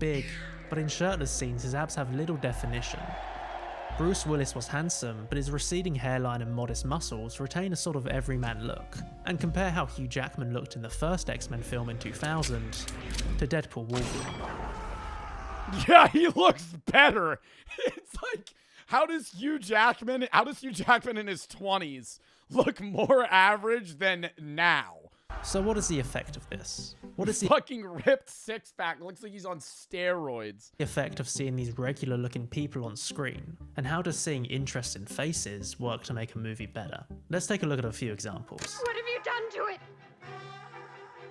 big, but in shirtless scenes his abs have little definition. Bruce Willis was handsome, but his receding hairline and modest muscles retain a sort of everyman look. And compare how Hugh Jackman looked in the first X-Men film in 2000 to Deadpool Wolverine. Yeah, he looks better. It's like, how does Hugh Jackman in his 20s look more average than now? So what is the effect of this? What is the fucking ripped six-pack? Looks like he's on steroids. Effect of seeing these regular looking people on screen? And how does seeing interesting faces work to make a movie better? Let's take a look at a few examples. What have you done to it?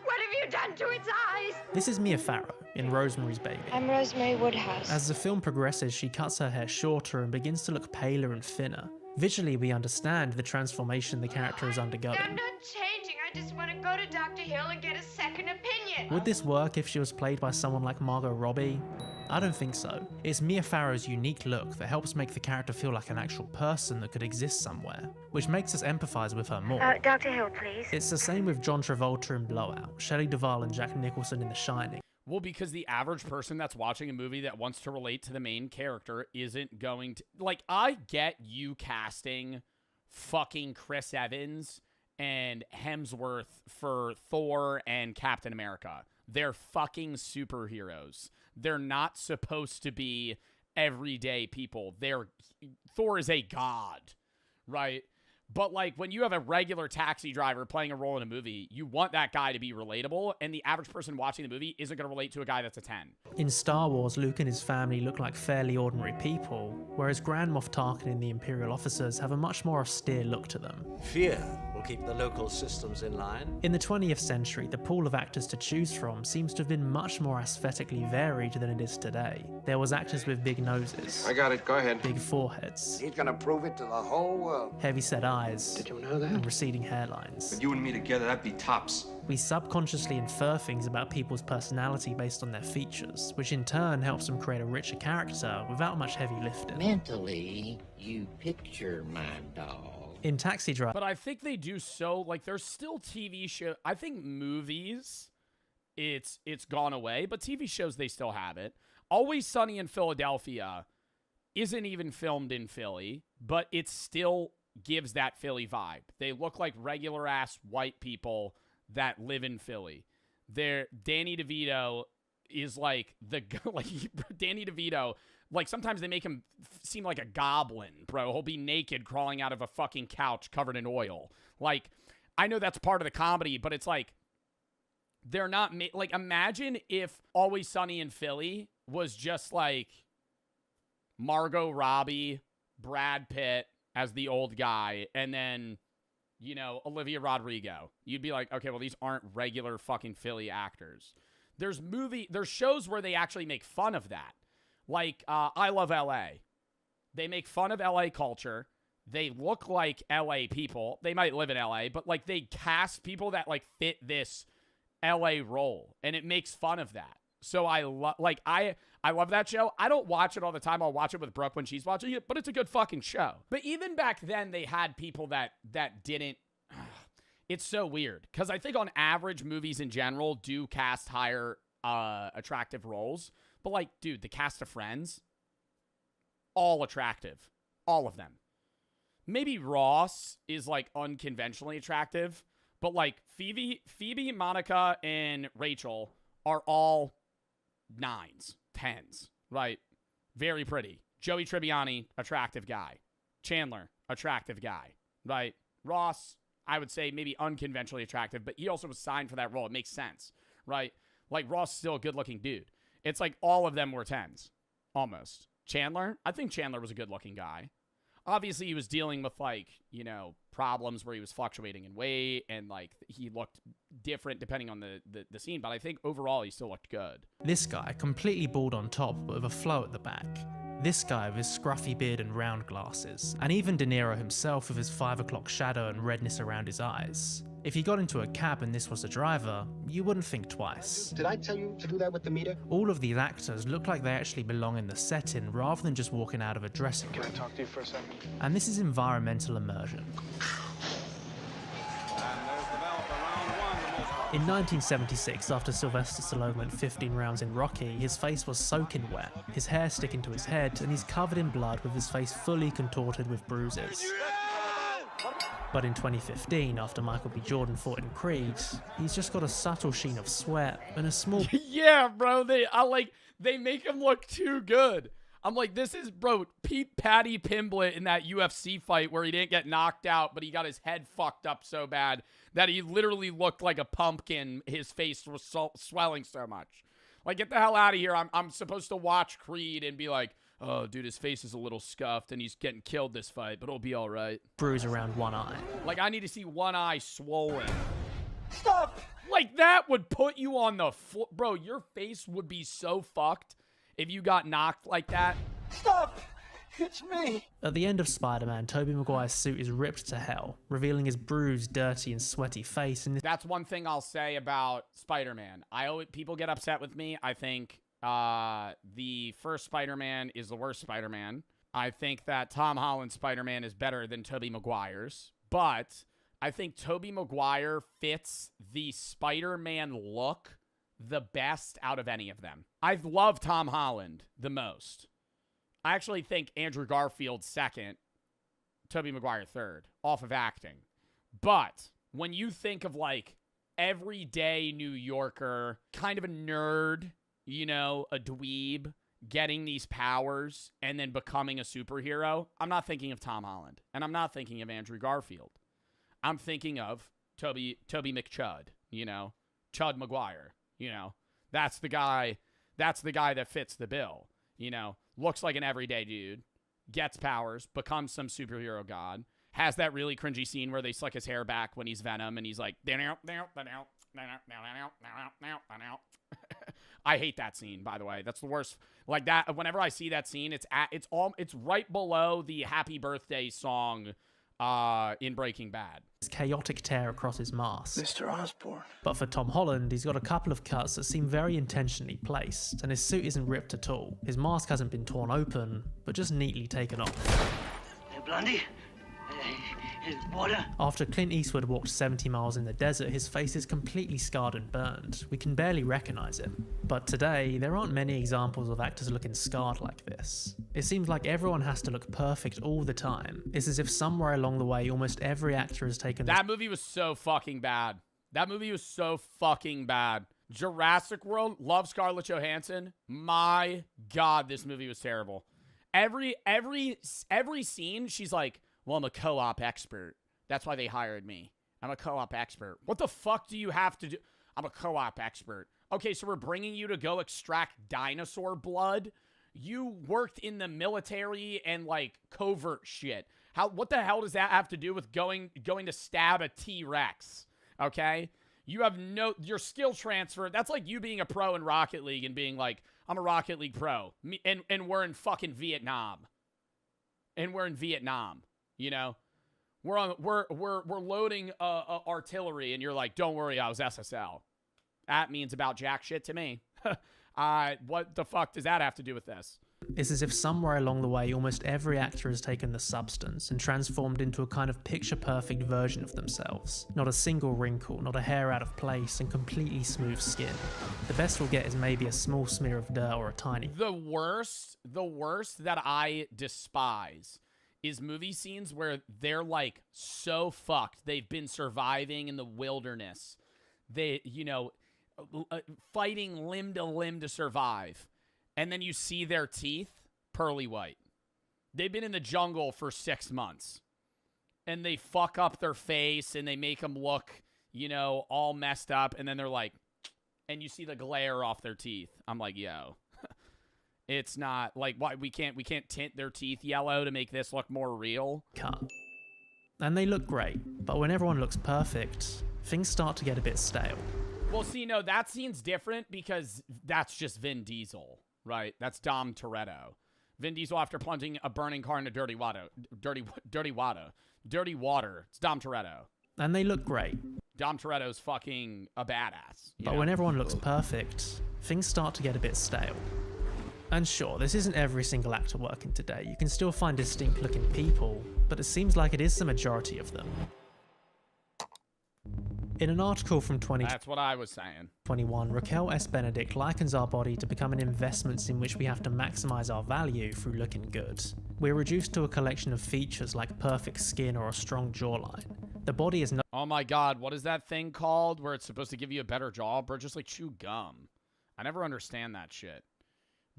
What have you done to its eyes? This is Mia Farrow in Rosemary's Baby. I'm Rosemary Woodhouse. As the film progresses, she cuts her hair shorter and begins to look paler and thinner. Visually, we understand the transformation the character is undergoing. I'm not changing. I just want to go to Dr. Hill and get a second opinion. Would this work if she was played by someone like Margot Robbie? I don't think so. It's Mia Farrow's unique look that helps make the character feel like an actual person that could exist somewhere, which makes us empathize with her more. Dr. Hill, please. It's the same with John Travolta in Blowout, Shelley Duvall and Jack Nicholson in The Shining. Well, because the average person that's watching a movie that wants to relate to the main character isn't going to... Like, I get you casting fucking Chris Evans and Hemsworth for Thor and Captain America. They're fucking superheroes. They're not supposed to be everyday people. Thor is a god, right? But, like, when you have a regular taxi driver playing a role in a movie, you want that guy to be relatable, and the average person watching the movie isn't going to relate to a guy that's a 10. In Star Wars, Luke and his family look like fairly ordinary people, whereas Grand Moff Tarkin and the Imperial officers have a much more austere look to them. Fear will keep the local systems in line. In the 20th century, the pool of actors to choose from seems to have been much more aesthetically varied than it is today. There was actors with big noses. I got it, go ahead. Big foreheads. He's gonna prove it to the whole world. Heavy-set eyes. Did you know that? And receding hairlines. But you and me together, that'd be tops. We subconsciously infer things about people's personality based on their features, which in turn helps them create a richer character without much heavy lifting. Mentally, you picture my dog. In Taxi Driver... But I think they do so... Like, there's still TV shows... I think movies, it's gone away, but TV shows, they still have it. Always Sunny in Philadelphia isn't even filmed in Philly, but it still gives that Philly vibe. They look like regular-ass white people that live in Philly. Danny DeVito is like Danny DeVito, like sometimes they make him seem like a goblin, bro. He'll be naked crawling out of a fucking couch covered in oil. Like, I know that's part of the comedy, but it's like, they're not, like, imagine if Always Sunny in Philly was just like Margot Robbie, Brad Pitt as the old guy, and then, you know, Olivia Rodrigo. You'd be like, okay, well, these aren't regular fucking Philly actors. There's shows where they actually make fun of that. Like, I Love L.A. They make fun of L.A. culture. They look like L.A. people. They might live in L.A., but, like, they cast people that, like, fit this L.A. role, and it makes fun of that. So I love that show. I don't watch it all the time. I'll watch it with Brooke when she's watching it, but it's a good fucking show. But even back then, they had people that didn't... It's so weird, because I think on average, movies in general do cast higher attractive roles. But, like, dude, the cast of Friends, all attractive. All of them. Maybe Ross is, like, unconventionally attractive, but, like, Phoebe, Monica, and Rachel are all 9s, 10s, right? Very pretty. Joey Tribbiani, attractive guy. Chandler, attractive guy, right? Ross, I would say maybe unconventionally attractive, but he also was signed for that role. It makes sense, right? Like, Ross is still a good-looking dude. It's like all of them were 10s, almost. Chandler, I think Chandler was a good-looking guy. Obviously, he was dealing with, like, you know, problems where he was fluctuating in weight and, like, he looked different depending on the scene. But I think overall, he still looked good. This guy, completely bald on top, but with a flow at the back. This guy with his scruffy beard and round glasses. And even De Niro himself with his 5 o'clock shadow and redness around his eyes. If you got into a cab and this was the driver, you wouldn't think twice. Did I tell you to do that with the meter? All of these actors look like they actually belong in the setting rather than just walking out of a dressing room. Can I talk to you for a second? And this is environmental immersion. And there's the bell for round one, the most In 1976, after Sylvester Stallone went 15 rounds in Rocky, his face was soaking wet, his hair sticking to his head, and he's covered in blood with his face fully contorted with bruises. But in 2015, after Michael B. Jordan fought in Creed, he's just got a subtle sheen of sweat and a small... Yeah, bro, they make him look too good. I'm like, this is, bro, Pete Patty Pimblett in that UFC fight where he didn't get knocked out, but he got his head fucked up so bad that he literally looked like a pumpkin. His face was swelling so much. Like, get the hell out of here. I'm supposed to watch Creed and be like, oh, dude, his face is a little scuffed and he's getting killed this fight, but it'll be all right. Bruise around one eye. Like, I need to see one eye swollen. Stop! Like, that would put you on the floor. Bro, your face would be so fucked if you got knocked like that. Stop! It's me! At the end of Spider-Man, Tobey Maguire's suit is ripped to hell, revealing his bruised, dirty, and sweaty face. And that's one thing I'll say about Spider-Man. People get upset with me. I think the first Spider-Man is the worst Spider-Man. I think that Tom Holland's Spider-Man is better than Tobey Maguire's, but I think Tobey Maguire fits the Spider-Man look the best out of any of them. I've loved Tom Holland the most. I actually think Andrew Garfield second, Tobey Maguire third, off of acting. But when you think of like everyday New Yorker, kind of a nerd, you know, a dweeb, getting these powers and then becoming a superhero, I'm not thinking of Tom Holland. And I'm not thinking of Andrew Garfield. I'm thinking of Toby McChud, you know, Chud Maguire, you know. That's the guy that fits the bill, you know. Looks like an everyday dude, gets powers, becomes some superhero god, has that really cringy scene where they slick his hair back when he's Venom and he's like, I hate that scene, by the way. That's the worst. Like that, whenever I see that scene, it's right below the Happy Birthday song in Breaking Bad. Chaotic tear across his mask. Mr. Osborn. But for Tom Holland, he's got a couple of cuts that seem very intentionally placed, and his suit isn't ripped at all. His mask hasn't been torn open, but just neatly taken off. Hey, Blondie? Water? After Clint Eastwood walked 70 miles in the desert, his face is completely scarred and burned. We can barely recognize it. But today, there aren't many examples of actors looking scarred like this. It seems like everyone has to look perfect all the time. It's as if somewhere along the way, almost every actor has taken... That movie was so fucking bad. That movie was so fucking bad. Jurassic World, love Scarlett Johansson. My God, this movie was terrible. Every scene, she's like, well, I'm a co-op expert. That's why they hired me. I'm a co-op expert. What the fuck do you have to do? I'm a co-op expert. Okay, so we're bringing you to go extract dinosaur blood? You worked in the military and, like, covert shit. What the hell does that have to do with going to stab a T-Rex? Okay? You have your skill transfer. That's like you being a pro in Rocket League and being like, I'm a Rocket League pro. And we're in fucking Vietnam. And we're in Vietnam. You know, we're loading artillery, and you're like, don't worry, I was SSL. That means about jack shit to me. What the fuck does that have to do with this? It's as if somewhere along the way, almost every actor has taken the substance and transformed into a kind of picture-perfect version of themselves. Not a single wrinkle, not a hair out of place, and completely smooth skin. The best we'll get is maybe a small smear of dirt or a tiny... The worst that I despise is movie scenes where they're like so fucked. They've been surviving in the wilderness. They, you know, fighting limb to limb to survive. And then you see their teeth, pearly white. They've been in the jungle for 6 months. And they fuck up their face and they make them look, you know, all messed up. And then they're like, and you see the glare off their teeth. I'm like, yo. It's not like why we can't tint their teeth yellow to make this look more real. Cut. And they look great, but when everyone looks perfect, things start to get a bit stale. Well, see, no, that scene's different because that's just Vin Diesel, right? That's Dom Toretto. Vin Diesel after plunging a burning car into dirty water. It's Dom Toretto. And they look great. Dom Toretto's fucking a badass. But when everyone looks perfect, things start to get a bit stale. And sure, this isn't every single actor working today. You can still find distinct looking people, but it seems like it is the majority of them. In an article from That's what I was saying. 2021, Raquel S. Benedict likens our body to become an investment in which we have to maximize our value through looking good. We're reduced to a collection of features like perfect skin or a strong jawline. The body is no— Oh my god, what is that thing called where it's supposed to give you a better jaw? Bro, just like chew gum. I never understand that shit.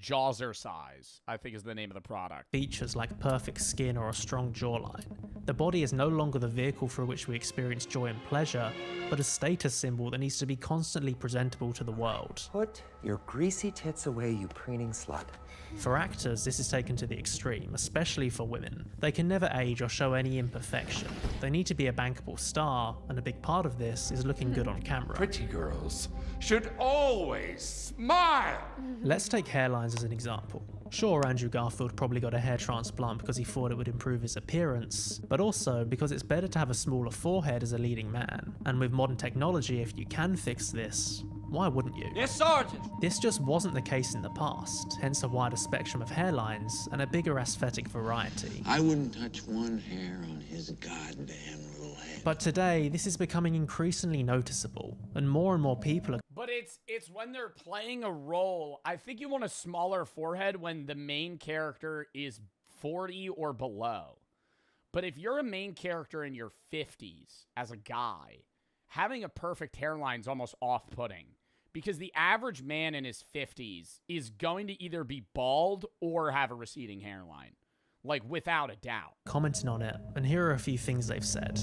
Jawzercise, I think is the name of the product. Features like perfect skin or a strong jawline. The body is no longer the vehicle through which we experience joy and pleasure, but a status symbol that needs to be constantly presentable to the world. Put your greasy tits away, you preening slut. For actors, this is taken to the extreme, especially for women. They can never age or show any imperfection. They need to be a bankable star, and a big part of this is looking good on camera. Pretty girls should always smile. Let's take hairlines as an example. Sure, Andrew Garfield probably got a hair transplant because he thought it would improve his appearance, but also because it's better to have a smaller forehead as a leading man. And with modern technology, if you can fix this, why wouldn't you? Yes, Sergeant. This just wasn't the case in the past, hence a wider spectrum of hairlines and a bigger aesthetic variety. I wouldn't touch one hair on his goddamn little head. But today, this is becoming increasingly noticeable, and more people are— But it's when they're playing a role. I think you want a smaller forehead when the main character is 40 or below. But if you're a main character in your 50s as a guy, having a perfect hairline is almost off-putting. Because the average man in his 50s is going to either be bald or have a receding hairline. Like, without a doubt. commenting on it, and here are a few things they've said.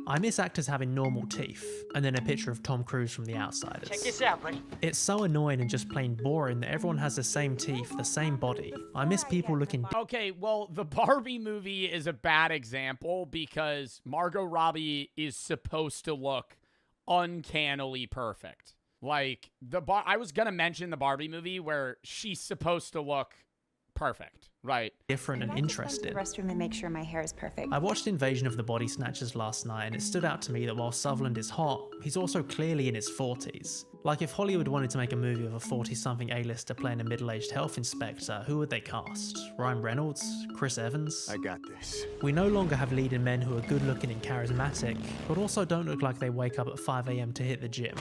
I miss actors having normal teeth, and then a picture of Tom Cruise from The Outsiders. Check this out, buddy. It's so annoying and just plain boring that everyone has the same teeth, the same body. I miss people looking— Okay, well, the Barbie movie is a bad example because Margot Robbie is supposed to look uncannily perfect. Like, I was gonna mention the Barbie movie where she's supposed to look perfect, right? different and interesting. Restroom and make sure my hair is perfect. I watched Invasion of the Body Snatchers last night, and it stood out to me that while Sutherland is hot, he's also clearly in his 40s. Like, if Hollywood wanted to make a movie of a 40-something A-lister playing a middle-aged health inspector, who would they cast? Ryan Reynolds? Chris Evans? I got this. We no longer have leading men who are good-looking and charismatic, but also don't look like they wake up at 5 AM to hit the gym.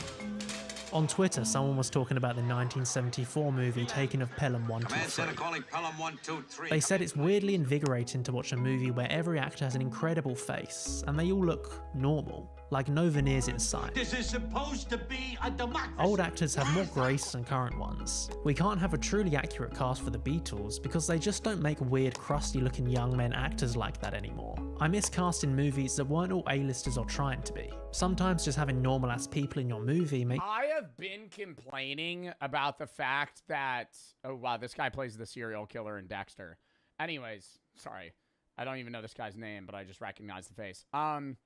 On Twitter, someone was talking about the 1974 movie Taking of Pelham 123. They said it's weirdly invigorating to watch a movie where every actor has an incredible face, and they all look normal, like no veneers in sight. This is supposed to be a democracy. Old actors have more grace than current ones. We can't have a truly accurate cast for the Beatles because they just don't make weird, crusty-looking young men actors like that anymore. I miss casting movies that weren't all A-listers or trying to be. Sometimes just having normal-ass people in your movie make— I have been complaining about the fact that— oh wow, this guy plays the serial killer in Dexter. Anyways, sorry. I don't even know this guy's name, but I just recognize the face. I've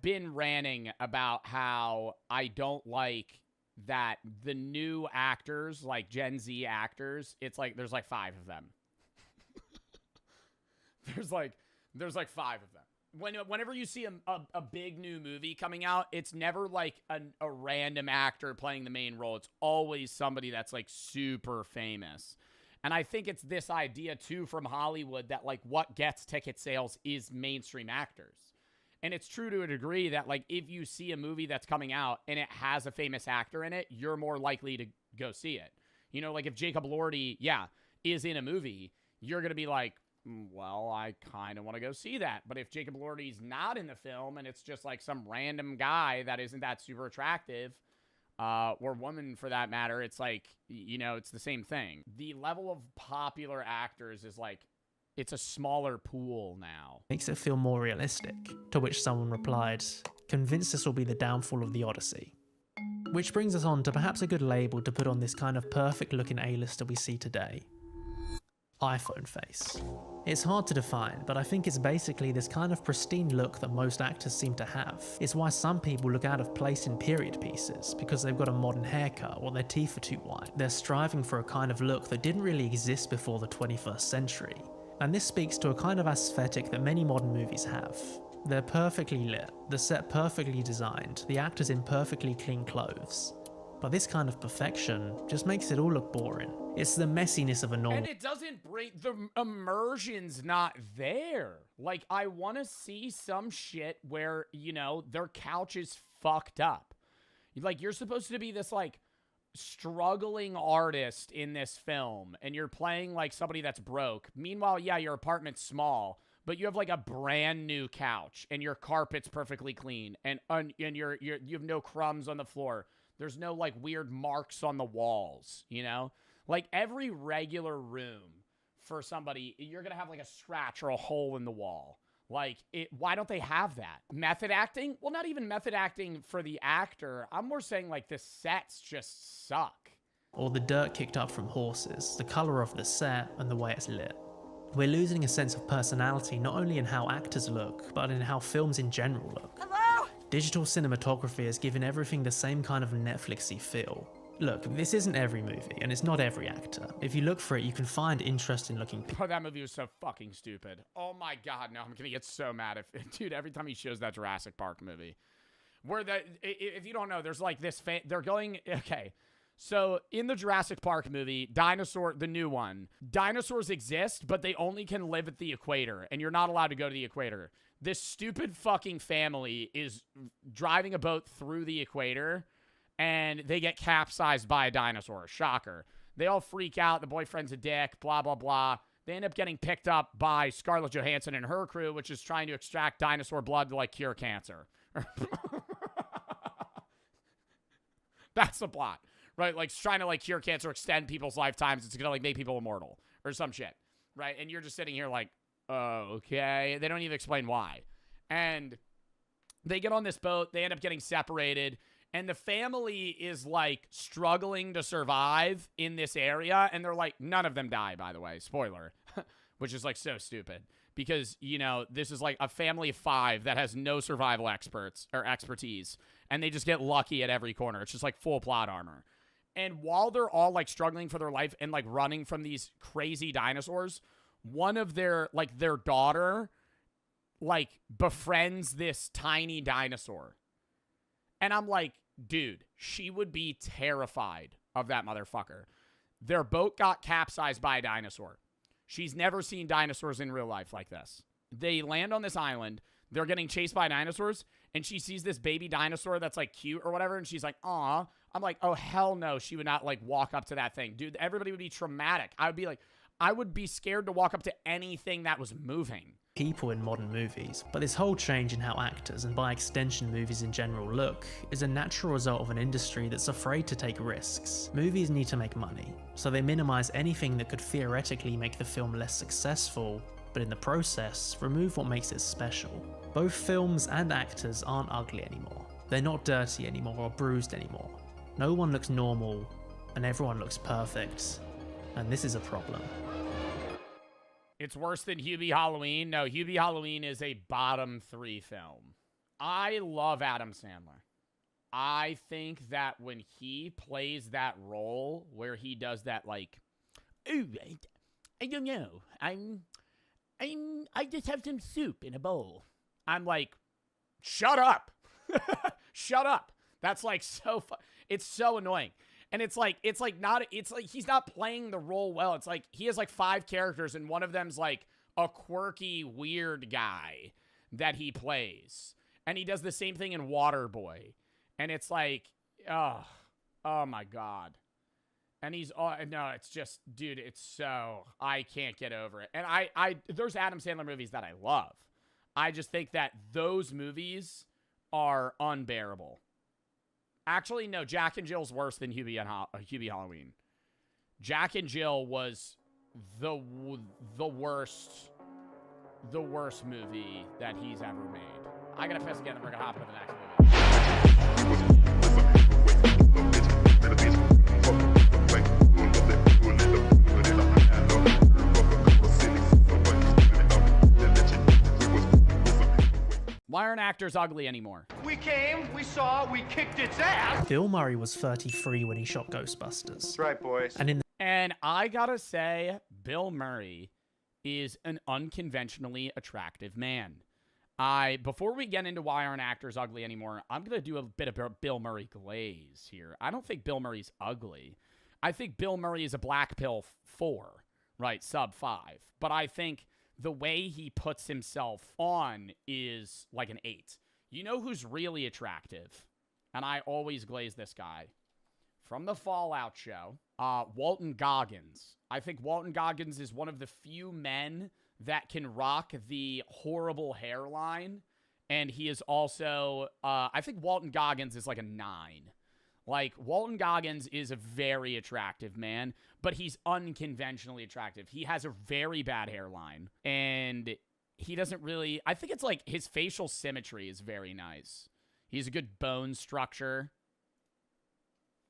been ranting about how I don't like that the new actors, like Gen Z actors, it's like there's like 5 of them. there's like 5 of them. Whenever you see a big new movie coming out, it's never like a random actor playing the main role. It's always somebody that's like super famous. And I think it's this idea too from Hollywood that like what gets ticket sales is mainstream actors. And it's true to a degree that like if you see a movie that's coming out and it has a famous actor in it, you're more likely to go see it. You know, like if Jacob Elordi, is in a movie, you're going to be like, well, I kind of want to go see that. But if Jacob Elordi's not in the film and it's just like some random guy that isn't that super attractive, or woman for that matter, it's like, you know, it's the same thing. The level of popular actors is like, it's a smaller pool now. makes it feel more realistic. To which someone replied, convinced this will be the downfall of the Odyssey. Which brings us on to perhaps a good label to put on this kind of perfect looking A-lister we see today. iPhone face. It's hard to define, but I think it's basically this kind of pristine look that most actors seem to have. It's why some people look out of place in period pieces, because they've got a modern haircut or their teeth are too white. They're striving for a kind of look that didn't really exist before the 21st century. And this speaks to a kind of aesthetic that many modern movies have. They're perfectly lit, the set perfectly designed, the actors in perfectly clean clothes. But this kind of perfection just makes it all look boring. It's the messiness of a normal. And it doesn't bring the immersion's not there. Like, I want to see some shit where, you know, their couch is fucked up. Like, you're supposed to be this, like, struggling artist in this film, and you're playing like somebody that's broke. Meanwhile, yeah, your apartment's small, but you have like a brand new couch, and your carpet's perfectly clean, and you have no crumbs on the floor. There's no like weird marks on the walls, you know? Like every regular room for somebody, you're gonna have like a scratch or a hole in the wall. Like, why don't they have that? Method acting? Well, not even method acting for the actor. I'm more saying, like, the sets just suck. Or the dirt kicked up from horses, the colour of the set, and the way it's lit. We're losing a sense of personality not only in how actors look, but in how films in general look. Hello? Digital cinematography has given everything the same kind of Netflixy feel. Look, this isn't every movie, and it's not every actor. If you look for it, you can find interesting looking people. Oh, that movie was so fucking stupid. Oh my god, no, I'm gonna get so mad if, dude, every time he shows that Jurassic Park movie. Where if you don't know, there's like this, they're going, okay. So, in the Jurassic Park movie, the new one, dinosaurs exist, but they only can live at the equator, and you're not allowed to go to the equator. This stupid fucking family is driving a boat through the equator, and they get capsized by a dinosaur. Shocker. They all freak out. The boyfriend's a dick, blah, blah, blah. They end up getting picked up by Scarlett Johansson and her crew, which is trying to extract dinosaur blood to, like, cure cancer. That's the plot, right? Like, it's trying to, like, cure cancer, extend people's lifetimes. It's gonna, like, make people immortal or some shit, right? And you're just sitting here like, oh, okay. They don't even explain why. And they get on this boat. They end up getting separated. And the family is, like, struggling to survive in this area. And they're like, none of them die, by the way. Spoiler. Which is, like, so stupid. Because, you know, this is, like, a family of 5 that has no survival expertise. And they just get lucky at every corner. It's just, like, full plot armor. And while they're all, like, struggling for their life and, like, running from these crazy dinosaurs, one of their daughter, like, befriends this tiny dinosaur. And I'm like, dude, she would be terrified of that motherfucker. Their boat got capsized by a dinosaur. She's never seen dinosaurs in real life like this. They land on this island. They're getting chased by dinosaurs. And she sees this baby dinosaur that's, like, cute or whatever. And she's like, aw. I'm like, oh, hell no. She would not, like, walk up to that thing. Dude, everybody would be traumatic. I would be scared to walk up to anything that was moving. People in modern movies, but this whole change in how actors, and by extension movies in general, look is a natural result of an industry that's afraid to take risks. Movies need to make money, so they minimize anything that could theoretically make the film less successful, but in the process, remove what makes it special. Both films and actors aren't ugly anymore. They're not dirty anymore or bruised anymore. No one looks normal, and everyone looks perfect, and this is a problem. It's worse than Hubie Halloween. No, Hubie Halloween is a bottom 3 film. I love Adam Sandler. I think that when he plays that role where he does that, like, oh, I don't know. I just have some soup in a bowl. I'm like, shut up. Shut up. That's like so it's so annoying. And it's like he's not playing the role well. It's like he has like 5 characters and one of them's like a quirky, weird guy that he plays. And he does the same thing in Waterboy. And it's like, oh my God. And he's, no, it's just, dude, it's so, I can't get over it. And there's Adam Sandler movies that I love. I just think that those movies are unbearable. Actually, no, Jack and Jill's worse than Hubie Halloween. Jack and Jill was the worst movie that he's ever made. I gotta piss again, then we're gonna hop into the next movie. Why aren't actors ugly anymore? We came, we saw, we kicked its ass. Bill Murray was 33 when he shot Ghostbusters. That's right, boys. And I gotta say, Bill Murray is an unconventionally attractive man. Before we get into why aren't actors ugly anymore, I'm going to do a bit of Bill Murray glaze here. I don't think Bill Murray's ugly. I think Bill Murray is a black pill 4, right? Sub 5. But I think the way he puts himself on is like an 8. You know who's really attractive? And I always glaze this guy. From the Fallout show, Walton Goggins. I think Walton Goggins is one of the few men that can rock the horrible hairline. And he is also, I think Walton Goggins is like a 9. Like, Walton Goggins is a very attractive man, but he's unconventionally attractive. He has a very bad hairline, and he doesn't really, I think it's like his facial symmetry is very nice. He's a good bone structure.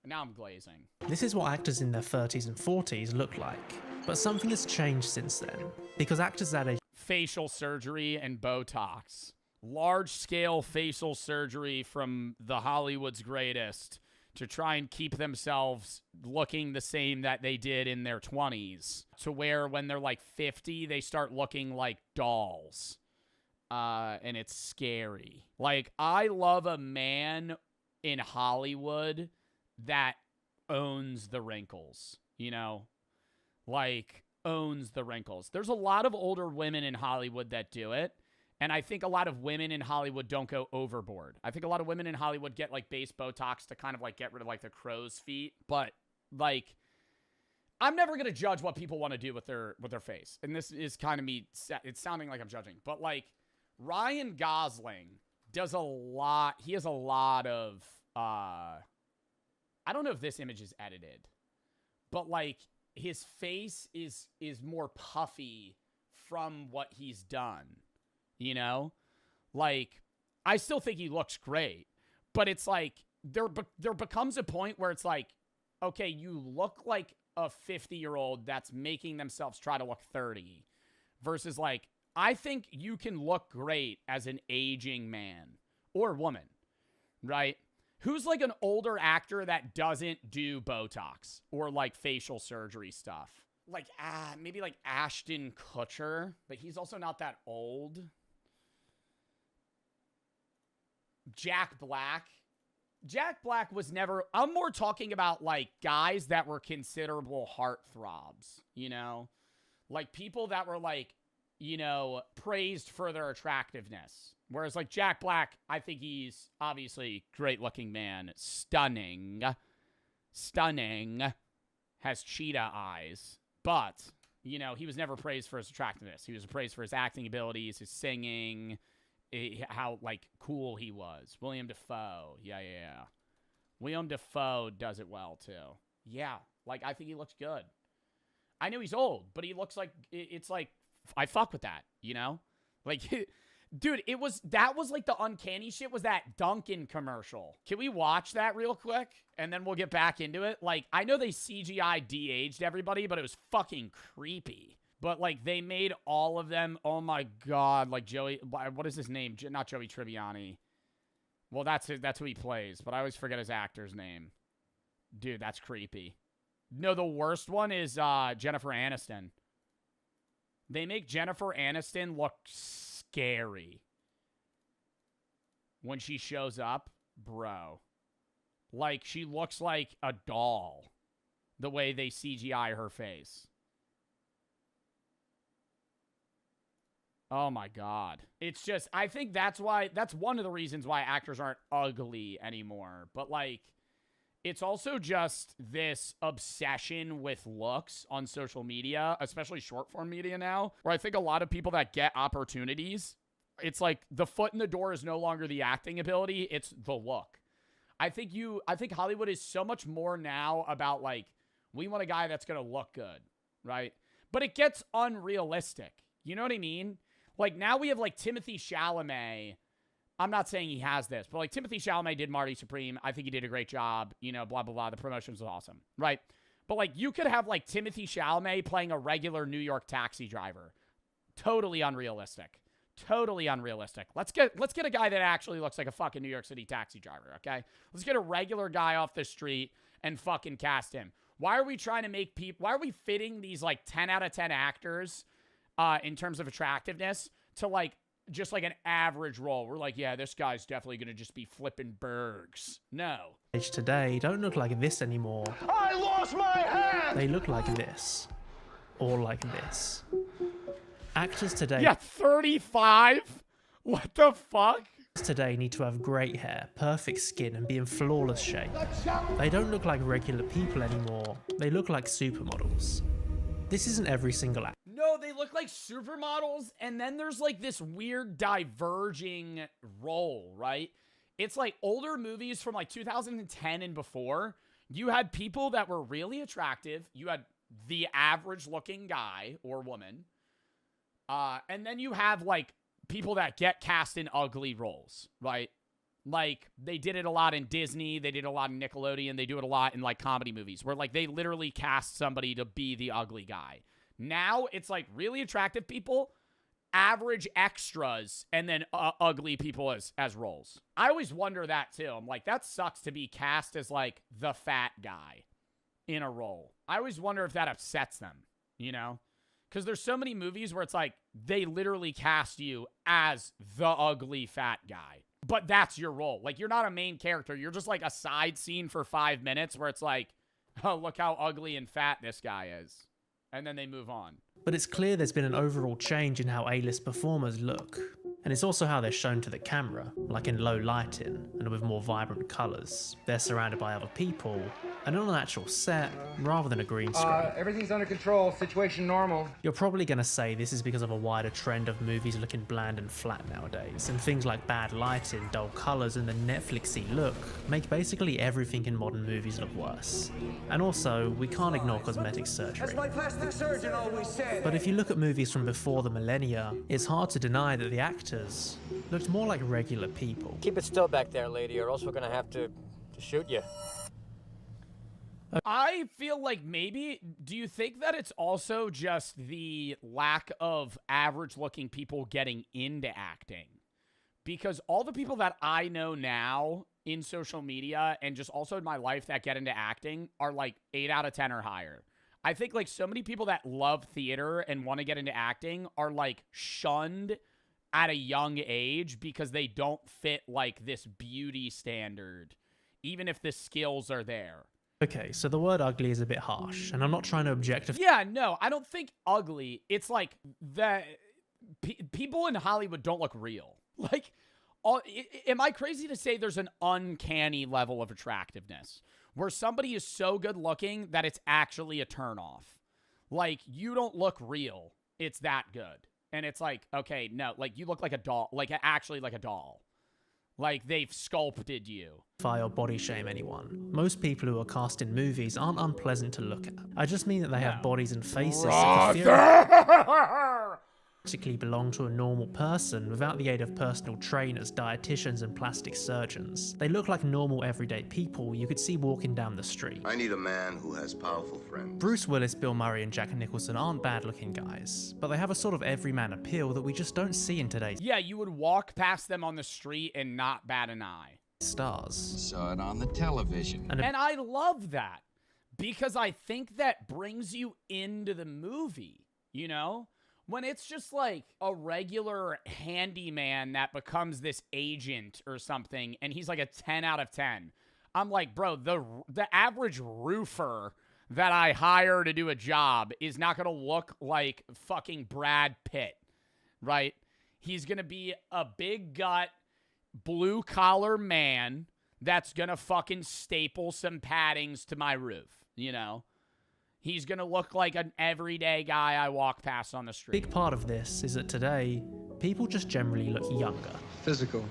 Now I'm glazing. This is what actors in their 30s and 40s look like, but something has changed since then, because actors that age facial surgery and Botox. Large-scale facial surgery from the Hollywood's greatest to try and keep themselves looking the same that they did in their 20s, to where when they're like 50, they start looking like dolls. And it's scary. Like, I love a man in Hollywood that owns the wrinkles, you know? Like, owns the wrinkles. There's a lot of older women in Hollywood that do it. And I think a lot of women in Hollywood don't go overboard. I think a lot of women in Hollywood get like base Botox to kind of like get rid of like the crow's feet. But like, I'm never going to judge what people want to do with their face. And this is kind of me, it's sounding like I'm judging. But like, Ryan Gosling does a lot. He has a lot of, I don't know if this image is edited, but like his face is more puffy from what he's done. You know, like, I still think he looks great, but it's like there becomes a point where it's like, okay, you look like a 50-year-old that's making themselves try to look 30 versus like, I think you can look great as an aging man or woman, right? Who's like an older actor that doesn't do Botox or like facial surgery stuff? Like, maybe like Ashton Kutcher, but he's also not that old. Jack Black. Jack Black was never, I'm more talking about like guys that were considerable heartthrobs, you know? Like people that were like, you know, praised for their attractiveness. Whereas like Jack Black, I think he's obviously great looking man, stunning, has cheetah eyes, but you know, he was never praised for his attractiveness. He was praised for his acting abilities, his singing, how, like, cool he was. William Dafoe. Yeah. William Dafoe does it well, too. Yeah. Like, I think he looks good. I know he's old, but he looks like, it's like, I fuck with that, you know? Like, dude, that was like the uncanny shit was that Dunkin' commercial. Can we watch that real quick? And then we'll get back into it. Like, I know they CGI de-aged everybody, but it was fucking creepy. But, like, they made all of them, oh, my God, like Joey, what is his name? Not Joey Tribbiani. Well, that's who he plays, but I always forget his actor's name. Dude, that's creepy. No, the worst one is Jennifer Aniston. They make Jennifer Aniston look scary when she shows up, bro. Like, she looks like a doll, the way they CGI her face. Oh my God. It's just, I think that's one of the reasons why actors aren't ugly anymore. But like, it's also just this obsession with looks on social media, especially short form media now, where I think a lot of people that get opportunities, it's like the foot in the door is no longer the acting ability, it's the look. I think Hollywood is so much more now about like, we want a guy that's going to look good, right? But it gets unrealistic. You know what I mean? Like, now we have, like, Timothée Chalamet. I'm not saying he has this, but, like, Timothée Chalamet did Marty Supreme. I think he did a great job. You know, blah, blah, blah. The promotion was awesome, right? But, like, you could have, like, Timothée Chalamet playing a regular New York taxi driver. Totally unrealistic. Totally unrealistic. Let's get a guy that actually looks like a fucking New York City taxi driver, okay? Let's get a regular guy off the street and fucking cast him. Why are we trying to make people... Why are we fitting these, like, 10 out of 10 actors... in terms of attractiveness, to like just like an average role. We're like, yeah, this guy's definitely going to just be flipping burgers. No. Today don't look like this anymore. I lost my hand! They look like this. Or like this. Actors today... Yeah, 35? What the fuck? Today need to have great hair, perfect skin, and be in flawless shape. They don't look like regular people anymore. They look like supermodels. This isn't every single actor. No, they look like supermodels, and then there's like this weird diverging role, right? It's like older movies from like 2010 and before. You had people that were really attractive. You had the average looking guy or woman. And then you have like people that get cast in ugly roles, right? Like they did it a lot in Disney. They did a lot in Nickelodeon. They do it a lot in like comedy movies where like they literally cast somebody to be the ugly guy. Now it's like really attractive people, average extras, and then ugly people as roles. I always wonder that too. I'm like, that sucks to be cast as like the fat guy in a role. I always wonder if that upsets them, you know? Because there's so many movies where it's like they literally cast you as the ugly fat guy. But that's your role. Like, you're not a main character. You're just like a side scene for 5 minutes where it's like, oh, look how ugly and fat this guy is. And then they move on. But it's clear there's been an overall change in how A-list performers look. And it's also how they're shown to the camera, like in low lighting and with more vibrant colours. They're surrounded by other people, and on an actual set, rather than a green screen. Everything's under control. Situation normal. You're probably going to say this is because of a wider trend of movies looking bland and flat nowadays, and things like bad lighting, dull colours, and the Netflixy look make basically everything in modern movies look worse. And also, we can't ignore cosmetic surgery. As my plastic surgeon always said. But if you look at movies from before the millennia, it's hard to deny that the actors looked more like regular people. Keep it still back there, lady, or else we're gonna have to shoot you. I feel like maybe, do you think that it's also just the lack of average-looking people getting into acting? Because all the people that I know now in social media and just also in my life that get into acting are like 8 out of 10 or higher. I think like so many people that love theater and want to get into acting are like shunned at a young age because they don't fit like this beauty standard, even if the skills are there. Okay, so the word ugly is a bit harsh, and I'm not trying to objectify. Yeah, no, I don't think ugly. It's like that people in Hollywood don't look real. Like, am I crazy to say there's an uncanny level of attractiveness where somebody is so good looking that it's actually a turnoff? Like, you don't look real. It's that good. And it's like, okay, no, like you look like a doll, like actually like a doll. Like they've sculpted you. Or body shame anyone. Most people who are cast in movies aren't unpleasant to look at. I just mean that they have bodies and faces that theoretically belong to a normal person without the aid of personal trainers, dietitians, and plastic surgeons. They look like normal everyday people you could see walking down the street. I need a man who has powerful friends. Bruce Willis, Bill Murray, and Jack Nicholson aren't bad-looking guys, but they have a sort of everyman appeal that we just don't see in today's you would walk past them on the street and not bat an eye. Stars. Saw it on the television. And I love that because I think that brings you into the movie, you know? When it's just like a regular handyman that becomes this agent or something, and he's like a 10 out of 10. I'm like, bro, the average roofer that I hire to do a job is not going to look like fucking Brad Pitt, right? He's going to be a big gut, blue collar man that's going to fucking staple some paddings to my roof, you know? He's going to look like an everyday guy I walk past on the street. Big part of this is that today, people just generally look younger. Physical.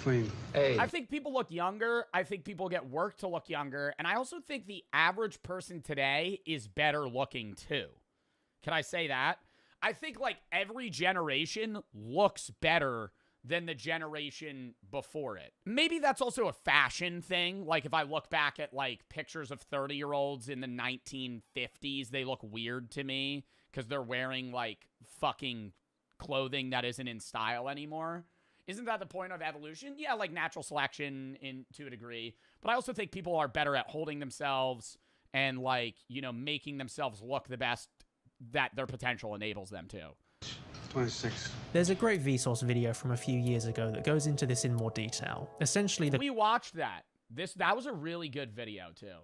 Clean. Hey. I think people look younger. I think people get work to look younger. And I also think the average person today is better looking too. Can I say that? I think like every generation looks better than the generation before it. Maybe that's also a fashion thing. Like if I look back at like pictures of 30-year-olds in the 1950s, they look weird to me because they're wearing like fucking clothing that isn't in style anymore. Isn't that the point of evolution? Yeah, like natural selection to a degree. But I also think people are better at holding themselves and like, you know, making themselves look the best that their potential enables them to. 26. There's a great Vsauce video from a few years ago that goes into this in more detail. Essentially, we watched that. That was a really good video too.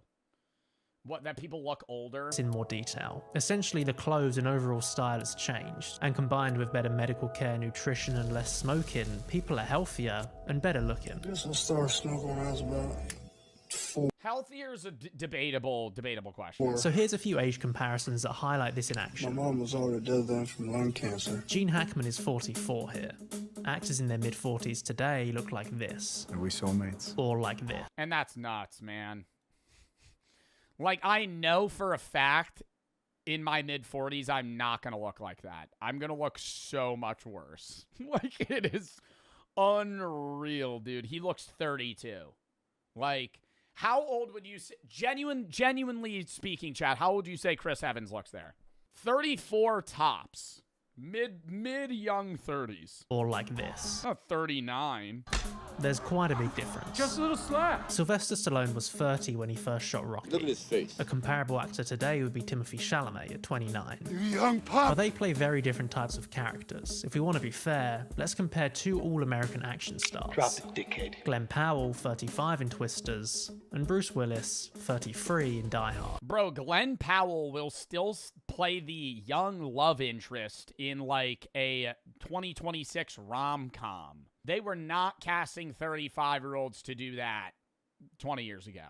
What, that people look older? In more detail. Essentially, the clothes and overall style has changed, and combined with better medical care, nutrition, and less smoking, people are healthier and better looking. Guess I started smoking when I was about 4. Healthier is a debatable question. So here's a few age comparisons that highlight this in action. My mom was already dead then from lung cancer. Gene Hackman is 44 here. Actors in their mid-40s today look like this. Are we soulmates? Or like this. And that's nuts, man. Like, I know for a fact in my mid-40s, I'm not going to look like that. I'm going to look so much worse. Like, it is unreal, dude. He looks 32. Like, how old would you say, genuinely speaking, Chad, how old would you say Chris Evans looks there? 34 tops. Mid-young 30s. Or like this. Not 39. There's quite a big difference. Just a little slap. Sylvester Stallone was 30 when he first shot Rocky. Look at his face. A comparable actor today would be Timothy Chalamet at 29. You young pop. But they play very different types of characters. If we want to be fair, let's compare two all-American action stars. Drop it, dickhead. Glenn Powell, 35 in Twisters, and Bruce Willis, 33 in Die Hard. Bro, Glenn Powell will still play the young love interest in like a 2026 rom-com. They were not casting 35-year-olds to do that 20 years ago.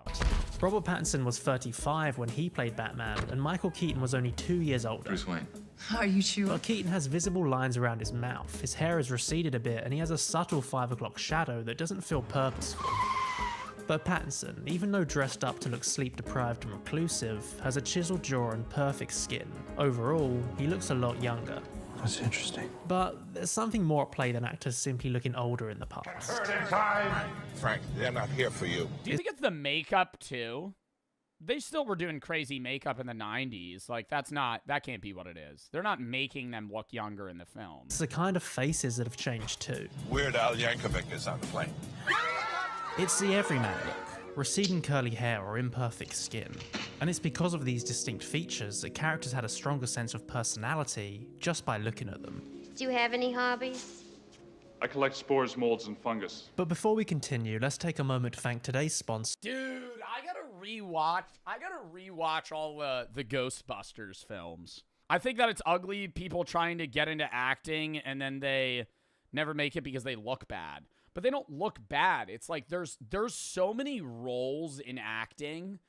Robert Pattinson was 35 when he played Batman, and Michael Keaton was only 2 years older. Bruce Wayne. Are you sure? But Keaton has visible lines around his mouth, his hair has receded a bit, and he has a subtle 5 o'clock shadow that doesn't feel purposeful. But Pattinson, even though dressed up to look sleep-deprived and reclusive, has a chiseled jaw and perfect skin. Overall, he looks a lot younger. That's interesting. But there's something more at play than actors simply looking older in the past. Frank, they're not here for you. Do you think it's the makeup too? They still were doing crazy makeup in the 90s. Like, that can't be what it is. They're not making them look younger in the film. It's the kind of faces that have changed too. Weird Al Yankovic is on the plane. It's the everyman look, receding curly hair or imperfect skin. And it's because of these distinct features that characters had a stronger sense of personality just by looking at them. Do you have any hobbies? I collect spores, molds, and fungus. But before we continue, let's take a moment to thank today's sponsor. Dude, I gotta rewatch all the Ghostbusters films. I think that it's ugly people trying to get into acting and then they never make it because they look bad. But they don't look bad. It's like there's so many roles in acting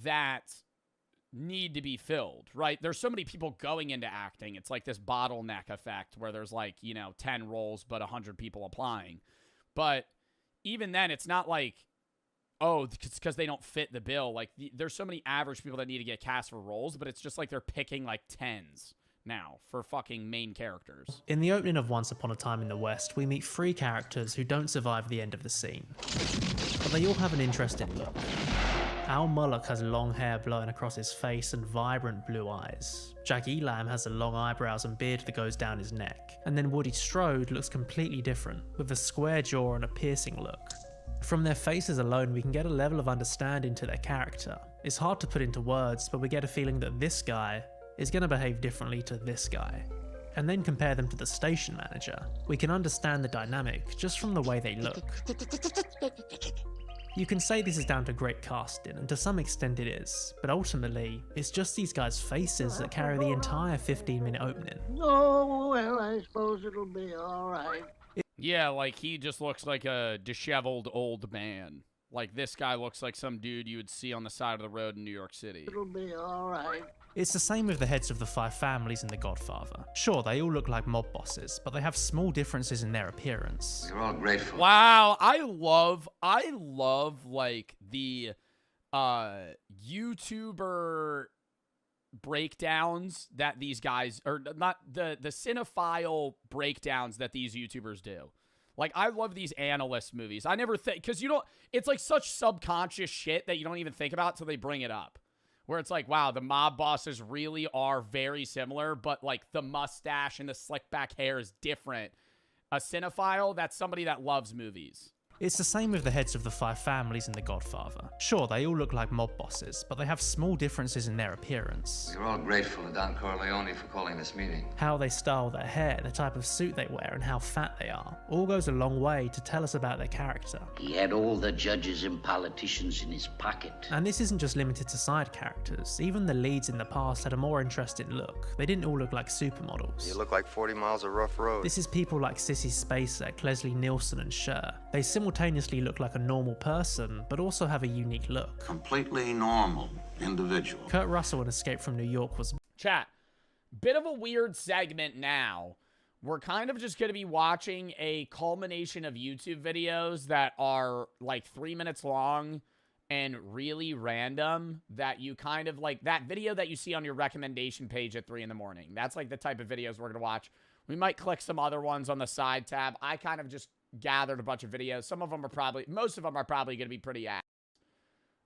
that need to be filled, right? There's so many people going into acting. It's like this bottleneck effect where there's like, 10 roles but 100 people applying. But even then, it's not like, oh, it's because they don't fit the bill. Like, there's so many average people that need to get cast for roles, but it's just like they're picking like 10s now for fucking main characters. In the opening of Once Upon a Time in the West, we meet 3 characters who don't survive the end of the scene. But they all have an interesting look. Al Mullock has long hair blowing across his face and vibrant blue eyes. Jack Elam has the long eyebrows and beard that goes down his neck. And then Woody Strode looks completely different, with a square jaw and a piercing look. From their faces alone, we can get a level of understanding to their character. It's hard to put into words, but we get a feeling that this guy is going to behave differently to this guy. And then compare them to the station manager. We can understand the dynamic just from the way they look. You can say this is down to great casting, and to some extent it is, but ultimately, it's just these guys' faces that carry the entire 15-minute opening. Oh, well, I suppose it'll be alright. Yeah, like he just looks like a disheveled old man. Like this guy looks like some dude you would see on the side of the road in New York City. It'll be alright. It's the same with the heads of the 5 families in The Godfather. Sure, they all look like mob bosses, but they have small differences in their appearance. We're all grateful. Wow, I love like the YouTuber breakdowns that these guys, or not the cinephile breakdowns that these YouTubers do. Like, I love these analyst movies. I never think, because it's like such subconscious shit that you don't even think about till they bring it up. Where it's like, wow, the mob bosses really are very similar, but like the mustache and the slick back hair is different. A cinephile, that's somebody that loves movies. It's the same with the heads of the 5 families in The Godfather. Sure, they all look like mob bosses, but they have small differences in their appearance. We're all grateful to Don Corleone for calling this meeting. How they style their hair, the type of suit they wear, and how fat they are, all goes a long way to tell us about their character. He had all the judges and politicians in his pocket. And this isn't just limited to side characters, even the leads in the past had a more interesting look. They didn't all look like supermodels. You look like 40 miles of rough road. This is people like Sissy Spacek, Leslie Nielsen and Cher. They simultaneously look like a normal person, but also have a unique look. Completely normal individual. Kurt Russell in Escape from New York was... Chat, bit of a weird segment now. We're kind of just going to be watching a culmination of YouTube videos that are like 3 minutes long and really random, that you kind of like, that video that you see on your recommendation page at 3 in the morning. That's like the type of videos we're going to watch. We might click some other ones on the side tab. I kind of just gathered a bunch of videos. Some of them are probably, most of them are probably going to be pretty ass.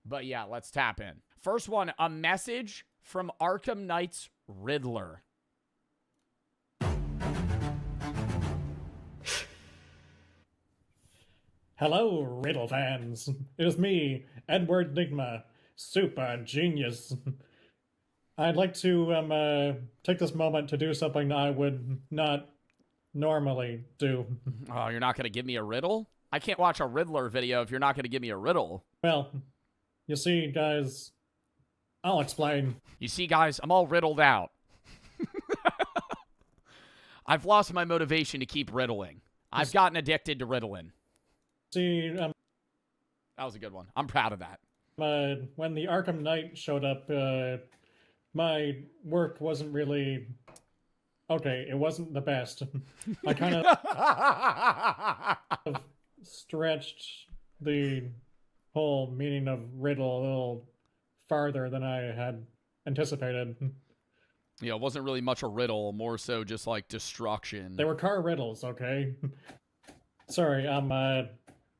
But yeah, let's tap in. First one, a message from Arkham Knight's Riddler. Hello, Riddle fans. It is me, Edward Nigma, super genius. I'd like to take this moment to do something I would not normally do. Oh, you're not going to give me a riddle? I can't watch a Riddler video if you're not going to give me a riddle. Well, you see, guys, I'll explain. You see, guys, I'm all riddled out. I've lost my motivation to keep riddling. I've gotten addicted to riddling. See, that was a good one. I'm proud of that. When the Arkham Knight showed up, my work wasn't really... Okay, it wasn't the best. I kind of stretched the whole meaning of riddle a little farther than I had anticipated. Yeah, it wasn't really much a riddle, more so just like destruction. They were car riddles, okay? Sorry,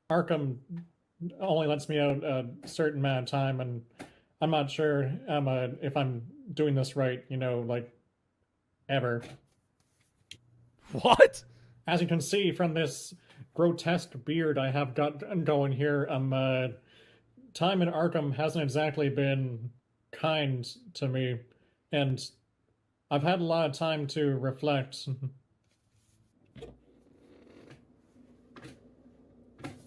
Arkham only lets me out a certain amount of time, and I'm not sure if I'm doing this right, you know, like, ever. What? As you can see from this grotesque beard I have got going here, time in Arkham hasn't exactly been kind to me, and I've had a lot of time to reflect.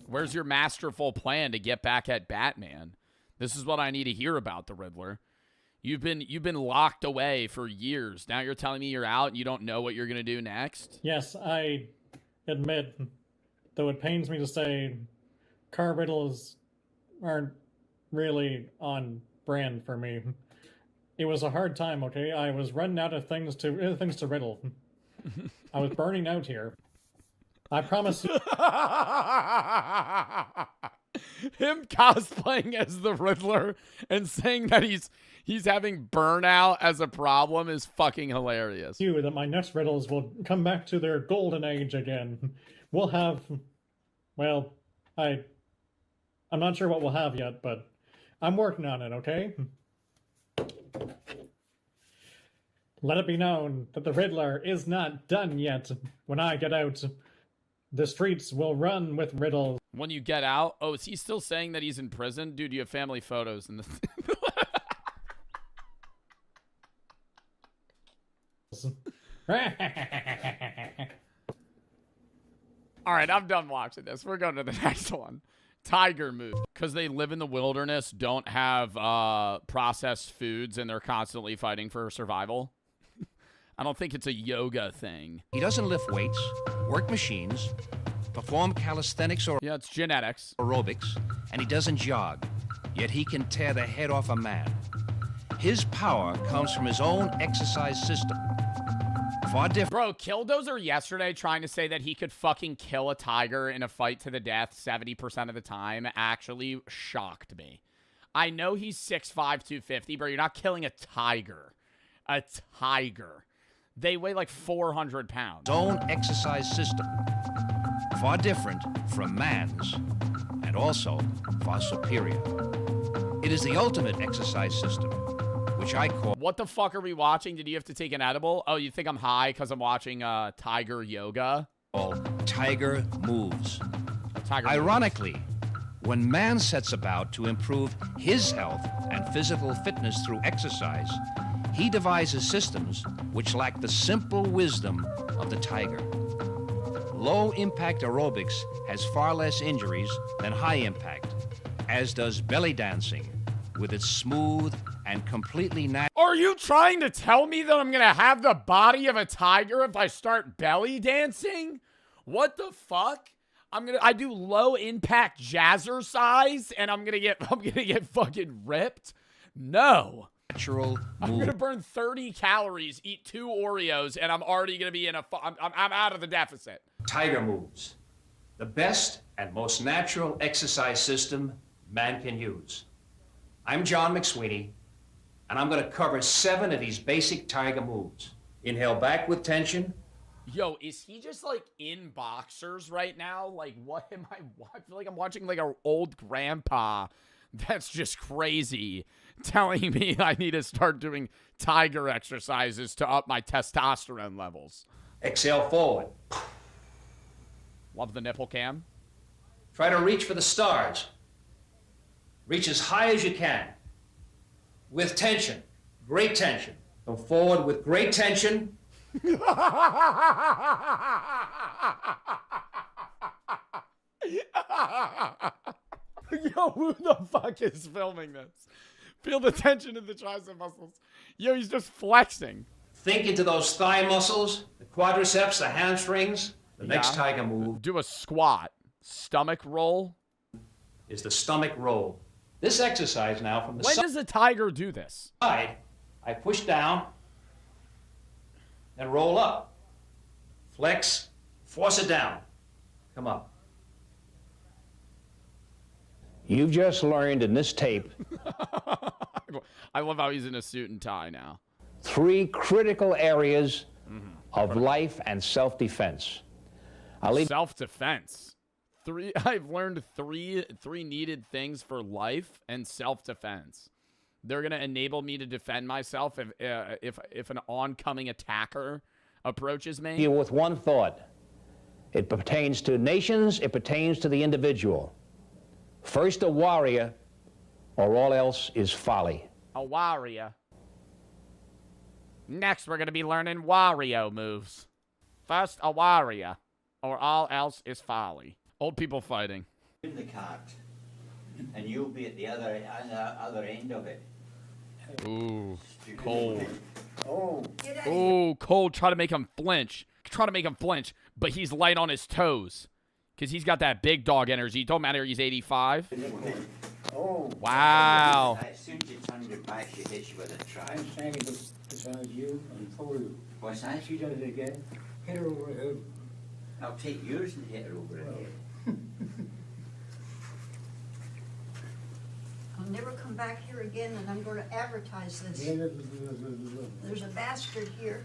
Where's your masterful plan to get back at Batman? This is what I need to hear about the Riddler. You've been locked away for years. Now you're telling me you're out and you don't know what you're going to do next? Yes, I admit, though it pains me to say, car riddles aren't really on brand for me. It was a hard time, okay? I was running out of things to riddle. I was burning out here. I promise you. Him cosplaying as the Riddler and saying that he's having burnout as a problem is fucking hilarious. You that my next riddles will come back to their golden age again. We'll have, well, I'm not sure what we'll have yet, but I'm working on it, okay? Let it be known that the Riddler is not done yet. When I get out, the streets will run with riddles. When you get out? Oh, is he still saying that he's in prison? Dude, you have family photos in the... All right, I'm done watching this. We're going to the next one. Tiger move. Because they live in the wilderness, don't have processed foods, and they're constantly fighting for survival. I don't think it's a yoga thing. He doesn't lift weights, work machines, perform calisthenics or yeah, it's genetics. Aerobics, and he doesn't jog. Yet he can tear the head off a man. His power comes from his own exercise system. Far different. Bro, Killdozer yesterday trying to say that he could fucking kill a tiger in a fight to the death 70% of the time actually shocked me. I know he's 6'5", 250, but you're not killing a tiger. A tiger. They weigh like 400 pounds. His own exercise system. Far different from man's, and also far superior. It is the ultimate exercise system, which I call... What the fuck are we watching? Did you have to take an edible? Oh, you think I'm high because I'm watching tiger yoga? Tiger moves. Tiger Ironically, when man sets about to improve his health and physical fitness through exercise, he devises systems which lack the simple wisdom of the tiger. Low-impact aerobics has far less injuries than high-impact, as does belly dancing, with its smooth and completely natural... Are you trying to tell me that I'm gonna have the body of a tiger if I start belly dancing? What the fuck? I do low impact jazzercise and I'm gonna get fucking ripped? No. Natural I'm gonna burn 30 calories, eat 2 Oreos, and I'm already gonna be in I'm out of the deficit. Tiger moves. The best and most natural exercise system man can use. I'm John McSweeney, and I'm gonna cover 7 of these basic tiger moves. Inhale back with tension. Yo, is he just like in boxers right now? Like, what am I feel like I'm watching like an old grandpa that's just crazy telling me I need to start doing tiger exercises to up my testosterone levels. Exhale forward. Love the nipple cam. Try to reach for the stars. Reach as high as you can. With tension. Great tension. Come forward with great tension. Yo, who the fuck is filming this? Feel the tension in the tricep muscles. Yo, he's just flexing. Think into those thigh muscles, the quadriceps, the hamstrings. The next tiger move. Do a squat. Stomach roll. Is the stomach roll. This exercise now from the side. When does a tiger do this? I push down and roll up. Flex, force it down. Come up. You've just learned in this tape. I love how he's in a suit and tie now. 3 critical areas of life and self-defense. Self-defense. I've learned three needed things for life and self-defense. They're gonna enable me to defend myself if an oncoming attacker approaches me. You with one thought. It pertains to nations. It pertains to the individual. First a warrior, or all else is folly. A warrior. Next, we're gonna be learning Wario moves. First, a warrior, or all else is folly. Old people fighting. In the cart, and you'll be at the other end of it. Ooh, cold. Oh. Ooh, cold. Try to make him flinch. But he's light on his toes. Because he's got that big dog energy. Don't matter, he's 85. Oh. Wow. As soon as you turn your back, she hits you with a trap. I'm standing beside you and pull you. What's that? She does it again. Hit her over the head. I'll take yours and hit her over the head. I'll never come back here again, and I'm going to advertise this. There's a bastard here.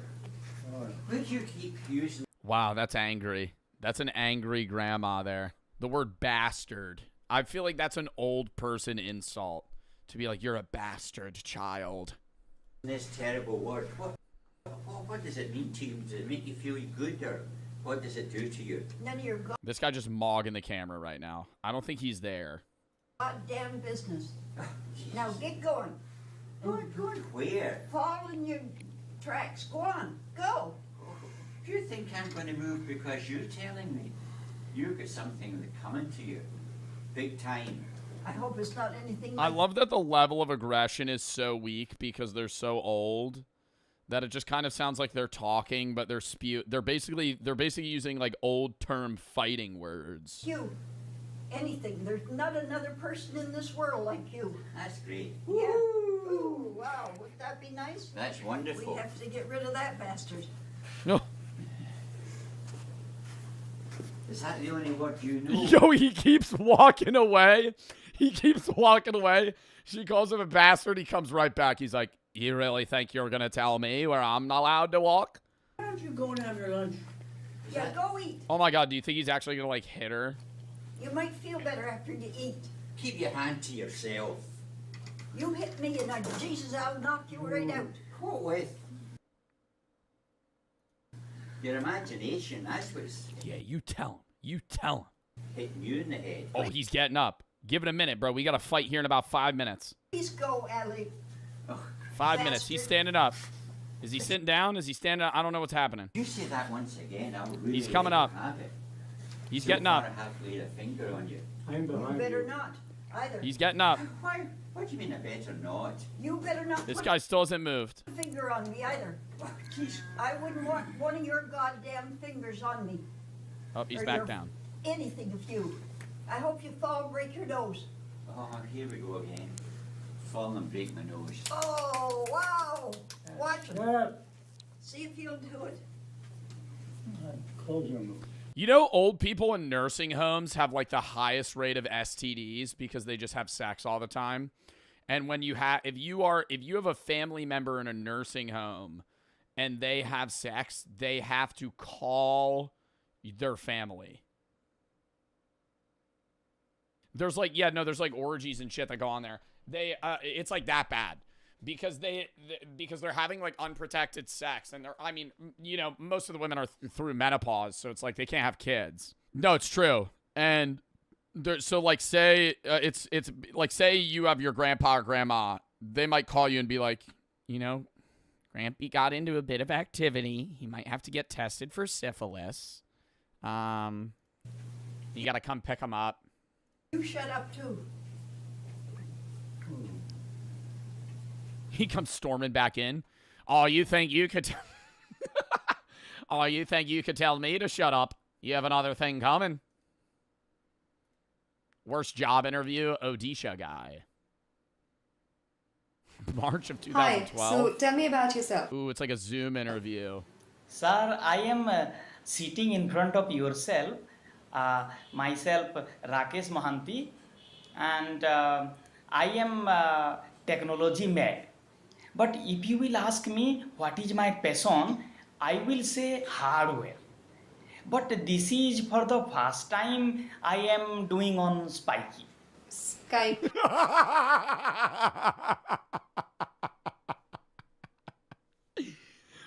Would you keep using... Wow, that's angry. That's an angry grandma there. The word bastard. I feel like that's an old person insult. To be like, you're a bastard child. This terrible word. What does it mean to you? Does it make you feel good, or what does it do to you? None of your This guy just mogging the camera right now. I don't think he's there. goddamn business. Now get going. Going where? Fall in your tracks. Go on. Go. Do you think I'm going to move because you're telling me? You've got something coming to you. Big time. I hope it's not anything I like love that the level of aggression is so weak because they're so old that it just kind of sounds like they're talking, but they're basically using like old term fighting words. you. Anything. There's not another person in this world like you. That's great. Yeah. Ooh, wow. Would that be nice? That's wonderful. We have to get rid of that bastard. No. Is that the only word you know? Yo, he keeps walking away. She calls him a bastard. He comes right back. He's like, you really think you're going to tell me where I'm not allowed to walk? Why don't you go and have your lunch? Yeah, go eat. Oh my God, do you think he's actually going to like hit her? You might feel better after you eat. Keep your hand to yourself. You hit me and Jesus, I'll knock you right out. What with? Your imagination, that's what's... Yeah, you tell him. Hitting you in the head. Oh, he's getting up. Give it a minute, bro. We got to fight here in about 5 minutes. Please go, Ellie. 5 minutes. He's standing up. Is he sitting down? Is he standing up? I don't know what's happening. You say that once again, I'll really He's coming up. He's getting up. I have to lay a finger on you. You better not, either. He's getting up. Why? What do you mean I better not? You better not This put guy still hasn't moved. a finger on me, either. I wouldn't want one of your goddamn fingers on me. Oh, he's Or back your- down. Anything of you. I hope you fall and break your nose. Oh, here we go again. Fall and break my nose. Oh, wow. Watch it. See if you'll do it. Close your mouth. You know, old people in nursing homes have like the highest rate of STDs because they just have sex all the time. And when you have, if you have a family member in a nursing home and they have sex, they have to call their family. There's like, there's like orgies and shit that go on there. It's like that bad because they're having like unprotected sex and most of the women are through menopause, so it's like they can't have kids. No, it's true. And so like say it's like say you have your grandpa or grandma, they might call you and be like, Grampy got into a bit of activity. He might have to get tested for syphilis. You got to come pick him up. You shut up, too. He comes storming back in. Oh, you think you could you think you could tell me to shut up? You have another thing coming. Worst job interview, Odisha guy. March of 2012. Hi, so tell me about yourself. Ooh, it's like a Zoom interview. Sir, I am sitting in front of yourself. Myself, Rakesh Mohanty, and I am technology mad. But if you will ask me what is my passion, I will say hardware. But this is for the first time I am doing on Spiky. Skype.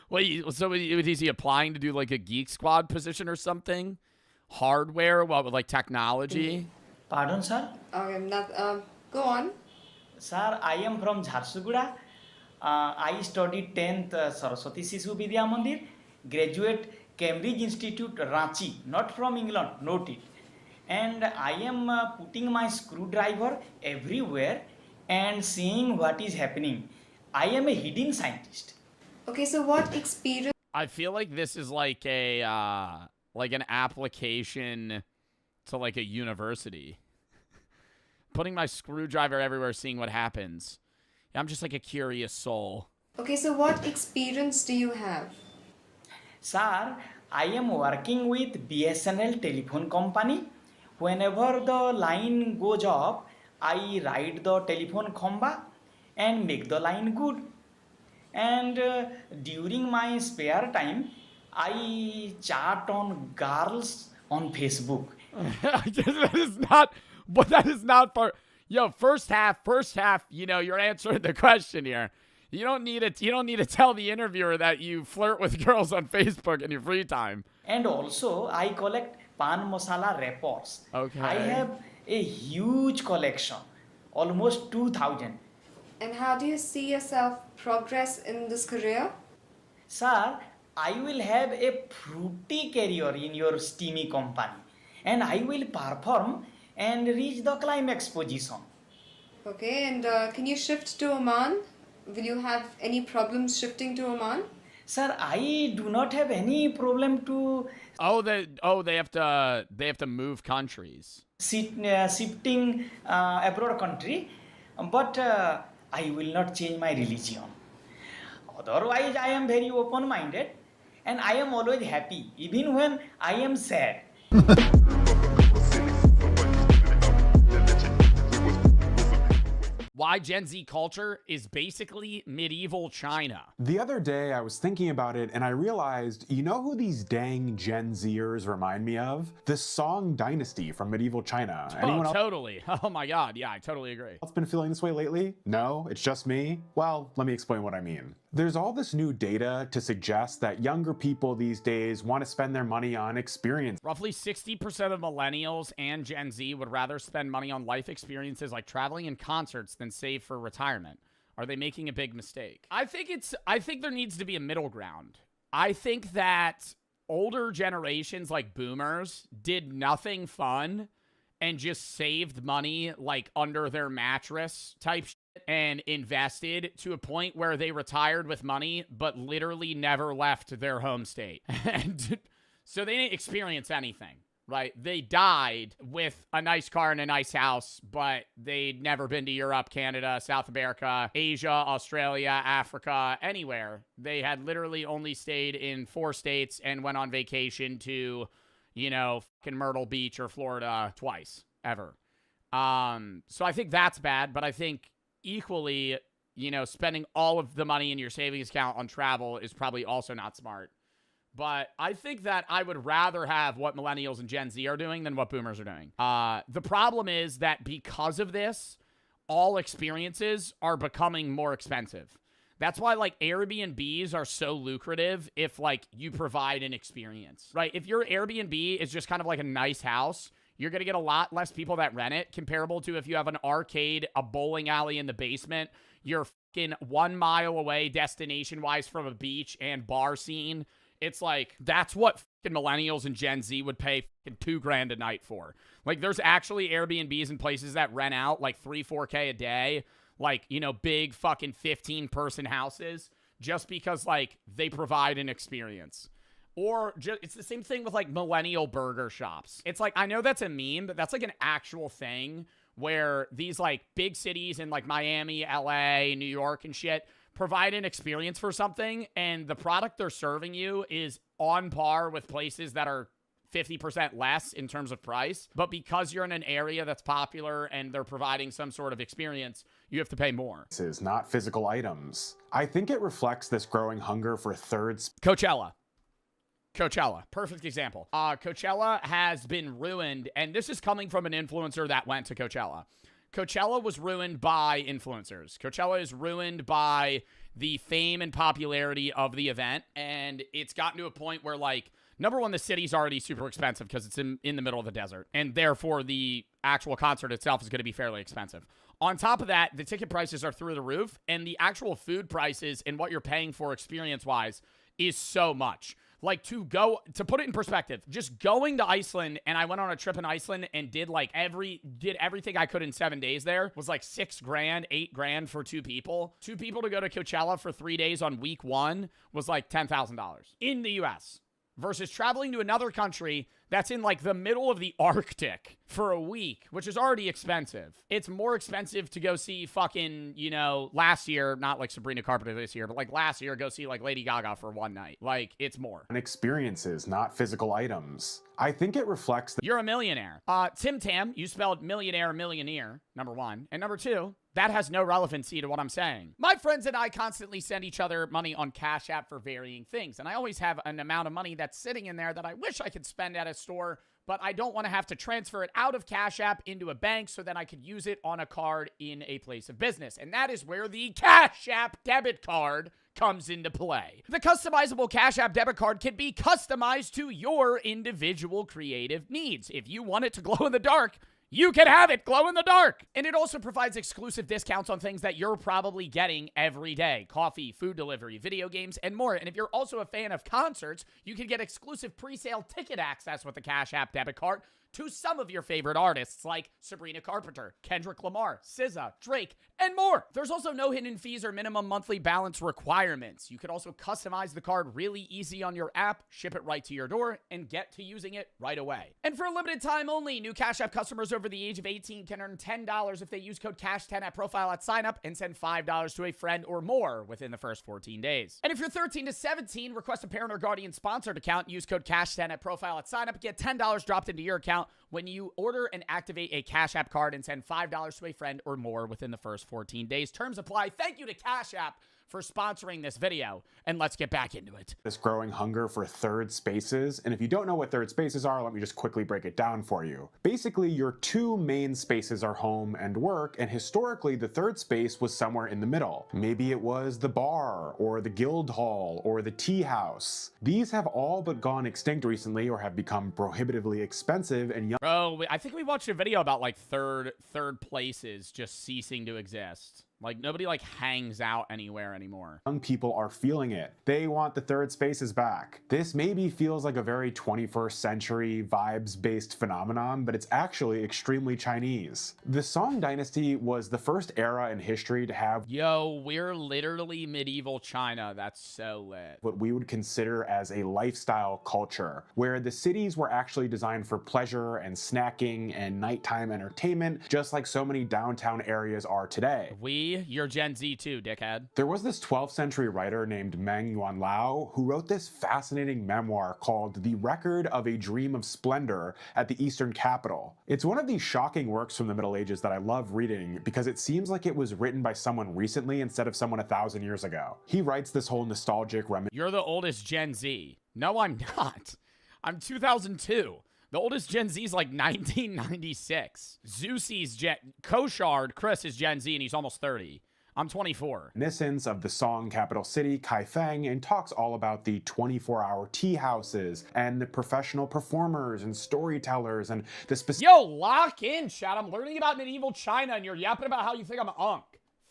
Wait, so is he applying to do like a Geek Squad position or something? Hardware, what, with like technology? Pardon, sir? Okay, go on. Sir, I am from Jharsuguda. I studied 10th Saraswati Sishu Vidya Mandir, graduate Cambridge Institute, Ranchi, not from England, note it. And I am putting my screwdriver everywhere and seeing what is happening. I am a hidden scientist. Okay, so what experience? I feel like this is like a like an application to like a university. Putting my screwdriver everywhere, seeing what happens. I'm just like a curious soul. Okay, so what experience do you have? Sir, I am working with BSNL telephone company. Whenever the line goes up, I ride the telephone khamba and make the line good. And during my spare time, I chat on girls on Facebook. that is not for, first half, you're answering the question here. You don't need to tell the interviewer that you flirt with girls on Facebook in your free time. And also, I collect pan masala wrappers. Okay. I have a huge collection, almost 2,000. And how do you see yourself progress in this career? Sir, I will have a fruity career in your steamy company. And I will perform and reach the climax position. Okay, and can you shift to Oman? Will you have any problems shifting to Oman? Sir, I do not have any problem to... they have to move countries. Shifting abroad country, but I will not change my religion. Otherwise, I am very open-minded and I am always happy, even when I am sad. why Gen Z culture is basically medieval China. The other day I was thinking about it and I realized, you know who these dang Gen Zers remind me of? The Song Dynasty from medieval China. Anyone else? Totally. Oh my God. Yeah, I totally agree. Been feeling this way lately? No, it's just me? Well, let me explain what I mean. There's all this new data to suggest that younger people these days want to spend their money on experience. Roughly 60% of millennials and Gen Z would rather spend money on life experiences like traveling and concerts than save for retirement. Are they making a big mistake? I think there needs to be a middle ground. I think that older generations like boomers did nothing fun and just saved money like under their mattress type shit and invested to a point where they retired with money but literally never left their home state. And so they didn't experience anything, right? They died with a nice car and a nice house, but they'd never been to Europe, Canada, South America, Asia, Australia, Africa, anywhere. They had literally only stayed in 4 states and went on vacation to, you know, fucking Myrtle Beach or Florida twice, ever. So I think that's bad, but I think equally, you know, spending all of the money in your savings account on travel is probably also not smart. But I think that I would rather have what millennials and Gen Z are doing than what boomers are doing. The problem is that because of this, all experiences are becoming more expensive. That's why, like, Airbnbs are so lucrative if, like, you provide an experience, right? If your Airbnb is just kind of like a nice house, you're going to get a lot less people that rent it, comparable to if you have an arcade, a bowling alley in the basement, you're fucking 1 mile away destination-wise from a beach and bar scene. It's like, that's what fucking millennials and Gen Z would pay fucking $2,000 a night for. Like, there's actually Airbnbs in places that rent out like 3-4K a day. Like, you know, big fucking 15-person houses just because, like, they provide an experience. Or just, it's the same thing with, like, millennial burger shops. It's like, I know that's a meme, but that's, like, an actual thing where these, like, big cities in, like, Miami, LA, New York and shit provide an experience for something, and the product they're serving you is on par with places that are 50% less in terms of price, but because you're in an area that's popular and they're providing some sort of experience, you have to pay more. This is not physical items. I think it reflects this growing hunger for thirds. Coachella, perfect example. Coachella has been ruined, and this is coming from an influencer that went to Coachella. Coachella was ruined by influencers. Coachella is ruined by the fame and popularity of the event, and it's gotten to a point where, like, number one, the city's already super expensive because it's in the middle of the desert, and therefore the actual concert itself is going to be fairly expensive. On top of that, the ticket prices are through the roof, and the actual food prices and what you're paying for experience-wise is so much. Like, to put it in perspective, just going to Iceland, and I went on a trip in Iceland and did everything I could in 7 days there, was like $6,000, $8,000 for 2 people. 2 people to go to Coachella for 3 days on week 1 was like $10,000 in the US. Versus traveling to another country that's in, like, the middle of the Arctic for a week, which is already expensive. It's more expensive to go see fucking, you know, last year, not like Sabrina Carpenter this year, but like last year, go see like Lady Gaga for 1 night. Like, it's more. Experiences, not physical items. I think it reflects that you're a millionaire. Tim Tam, you spelled millionaire, millionaire, number 1. And number 2, that has no relevancy to what I'm saying. My friends and I constantly send each other money on Cash App for varying things. And I always have an amount of money that's sitting in there that I wish I could spend at a store, but I don't want to have to transfer it out of Cash App into a bank so that I could use it on a card in a place of business. And that is where the Cash App debit card comes into play. The customizable Cash App debit card can be customized to your individual creative needs. If you want it to glow in the dark, you can have it glow in the dark. And it also provides exclusive discounts on things that you're probably getting every day. Coffee, food delivery, video games, and more. And if you're also a fan of concerts, you can get exclusive pre-sale ticket access with the Cash App debit card to some of your favorite artists like Sabrina Carpenter, Kendrick Lamar, SZA, Drake, and more. There's also no hidden fees or minimum monthly balance requirements. You could also customize the card really easy on your app, ship it right to your door, and get to using it right away. And for a limited time only, new Cash App customers over the age of 18 can earn $10 if they use code CASH10 at profile at sign up and send $5 to a friend or more within the first 14 days. And if you're 13 to 17, request a parent or guardian sponsored account, use code CASH10 at profile at sign up, get $10 dropped into your account account when you order and activate a Cash App card and send $5 to a friend or more within the first 14 days. Terms apply. Thank you to Cash App for sponsoring this video, and let's get back into it. This growing hunger for third spaces, and if you don't know what third spaces are, let me just quickly break it down for you. Basically, your two main spaces are home and work, and historically the third space was somewhere in the middle. Maybe it was the bar, or the guild hall, or the tea house. These have all but gone extinct recently or have become prohibitively expensive, and Bro, I think we watched a video about like third places just ceasing to exist. Like, nobody, like, hangs out anywhere anymore. Young people are feeling it. They want the third spaces back. This maybe feels like a very 21st century vibes-based phenomenon, but it's actually extremely Chinese. The Song Dynasty was the first era in history to have we're literally medieval China. That's so lit. What we would consider as a lifestyle culture, where the cities were actually designed for pleasure and snacking and nighttime entertainment, just like so many downtown areas are today. You're Gen Z too, dickhead. There was this 12th century writer named Meng Yuanlao who wrote this fascinating memoir called The Record of a Dream of Splendor at the Eastern Capital. It's one of these shocking works from the Middle Ages that I love reading because it seems like it was written by someone recently instead of someone 1,000 years ago. He writes this whole nostalgic You're the oldest Gen Z. No, I'm not. I'm 2002. The oldest Gen Z is like 1996. Zeusi's Koshard, Chris, is Gen Z, and he's almost 30. I'm 24. Reminiscence of the Song capital city, Kaifeng, and talks all about the 24-hour tea houses and the professional performers and storytellers and the specific. Yo, lock in, chat. I'm learning about medieval China, and you're yapping about how you think I'm an unk.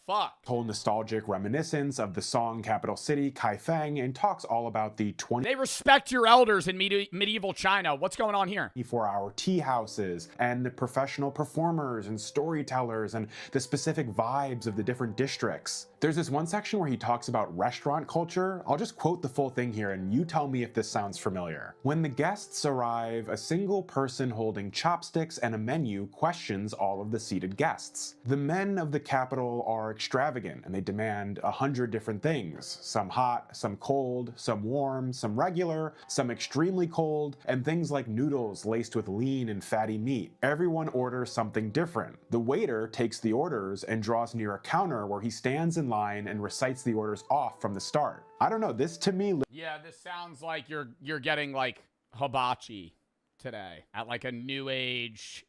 Fuck. Whole nostalgic reminiscence of the Song capital city, Kaifeng, and talks all about the They respect your elders in medieval China. What's going on here? 24-hour tea houses and the professional performers and storytellers and the specific vibes of the different districts. There's this one section where he talks about restaurant culture. I'll just quote the full thing here and you tell me if this sounds familiar. When the guests arrive, a single person holding chopsticks and a menu questions all of the seated guests. The men of the capital are extravagant and they demand 100 different things. Some hot, some cold, some warm, some regular, some extremely cold, and things like noodles laced with lean and fatty meat. Everyone orders something different. The waiter takes the orders and draws near a counter where he stands in line and recites the orders off from the start. I don't know, this to me... Yeah, this sounds like you're getting like hibachi today at like a new age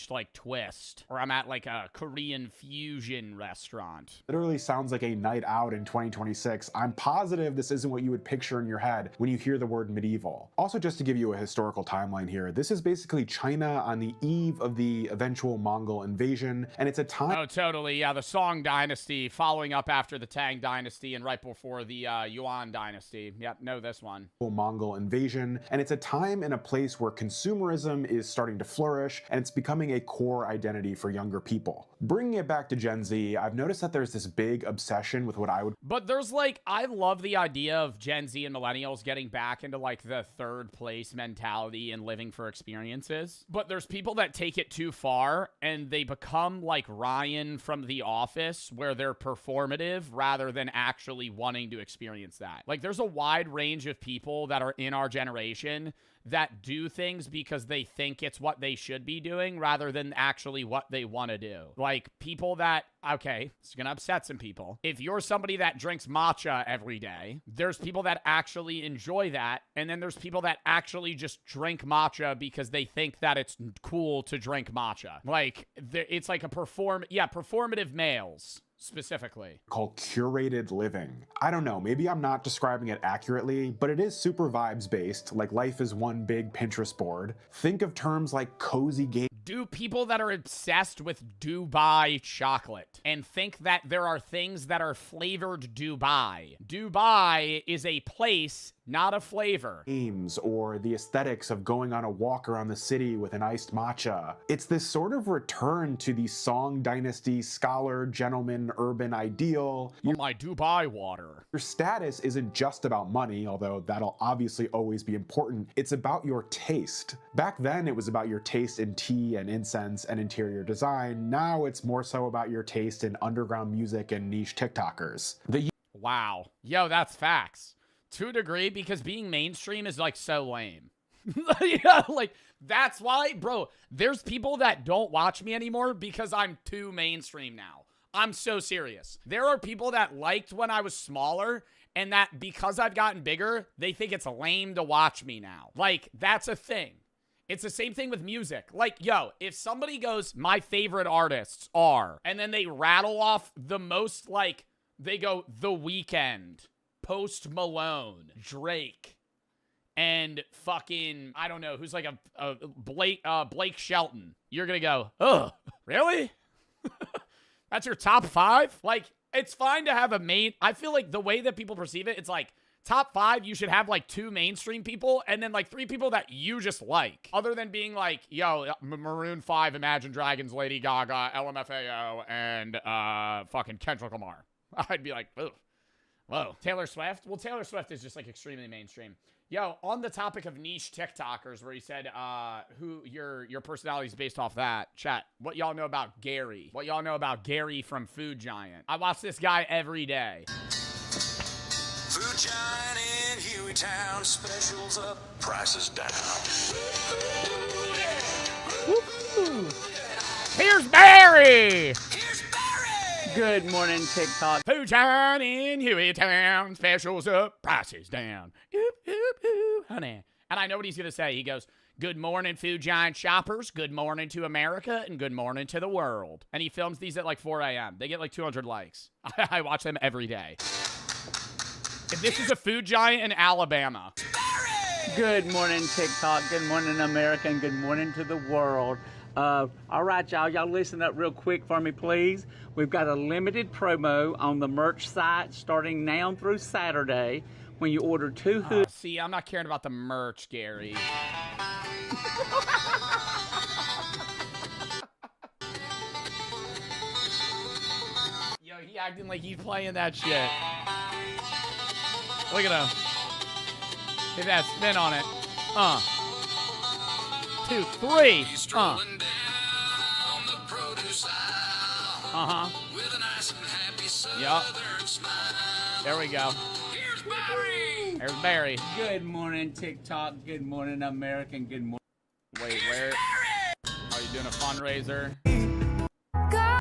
like twist, or I'm at like a Korean fusion restaurant. Literally sounds like a night out in 2026. I'm positive this isn't what you would picture in your head when you hear the word medieval. Also, just to give you a historical timeline here, this is basically China on the eve of the eventual Mongol invasion, and it's a time— Oh, totally, yeah, the Song Dynasty following up after the Tang Dynasty and right before the Yuan Dynasty. Yep, know this one. Mongol invasion, and it's a time and a place where consumerism is starting to flourish and it's becoming a core identity for younger people. Bringing it back to Gen Z, I've noticed that there's this big obsession with what I would— But there's like, I love the idea of Gen Z and millennials getting back into like the third place mentality and living for experiences. But there's people that take it too far and they become like Ryan from The Office, where they're performative rather than actually wanting to experience that. Like, there's a wide range of people that are in our generation that do things because they think it's what they should be doing rather than actually what they want to do. Like, people that, okay, it's gonna upset some people. If you're somebody that drinks matcha every day, there's people that actually enjoy that, and then there's people that actually just drink matcha because they think that it's cool to drink matcha. Like, it's like a performative males. Specifically called curated living. I don't know, maybe I'm not describing it accurately, but it is super vibes based, like life is one big Pinterest board. Think of terms like cozy game. Do people that are obsessed with Dubai chocolate and think that there are things that are flavored Dubai. Dubai is a place, not a flavor. Games or the aesthetics of going on a walk around the city with an iced matcha. It's this sort of return to the Song Dynasty scholar, gentleman, urban ideal. My Dubai water. Your status isn't just about money, although that'll obviously always be important. It's about your taste. Back then, it was about your taste in tea and incense and interior design. Now it's more so about your taste in underground music and niche TikTokers. Wow. Yo, that's facts. To a degree, because being mainstream is like so lame. Yeah, like, that's why, bro, there's people that don't watch me anymore because I'm too mainstream now. I'm so serious. There are people that liked when I was smaller, and that because I've gotten bigger, they think it's lame to watch me now. Like, that's a thing. It's the same thing with music. Like, yo, if somebody goes, my favorite artists are, and then they rattle off the most, like, they go, The Weeknd, Post Malone, Drake, and fucking, I don't know, who's like a Blake Shelton. You're gonna go, ugh, really? That's your top 5? Like, it's fine to have a main. I feel like the way that people perceive it, it's like, top 5, you should have like 2 mainstream people and then like 3 people that you just like. Other than being like, yo, Maroon 5, Imagine Dragons, Lady Gaga, LMFAO, and fucking Kendrick Lamar. I'd be like, ugh. Whoa. Taylor Swift? Well, Taylor Swift is just like extremely mainstream. Yo, on the topic of niche TikTokers, where you said who your personality is based off that, chat, what y'all know about Gary? What y'all know about Gary from Food Giant? I watch this guy every day. Food Giant in Hueytown, specials up, prices down. Woo-hoo. Here's Barry! Good morning, TikTok. Food Giant in Hueytown, specials up, prices down. Oop, oop, oop, honey. And I know what he's going to say. He goes, good morning, Food Giant shoppers. Good morning to America and good morning to the world. And he films these at like 4 a.m. They get like 200 likes. I watch them every day. If this is a Food Giant in Alabama. Good morning, TikTok. Good morning, America, and good morning to the world. All right, y'all listen up real quick for me, please. We've got a limited promo on the merch site starting now through Saturday. When you order 2 hoodies. See, I'm not caring about the merch, Gary. Yo, he acting like he's playing that shit. Look at him. Hit that spin on it. 2, 3. Yup. There we go. Here's Barry. There's Barry. Good morning, TikTok. Good morning, America. Good morning. Wait, where? Are you doing a fundraiser?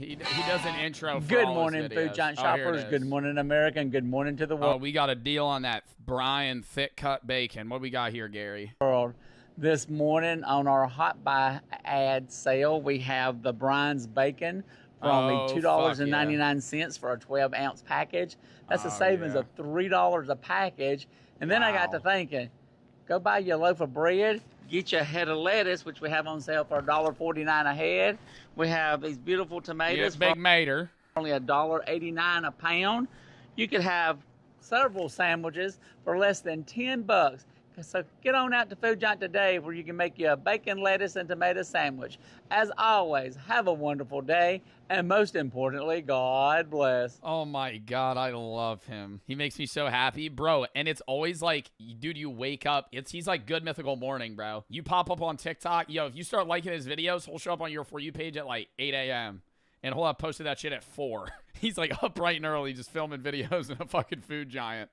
He does an intro for Good all morning, his videos. Food Giant shoppers. Good morning, America, and good morning to the world. Oh, we got a deal on that Brian thick cut bacon. What we got here, Gary? This morning on our Hot Buy ad sale, we have the Brian's bacon for only $2.99 for a 12-ounce package. That's a savings of $3 a package. And then I got to thinking, go buy you a loaf of bread, get you a head of lettuce, which we have on sale for $1.49 a head. We have these beautiful tomatoes. Yes, big mater. Only $1.89 a pound. You could have several sandwiches for less than $10. So get on out to Food Giant today where you can make you a bacon, lettuce, and tomato sandwich. As always, have a wonderful day, and most importantly, God bless. Oh my God, I love him. He makes me so happy, bro. And it's always like, dude, you wake up. He's like Good Mythical Morning, bro. You pop up on TikTok. Yo, if you start liking his videos, he'll show up on your For You page at like 8 a.m. And he'll have posted that shit at 4. He's like up bright and early just filming videos in a fucking Food Giant.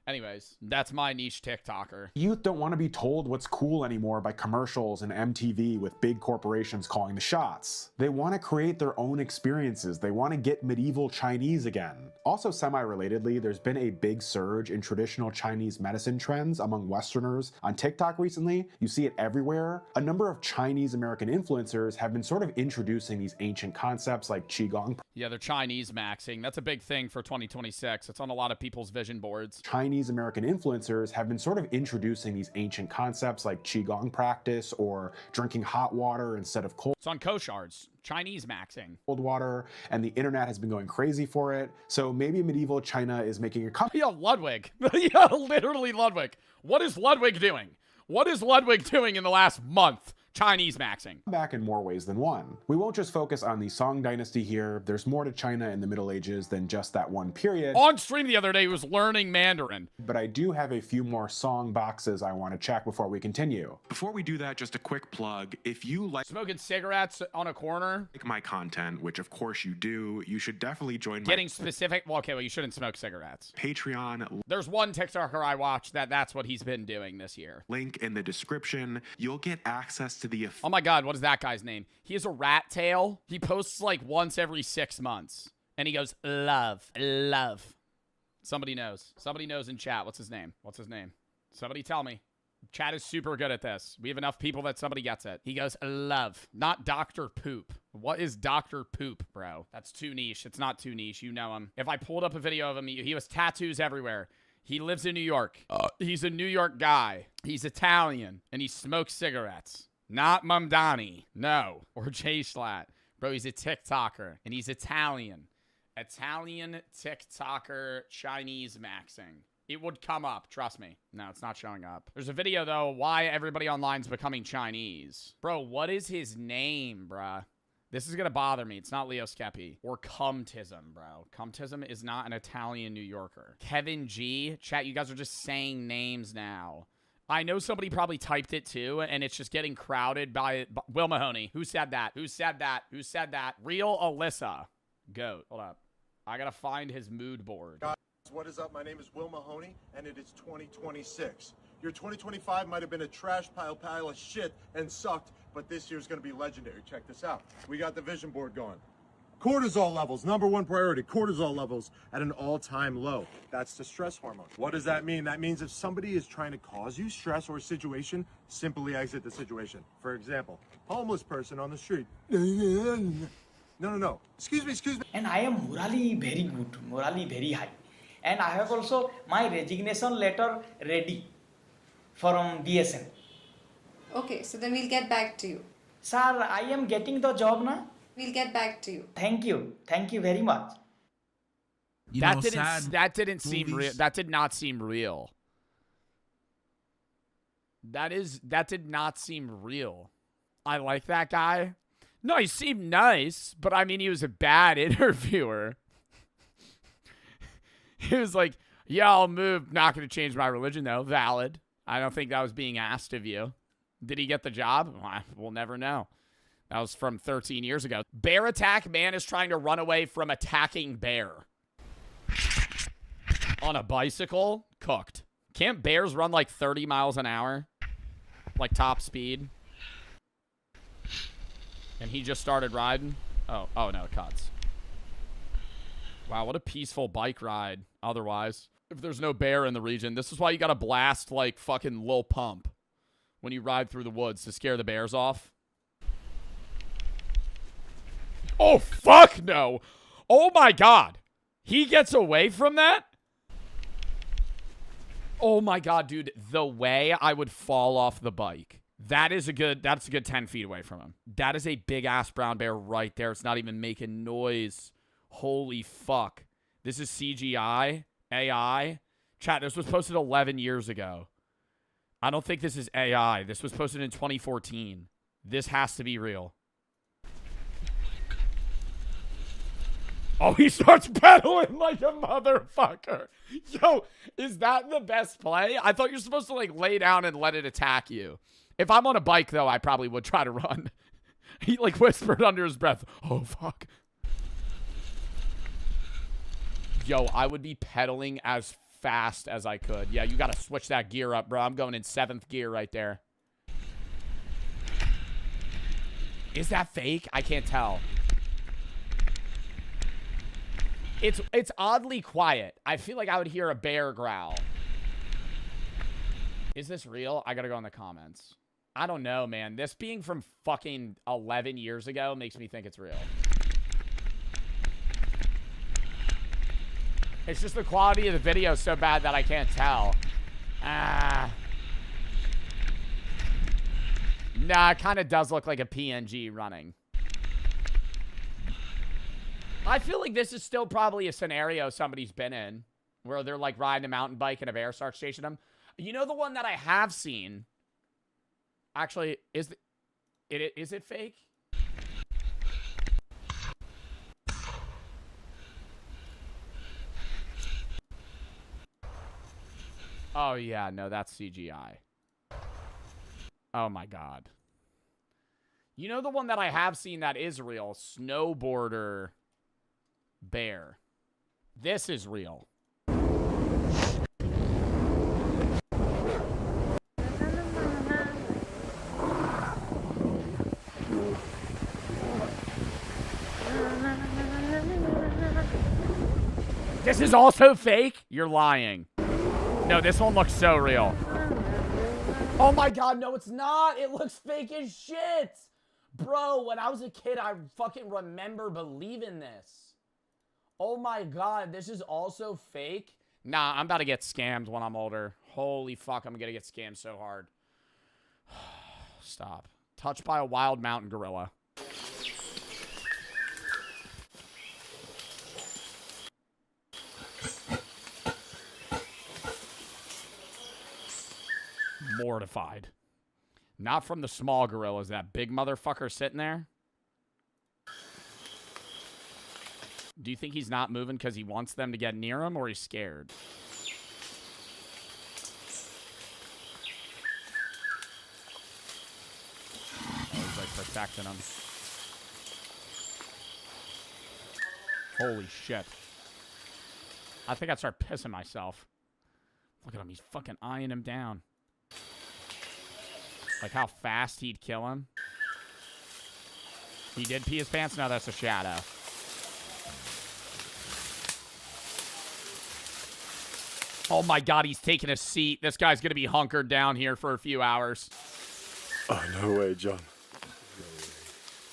Anyways, that's my niche TikToker. Youth don't want to be told what's cool anymore by commercials and MTV with big corporations calling the shots. They want to create their own experiences. They want to get medieval Chinese again. Also semi-relatedly, there's been a big surge in traditional Chinese medicine trends among Westerners on TikTok recently. You see it everywhere. A number of Chinese American influencers have been sort of introducing these ancient concepts like Qigong. Yeah, they're Chinese maxing. That's a big thing for 2026. It's on a lot of people's vision boards. Chinese American influencers have been sort of introducing these ancient concepts like Qigong practice or drinking hot water instead of cold. It's on Koshards. Chinese maxing. Cold water, and the internet has been going crazy for it. So maybe medieval China is making a comeback. Yo, Ludwig. Yo, literally Ludwig. What is Ludwig doing? What is Ludwig doing in the last month? Chinese maxing. Back in more ways than one. We won't just focus on the Song dynasty here. There's more to China in the Middle Ages than just that one period. On stream the other day, he was learning Mandarin. But I do have a few more Song boxes I want to check before we continue. Before we do that, just a quick plug. If you like smoking cigarettes on a corner, my content, which of course you do, you should definitely join getting specific. Well, okay, well, you shouldn't smoke cigarettes. Patreon. There's one TikToker I watched that's what he's been doing this year. Link in the description. You'll get access to the... Oh my God, what is that guy's name? He has a rat tail. He posts like once every 6 months. And he goes, love, love. Somebody knows. Somebody knows in chat. What's his name? What's his name? Somebody tell me. Chat is super good at this. We have enough people that somebody gets it. He goes, love, not Dr. Poop. What is Dr. Poop, bro? That's too niche. It's not too niche. You know him. If I pulled up a video of him, he has tattoos everywhere. He lives in New York. He's a New York guy. He's Italian, and he smokes cigarettes. Not Mamdani. No. Or Jay Schlatt. Bro, he's a TikToker, and he's Italian. Italian TikToker Chinese maxing. It would come up, trust me. No, it's not showing up. There's a video, though, why everybody online's becoming Chinese. Bro, what is his name, bruh? This is gonna bother me. It's not Leo Skeppy. Or Cumtism, bro. Cumtism is not an Italian New Yorker. Kevin G. Chat, you guys are just saying names now. I know somebody probably typed it too, and it's just getting crowded by Will Mahoney. Who said that? Who said that? Who said that? Real Alyssa. Goat. Hold up. I gotta find his mood board. Guys, what is up? My name is Will Mahoney, and it is 2026. Your 2025 might have been a trash pile of shit and sucked, but this year's going to be legendary. Check this out. We got the vision board going. Cortisol levels, #1 priority. Cortisol levels at an all-time low. That's the stress hormone. What does that mean? That means if somebody is trying to cause you stress or situation, simply exit the situation. For example, homeless person on the street. No. Excuse me. And I am morally very good, morally very high. And I have also my resignation letter ready from BSN. Okay, so then we'll get back to you. Sir, I am getting the job now. We'll get back to you. Thank you. Thank you very much. That didn't seem real. That did not seem real. That did not seem real. I like that guy. No, he seemed nice, but I mean, he was a bad interviewer. He was like, yeah, I'll move. Not going to change my religion, though. Valid. I don't think that was being asked of you. Did he get the job? We'll never know. That was from 13 years ago. Bear attack. Man is trying to run away from attacking bear. On a bicycle? Cooked. Can't bears run like 30 miles an hour? Like top speed? And he just started riding? Oh no, it cuts. Wow, what a peaceful bike ride otherwise. If there's no bear in the region, this is why you gotta blast like fucking Lil Pump when you ride through the woods to scare the bears off. Oh, fuck no. Oh my God. He gets away from that? Oh my God, dude. The way I would fall off the bike. That's a good 10 feet away from him. That is a big ass brown bear right there. It's not even making noise. Holy fuck. This is CGI. AI. Chat, this was posted 11 years ago. I don't think this is AI. This was posted in 2014. This has to be real. Oh, he starts pedaling like a motherfucker. Yo, is that the best play? I thought you're supposed to like lay down and let it attack you. If I'm on a bike, though, I probably would try to run. He like whispered under his breath, oh, fuck. Yo, I would be pedaling as fast as I could. Yeah, you got to switch that gear up, bro. I'm going in 7th gear right there. Is that fake? I can't tell. It's oddly quiet. I feel like I would hear a bear growl. Is this real? I gotta go in the comments. I don't know, man. This being from fucking 11 years ago makes me think it's real. It's just the quality of the video is so bad that I can't tell. Nah, it kind of does look like a PNG running. I feel like this is still probably a scenario somebody's been in where they're like riding a mountain bike and a bear starts chasing them. You know the one that I have seen actually is Is it fake? Oh, yeah. No, that's CGI. Oh, my God. You know the one that I have seen that is real? Snowboarder bear. This is real. This is also fake? You're lying. No, this one looks so real. Oh my God, no, it's not. It looks fake as shit. Bro, when I was a kid, I fucking remember believing this. Oh my God, this is also fake? Nah, I'm about to get scammed when I'm older. Holy fuck, I'm gonna get scammed so hard. Stop. Touched by a wild mountain gorilla. Mortified. Not from the small gorillas. That big motherfucker sitting there. Do you think he's not moving because he wants them to get near him or he's scared? Oh, he's like protecting him. Holy shit. I think I'd start pissing myself. Look at him. He's fucking eyeing him down. Like how fast he'd kill him. He did pee his pants? No, that's a shadow. Oh my God, he's taking a seat. This guy's going to be hunkered down here for a few hours. Oh, no way, John.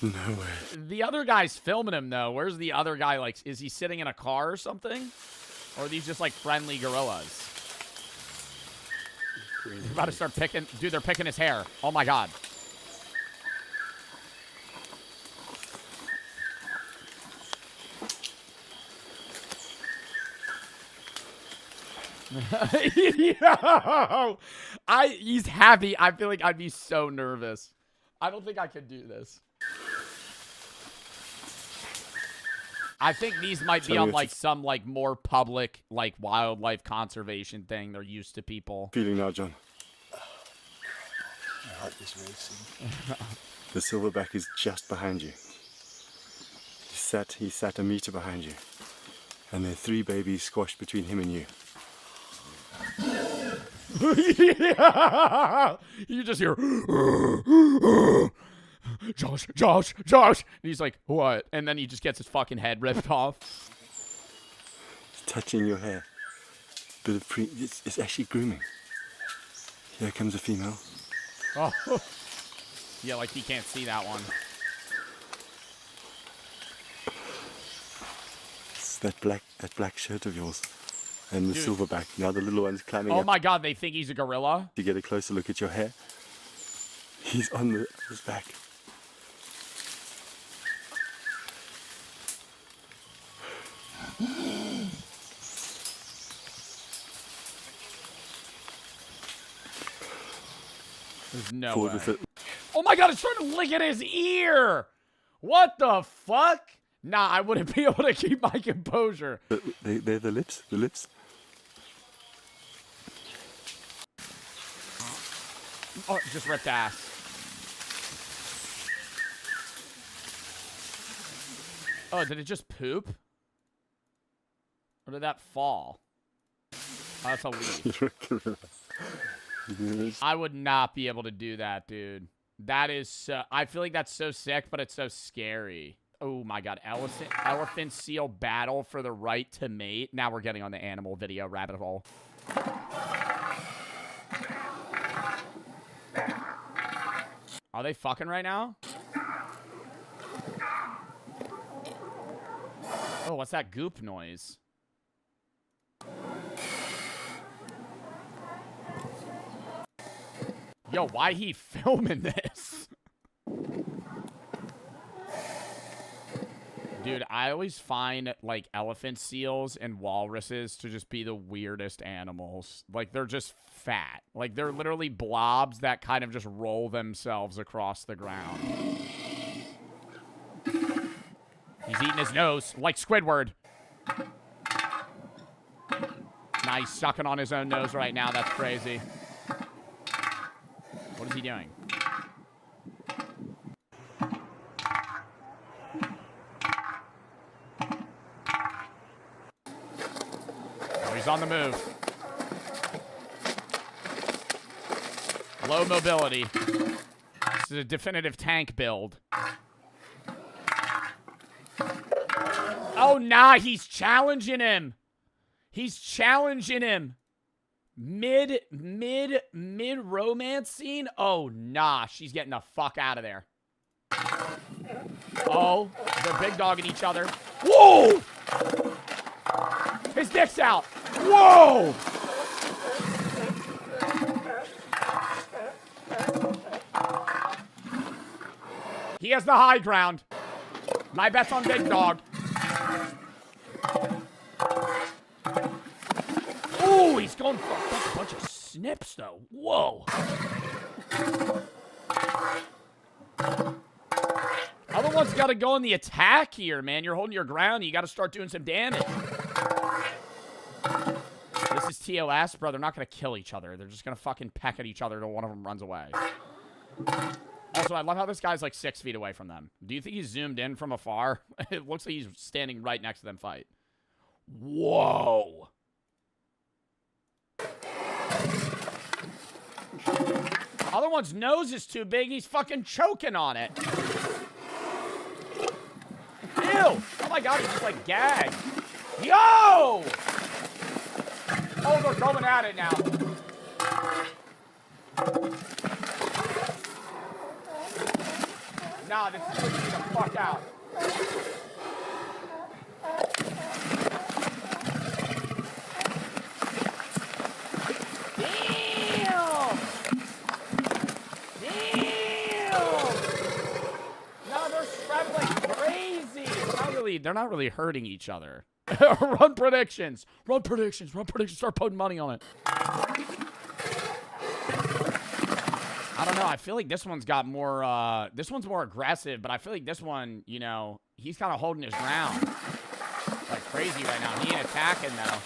No way. The other guy's filming him, though. Where's the other guy? Like, is he sitting in a car or something? Or are these just, like, friendly gorillas? They're about to start picking. Dude, they're picking his hair. Oh, my God. Yo! He's happy. I feel like I'd be so nervous. I don't think I could do this. I think these might be on like some like more public like wildlife conservation thing. They're used to people. Feeling now, John. My heart is racing. The silverback is just behind you. He sat a meter behind you. And there are 3 babies squashed between him and you. Yeah. You just hear Josh. And he's like, what? And then he just gets his fucking head ripped off. It's touching your hair. Bit of it's actually grooming. Here comes a female. Oh. Yeah, like he can't see that one. It's that black shirt of yours. And the silverback. Now the little one's climbing up. Oh my God, they think he's a gorilla? To get a closer look at your hair. He's on his back. There's no way. Oh my God, it's trying to lick at his ear! What the fuck? Nah, I wouldn't be able to keep my composure. They're the lips. Oh, just ripped ass. Oh, did it just poop? Or did that fall? Oh, that's a leaf. I would not be able to do that, dude. That is so... I feel like that's so sick, but it's so scary. Oh my God. Elephant seal battle for the right to mate. Now we're getting on the animal video rabbit hole. Are they fucking right now? Oh, what's that goop noise? Yo, why he filming this? Dude, I always find, like, elephant seals and walruses to just be the weirdest animals. Like, they're just fat. Like, they're literally blobs that kind of just roll themselves across the ground. He's eating his nose, like Squidward. Nah, he's sucking on his own nose right now. That's crazy. What is he doing? Oh, he's on the move. Low mobility. This is a definitive tank build. Oh, nah, he's challenging him. He's challenging him. Mid romance scene? Oh, nah, she's getting the fuck out of there. Oh, they're big dogging each other. Whoa! His dick's out. Whoa! He has the high ground. My bet's on Big Dog. Ooh, he's going for a bunch of snips, though. Whoa. Other one's got to go in the attack here, man. You're holding your ground. You got to start doing some damage. This is TOS, bro. They're not going to kill each other. They're just going to fucking peck at each other until one of them runs away. Also, I love how this guy's like 6 feet away from them. Do you think he's zoomed in from afar? It looks like he's standing right next to them fight. Whoa. Other one's nose is too big. He's fucking choking on it. Ew. Oh my god, he's just like gagged. Yo! Oh, they're going at it now. Nah, this is pushing me the fuck out. Damn! Damn! No, they're strapped like crazy. They're not really hurting each other. Run predictions. Run predictions. Run predictions. Start putting money on it. I don't know. I feel like this one's got more, this one's more aggressive, but I feel like this one, you know, he's kind of holding his ground. Like crazy right now. He ain't attacking, though.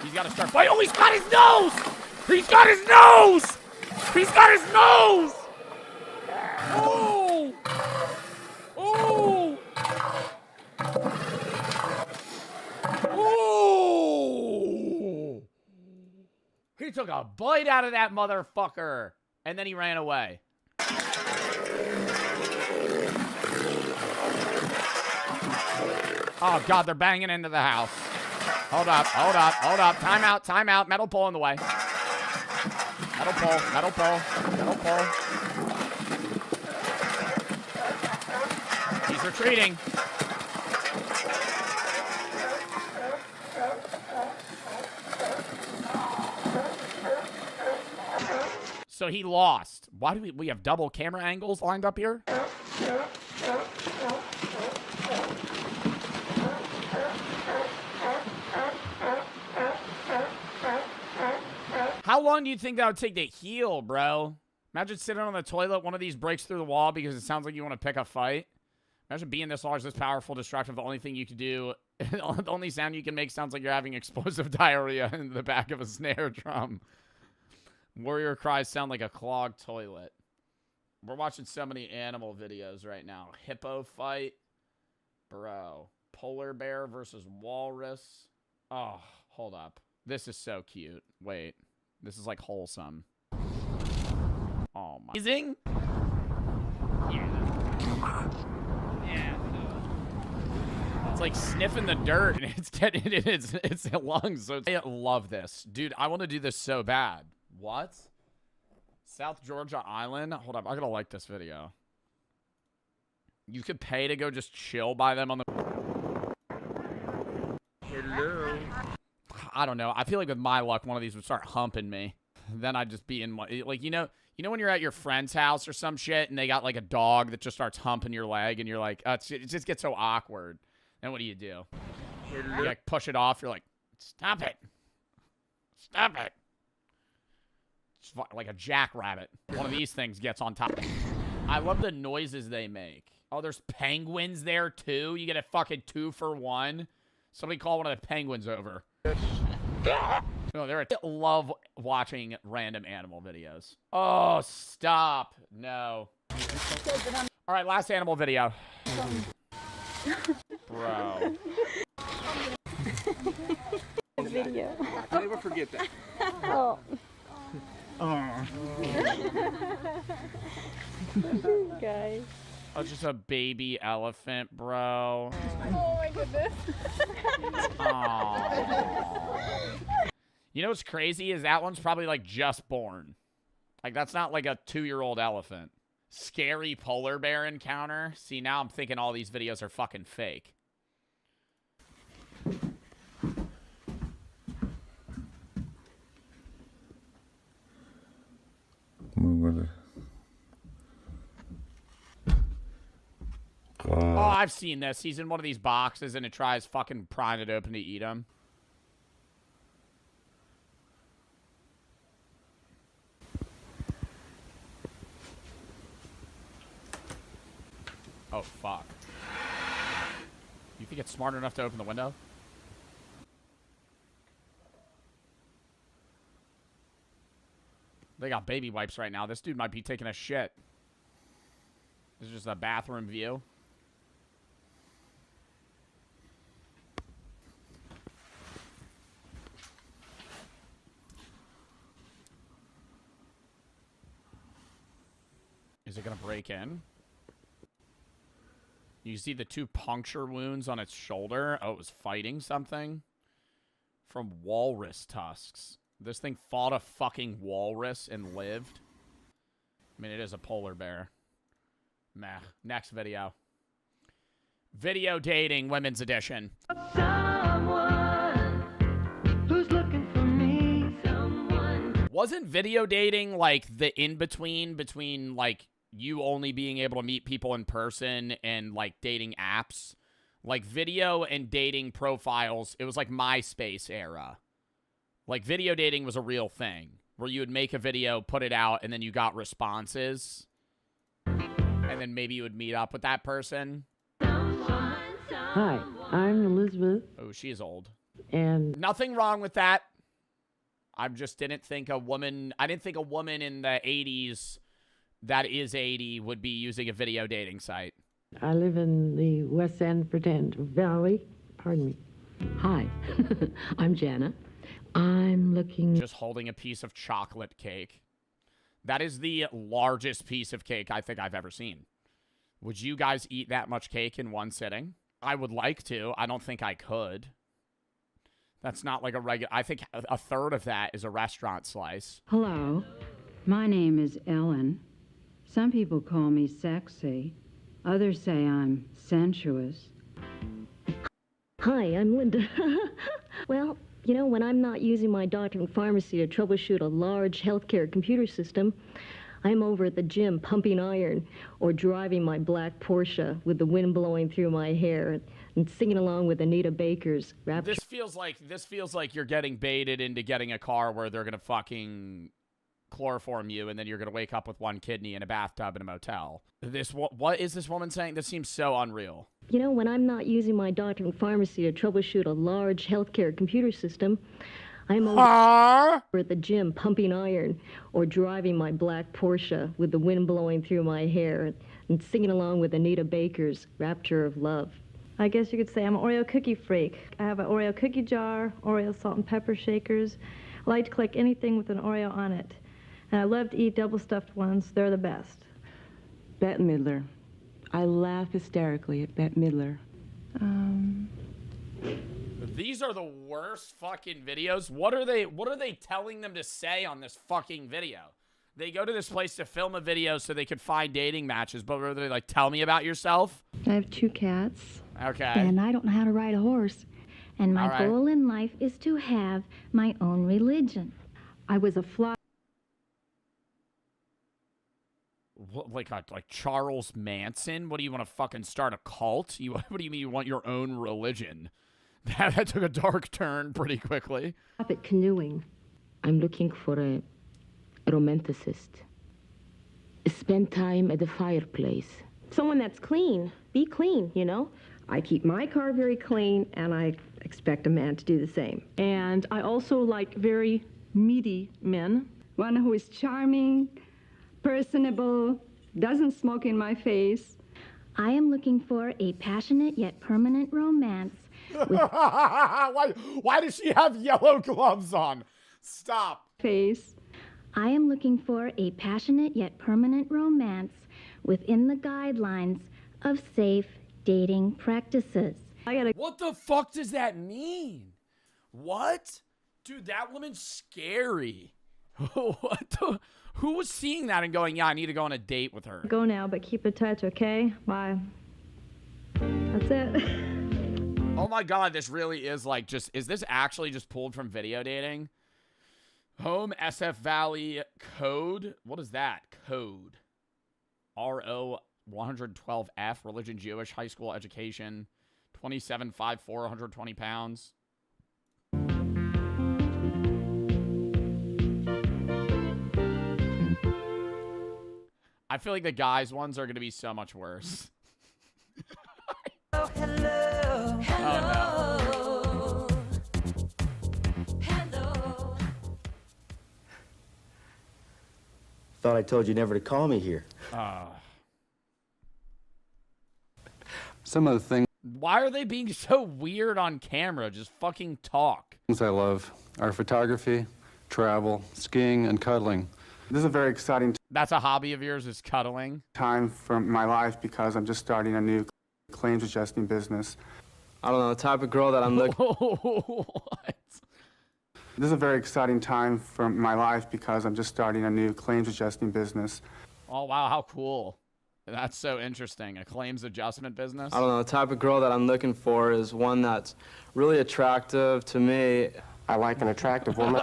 He's got to start fighting. Oh, he's got his nose! He's got his nose! He's got his nose! Oh! Oh! Oh! He took a bite out of that motherfucker. And then he ran away. Oh, God, they're banging into the house. Hold up, hold up, hold up. Time out, time out. Metal pole in the way. Metal pole, metal pole, metal pole. He's retreating. So he lost. Why do we have double camera angles lined up here? How long do you think that would take to heal, bro? Imagine sitting on the toilet, one of these breaks through the wall because it sounds like you want to pick a fight. Imagine being this large, this powerful, destructive. The only thing you can do, the only sound you can make sounds like you're having explosive diarrhea in the back of a snare drum. Warrior cries sound like a clogged toilet. We're watching so many animal videos right now. Hippo fight. Bro. Polar bear versus walrus. Oh, hold up. This is so cute. Wait. This is like wholesome. Oh my. Amazing? Yeah. Yeah. It's like sniffing the dirt and it's getting in its lungs. So I love this. Dude, I want to do this so bad. What? South Georgia Island? Hold up, I gotta like this video. You could pay to go just chill by them on the... Hello? I don't know. I feel like with my luck, one of these would start humping me. Then I'd just be in my, like, you know when you're at your friend's house or some shit and they got like a dog that just starts humping your leg and you're like, it just gets so awkward. Then what do? You like push it off. You're like, stop it. Stop it. It's like a jackrabbit. One of these things gets on top. I love the noises they make. Oh, there's penguins there too. You get a fucking 2-for-1. Somebody call one of the penguins over. No, I love watching random animal videos. Oh, stop. No. All right, last animal video. Bro. Video. I'll never forget that. Oh. Oh. Guys. Oh, it's just a baby elephant, bro. Oh my goodness. You know what's crazy is that one's probably like just born. Like that's not like a 2-year-old elephant. Scary polar bear encounter. See, now I'm thinking all these videos are fucking fake. Oh, I've seen this. He's in one of these boxes and it tries fucking prying it open to eat him. Oh, fuck. You think it's smart enough to open the window? They got baby wipes right now. This dude might be taking a shit. This is just a bathroom view. Is it gonna break in? You see the 2 puncture wounds on its shoulder. Oh, it was fighting something. From walrus tusks. This thing fought a fucking walrus and lived. I mean, it is a polar bear. Meh. Next video. Video dating, women's edition. Someone who's looking for me. Someone. Wasn't video dating like the in-between between like you only being able to meet people in person and like dating apps? Like video and dating profiles, it was like MySpace era. Like video dating was a real thing where you would make a video, put it out, and then you got responses. And then maybe you would meet up with that person. Hi, I'm Elizabeth. Oh, she is old. And nothing wrong with that. I just didn't think a woman in the 80s that is 80 would be using a video dating site. I live in the West End Valley. Pardon me. Hi, I'm Jana. I'm looking... Just holding a piece of chocolate cake. That is the largest piece of cake I think I've ever seen. Would you guys eat that much cake in one sitting? I would like to. I don't think I could. That's not like a regular... I think a third of that is a restaurant slice. Hello, my name is Ellen. Some people call me sexy. Others say I'm sensuous. Hi, I'm Linda. Well, you know, when I'm not using my doctor and pharmacy to troubleshoot a large healthcare computer system, I'm over at the gym pumping iron or driving my black Porsche with the wind blowing through my hair and singing along with Anita Baker's rap. This feels like you're getting baited into getting a car where they're going to fucking chloroform you and then you're going to wake up with one kidney in a bathtub in a motel. What is this woman saying? This seems so unreal. You know, when I'm not using my doctor and pharmacy to troubleshoot a large healthcare computer system, I'm over at the gym pumping iron or driving my black Porsche with the wind blowing through my hair and singing along with Anita Baker's Rapture of Love. I guess you could say I'm an Oreo cookie freak. I have an Oreo cookie jar, Oreo salt and pepper shakers. I like to collect anything with an Oreo on it. And I love to eat double stuffed ones. They're the best. Bette Midler. I laugh hysterically at Bette Midler. These are the worst fucking videos. What are they telling them to say on this fucking video? They go to this place to film a video so they could find dating matches, but are they like, tell me about yourself? I have 2 cats. Okay. And I don't know how to ride a horse. And my goal in life is to have my own religion. I was a fly like Charles Manson? What do you want to fucking start a cult? What do you mean you want your own religion? That took a dark turn pretty quickly. At canoeing. I'm looking for a romanticist. Spend time at the fireplace. Someone that's clean. Be clean, you know? I keep my car very clean, and I expect a man to do the same. And I also like very meaty men. One who is charming, personable, doesn't smoke in my face. I am looking for a passionate yet permanent romance. Why does she have yellow gloves on? Stop. Face. I am looking for a passionate yet permanent romance within the guidelines of safe dating practices. What the fuck does that mean? What? Dude, that woman's scary. Who was seeing that and going, yeah, I need to go on a date with her? Go now, but keep in touch, okay? Bye. That's it. Oh my God, this really is like just, is this actually just pulled from video dating? Home SF Valley code. What is that? Code. RO 112F, religion Jewish, high school education, 27.54, 120 pounds. I feel like the guys' ones are going to be so much worse. Oh, hello. Oh, no. Hello. Thought I told you never to call me here. Some of the things. Why are they being so weird on camera? Just fucking talk. Things I love are photography, travel, skiing, and cuddling. This is a very exciting That's a hobby of yours, is cuddling? time for my life because I'm just starting a new claims adjusting business. I don't know, the type of girl that I'm looking What? This is a very exciting time for my life because I'm just starting a new claims adjusting business. Oh, wow, how cool. That's so interesting. A claims adjustment business? I don't know, the type of girl that I'm looking for is one that's really attractive to me. I like an attractive woman.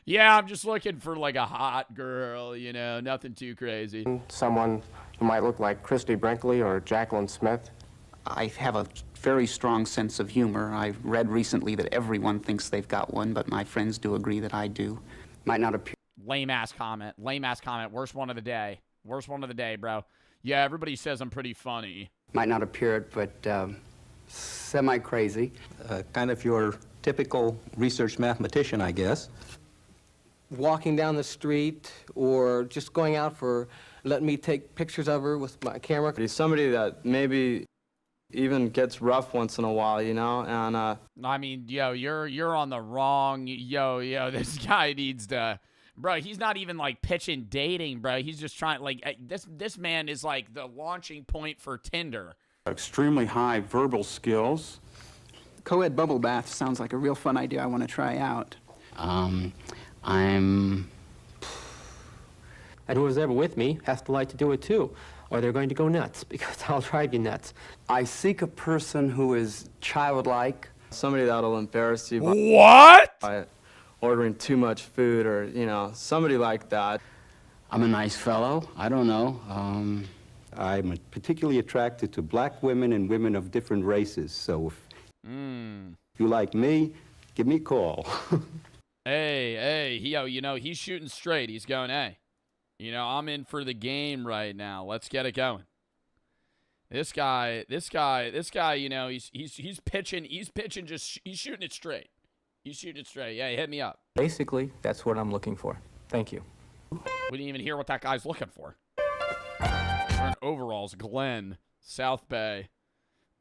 Yeah, I'm just looking for like a hot girl, you know, nothing too crazy. Someone who might look like Christy Brinkley or Jacqueline Smith. I have a very strong sense of humor. I've read recently that everyone thinks they've got one, but my friends do agree that I do. Might not appear. Lame ass comment. Lame ass comment. Worst one of the day. Worst one of the day, bro. Yeah, everybody says I'm pretty funny. Might not appear it, but semi-crazy. Kind of your typical research mathematician, I guess. Walking down the street or just going out for, let me take pictures of her with my camera. He's somebody that maybe even gets rough once in a while, you know, and I mean, yo, you're on the wrong, yo, this guy needs to, bro, he's not even like pitching dating, bro. He's just trying, like, this man is like the launching point for Tinder. Extremely high verbal skills. Co-ed bubble bath sounds like a real fun idea I want to try out. And whoever's ever with me has to like to do it too, or they're going to go nuts, because I'll drive you nuts. I seek a person who is childlike. Somebody that'll embarrass you by ordering too much food, or, you know, somebody like that. I'm a nice fellow. I don't know. I'm particularly attracted to black women and women of different races. So if you like me, give me a call. Hey, yo, you know, he's shooting straight. He's going, hey, you know, I'm in for the game right now. Let's get it going. This guy, you know, he's pitching, he's shooting it straight. He's shooting it straight. Yeah, hit me up. Basically, that's what I'm looking for. Thank you. We didn't even hear what that guy's looking for. Wearing overalls, Glenn, South Bay,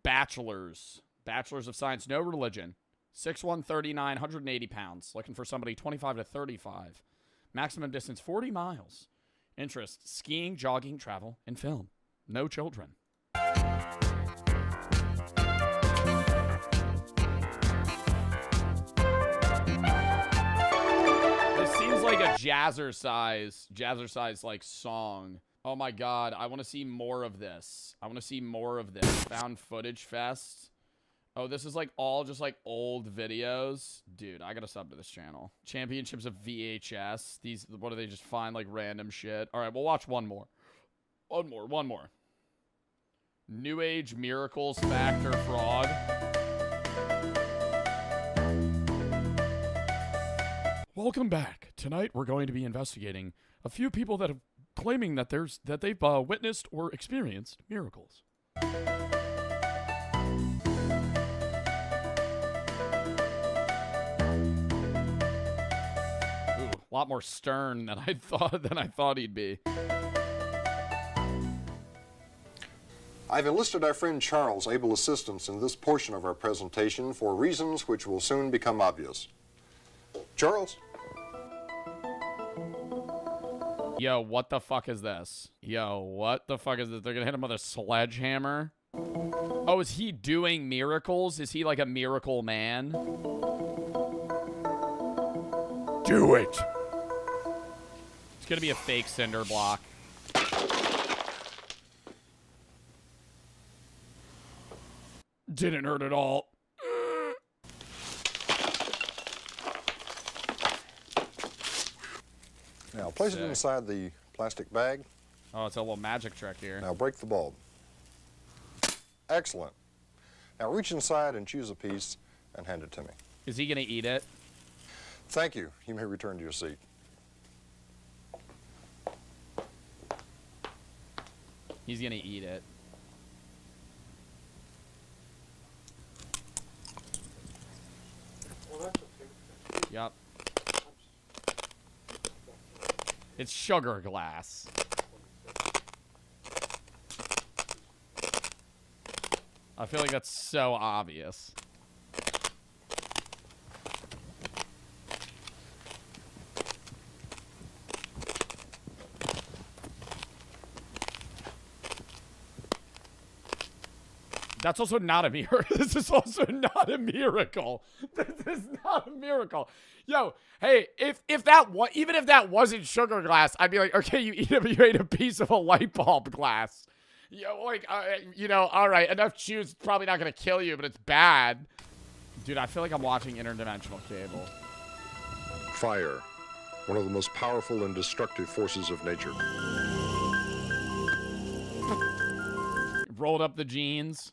bachelors of science, no religion. 6'1", 39, 180 pounds. Looking for somebody 25 to 35. Maximum distance 40 miles. Interest: skiing, jogging, travel, and film. No children. This seems like a jazzercise like song. Oh my God, I want to see more of this. Found footage fest. Oh, this is like all just like old videos. Dude, I gotta sub to this channel. Championships of VHS. These, what do they just find like random shit? All right, we'll watch one more. One more. New Age Miracles Factor Fraud. Welcome back. Tonight we're going to be investigating a few people that have claiming that they've witnessed or experienced miracles. A lot more stern than I thought he'd be. I've enlisted our friend Charles' able assistance in this portion of our presentation for reasons which will soon become obvious. Charles? Yo, what the fuck is this? Yo, what the fuck is this? They're gonna hit him with a sledgehammer? Oh, is he doing miracles? Is he like a miracle man? Do it! It's gonna be a fake cinder block. Didn't hurt at all. Now place it inside the plastic bag. Oh, it's a little magic trick here. Now break the bulb. Excellent. Now reach inside and choose a piece and hand it to me. Is he gonna eat it? Thank you. You may return to your seat. He's gonna eat it. Yep. It's sugar glass. I feel like that's so obvious. That's also not a miracle. This is also not a miracle. This is not a miracle. Yo, hey, if that was, even if that wasn't sugar glass, I'd be like, okay, you ate a piece of a light bulb glass. Yo, like, you know, all right, enough chews, probably not gonna kill you, but it's bad. Dude, I feel like I'm watching interdimensional cable. Fire, one of the most powerful and destructive forces of nature. Rolled up the jeans.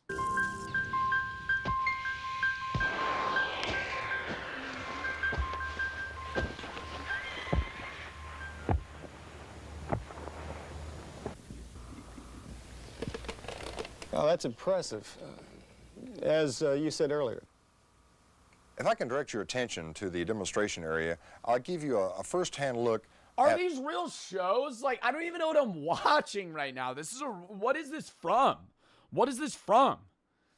Oh, that's impressive, as you said earlier. If I can direct your attention to the demonstration area, I'll give you a first-hand look. Are these real shows? Like, I don't even know what I'm watching right now. This is what is this from? What is this from?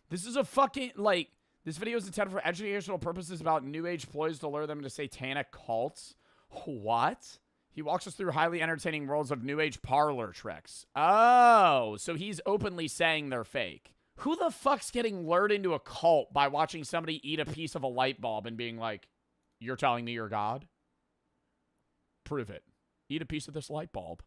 This is a fucking, like, this video is intended for educational purposes about New Age ploys to lure them into satanic cults. What? He walks us through highly entertaining worlds of New Age parlor tricks. Oh, so he's openly saying they're fake. Who the fuck's getting lured into a cult by watching somebody eat a piece of a light bulb and being like, you're telling me you're God? Prove it. Eat a piece of this light bulb.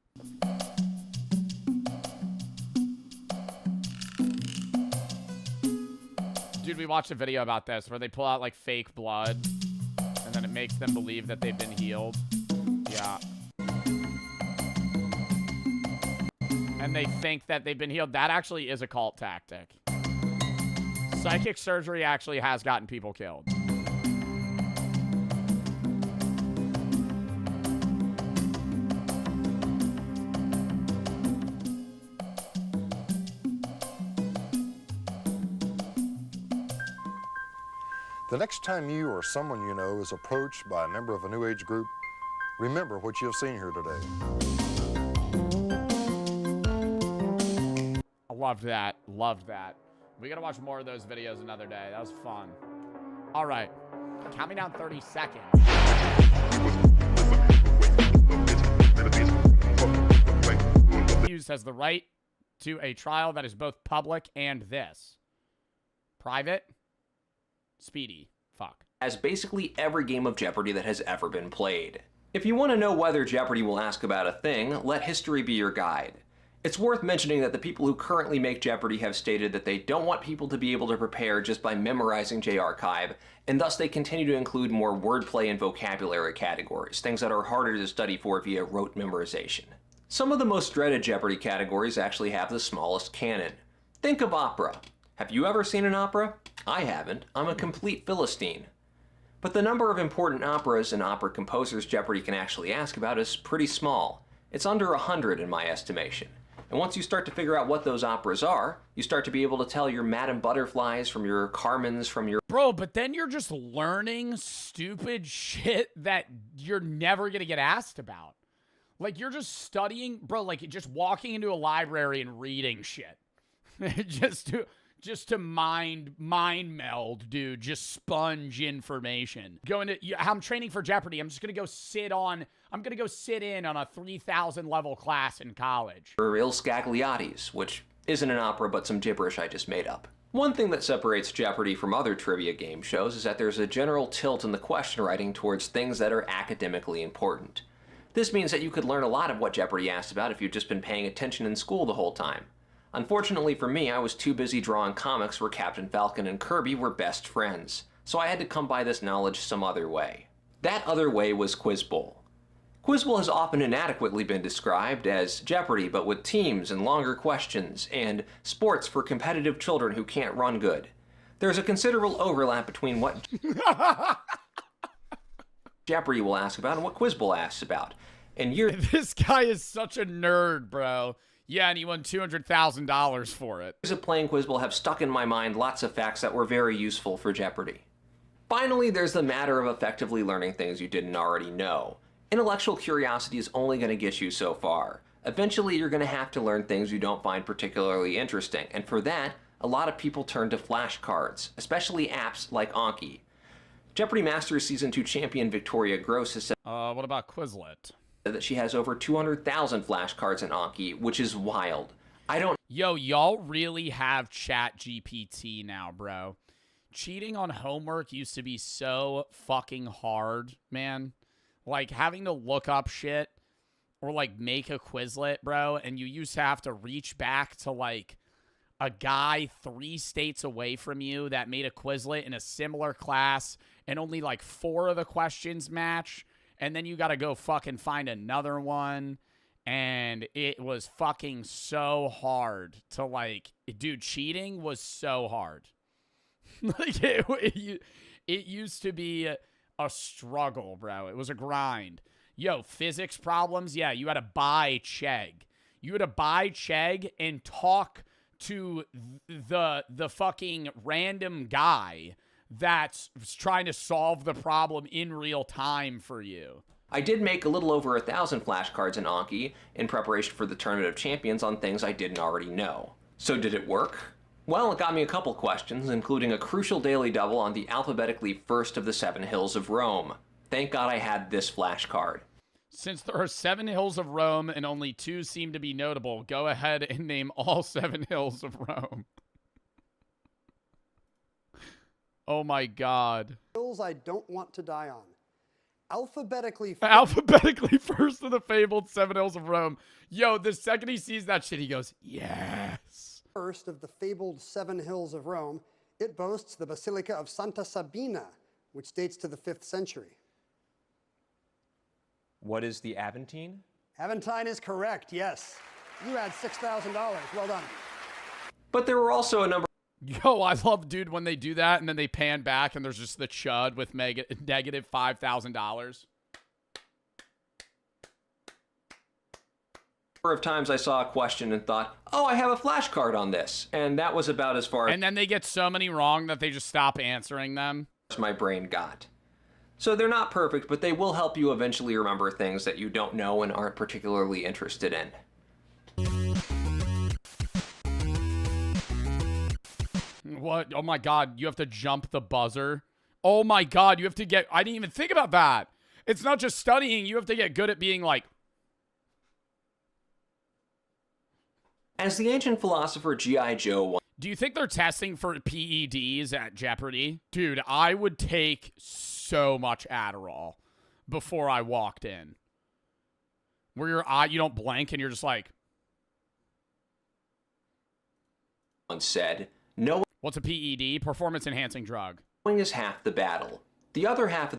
Dude, we watched a video about this where they pull out like fake blood and then it makes them believe that they've been healed. Yeah. And they think that they've been healed. That actually is a cult tactic. Psychic surgery actually has gotten people killed. The next time you or someone you know is approached by a member of a New Age group, remember what you have seen here today. I loved that. Loved that. We gotta watch more of those videos another day. That was fun. All right. Count me down 30 seconds. Used has the right to a trial that is both public and this. Private. Speedy. Fuck. As basically every game of Jeopardy that has ever been played. If you want to know whether Jeopardy will ask about a thing, let history be your guide. It's worth mentioning that the people who currently make Jeopardy have stated that they don't want people to be able to prepare just by memorizing J-Archive, and thus they continue to include more wordplay and vocabulary categories, things that are harder to study for via rote memorization. Some of the most dreaded Jeopardy categories actually have the smallest canon. Think of opera. Have you ever seen an opera? I haven't. I'm a complete Philistine. But the number of important operas and opera composers Jeopardy can actually ask about is pretty small. It's under 100 in my estimation. And once you start to figure out what those operas are, you start to be able to tell your Madame Butterflies from your Carmens from your... Bro, but then you're just learning stupid shit that you're never gonna get asked about. Like, you're just studying, bro, like, just walking into a library and reading shit. just to mind meld, dude. Just sponge information. I'm training for Jeopardy. I'm just gonna go sit in on a 3,000 level class in college. Or Il Scagliati's, which isn't an opera but some gibberish I just made up. One thing that separates Jeopardy from other trivia game shows is that there's a general tilt in the question writing towards things that are academically important. This means that you could learn a lot of what Jeopardy asked about if you'd just been paying attention in school the whole time. Unfortunately for me, I was too busy drawing comics where Captain Falcon and Kirby were best friends, so I had to come by this knowledge some other way. That other way was Quiz Bowl. Quiz Bowl has often inadequately been described as Jeopardy, but with teams and longer questions, and sports for competitive children who can't run good. There's a considerable overlap between what Jeopardy will ask about and what Quiz Bowl asks about. And this guy is such a nerd, bro. Yeah, and he won $200,000 for it. Years of playing Quiz Bowl have stuck in my mind lots of facts that were very useful for Jeopardy. Finally, there's the matter of effectively learning things you didn't already know. Intellectual curiosity is only going to get you so far. Eventually, you're going to have to learn things you don't find particularly interesting, and for that, a lot of people turn to flashcards, especially apps like Anki. Jeopardy Masters Season 2 champion Victoria Gross has said what about Quizlet? That she has over 200,000 flashcards in Anki, which is wild. Yo, y'all really have ChatGPT now, bro. Cheating on homework used to be so fucking hard, man. Like, having to look up shit or, like, make a Quizlet, bro, and you used to have to reach back to, like, a guy 3 states away from you that made a Quizlet in a similar class and only, like, 4 of the questions match. And then you got to go fucking find another one. And it was fucking so hard to, like, dude, cheating was so hard. Like, it used to be a struggle, bro. It was a grind. Yo, physics problems, yeah, you had to buy Chegg. You had to buy Chegg and talk to the fucking random guy that's trying to solve the problem in real time for you. I did make a little over 1,000 flashcards in Anki in preparation for the Tournament of Champions on things I didn't already know. So did it work? Well, it got me a couple questions, including a crucial daily double on the alphabetically first of the 7 hills of Rome. Thank God I had this flashcard. Since there are 7 hills of Rome and only 2 seem to be notable, go ahead and name all 7 hills of Rome. Oh my God. Hills I don't want to die on. Alphabetically first of the fabled 7 hills of Rome. Yo, the second he sees that shit, he goes, yes. First of the fabled 7 hills of Rome, it boasts the Basilica of Santa Sabina, which dates to the 5th century. What is the Aventine? Aventine is correct, yes. You had $6,000. Well done. But there were also a number. Yo, I love, dude, when they do that and then they pan back and there's just the chud with negative $5,000. Of times I saw a question and thought, oh, I have a flashcard on this. And that was about as far as... And then they get so many wrong that they just stop answering them. My brain got. So they're not perfect, but they will help you eventually remember things that you don't know and aren't particularly interested in. What? Oh my God, you have to jump the buzzer. Oh my God, you have to get... I didn't even think about that. It's not just studying. You have to get good at being like... As the ancient philosopher G.I. Joe... Do you think they're testing for PEDs at Jeopardy? Dude, I would take so much Adderall before I walked in. Where your eye, you don't blink and you're just like... once said, knowing What's a PED? Performance enhancing drug. is half the battle. The other half of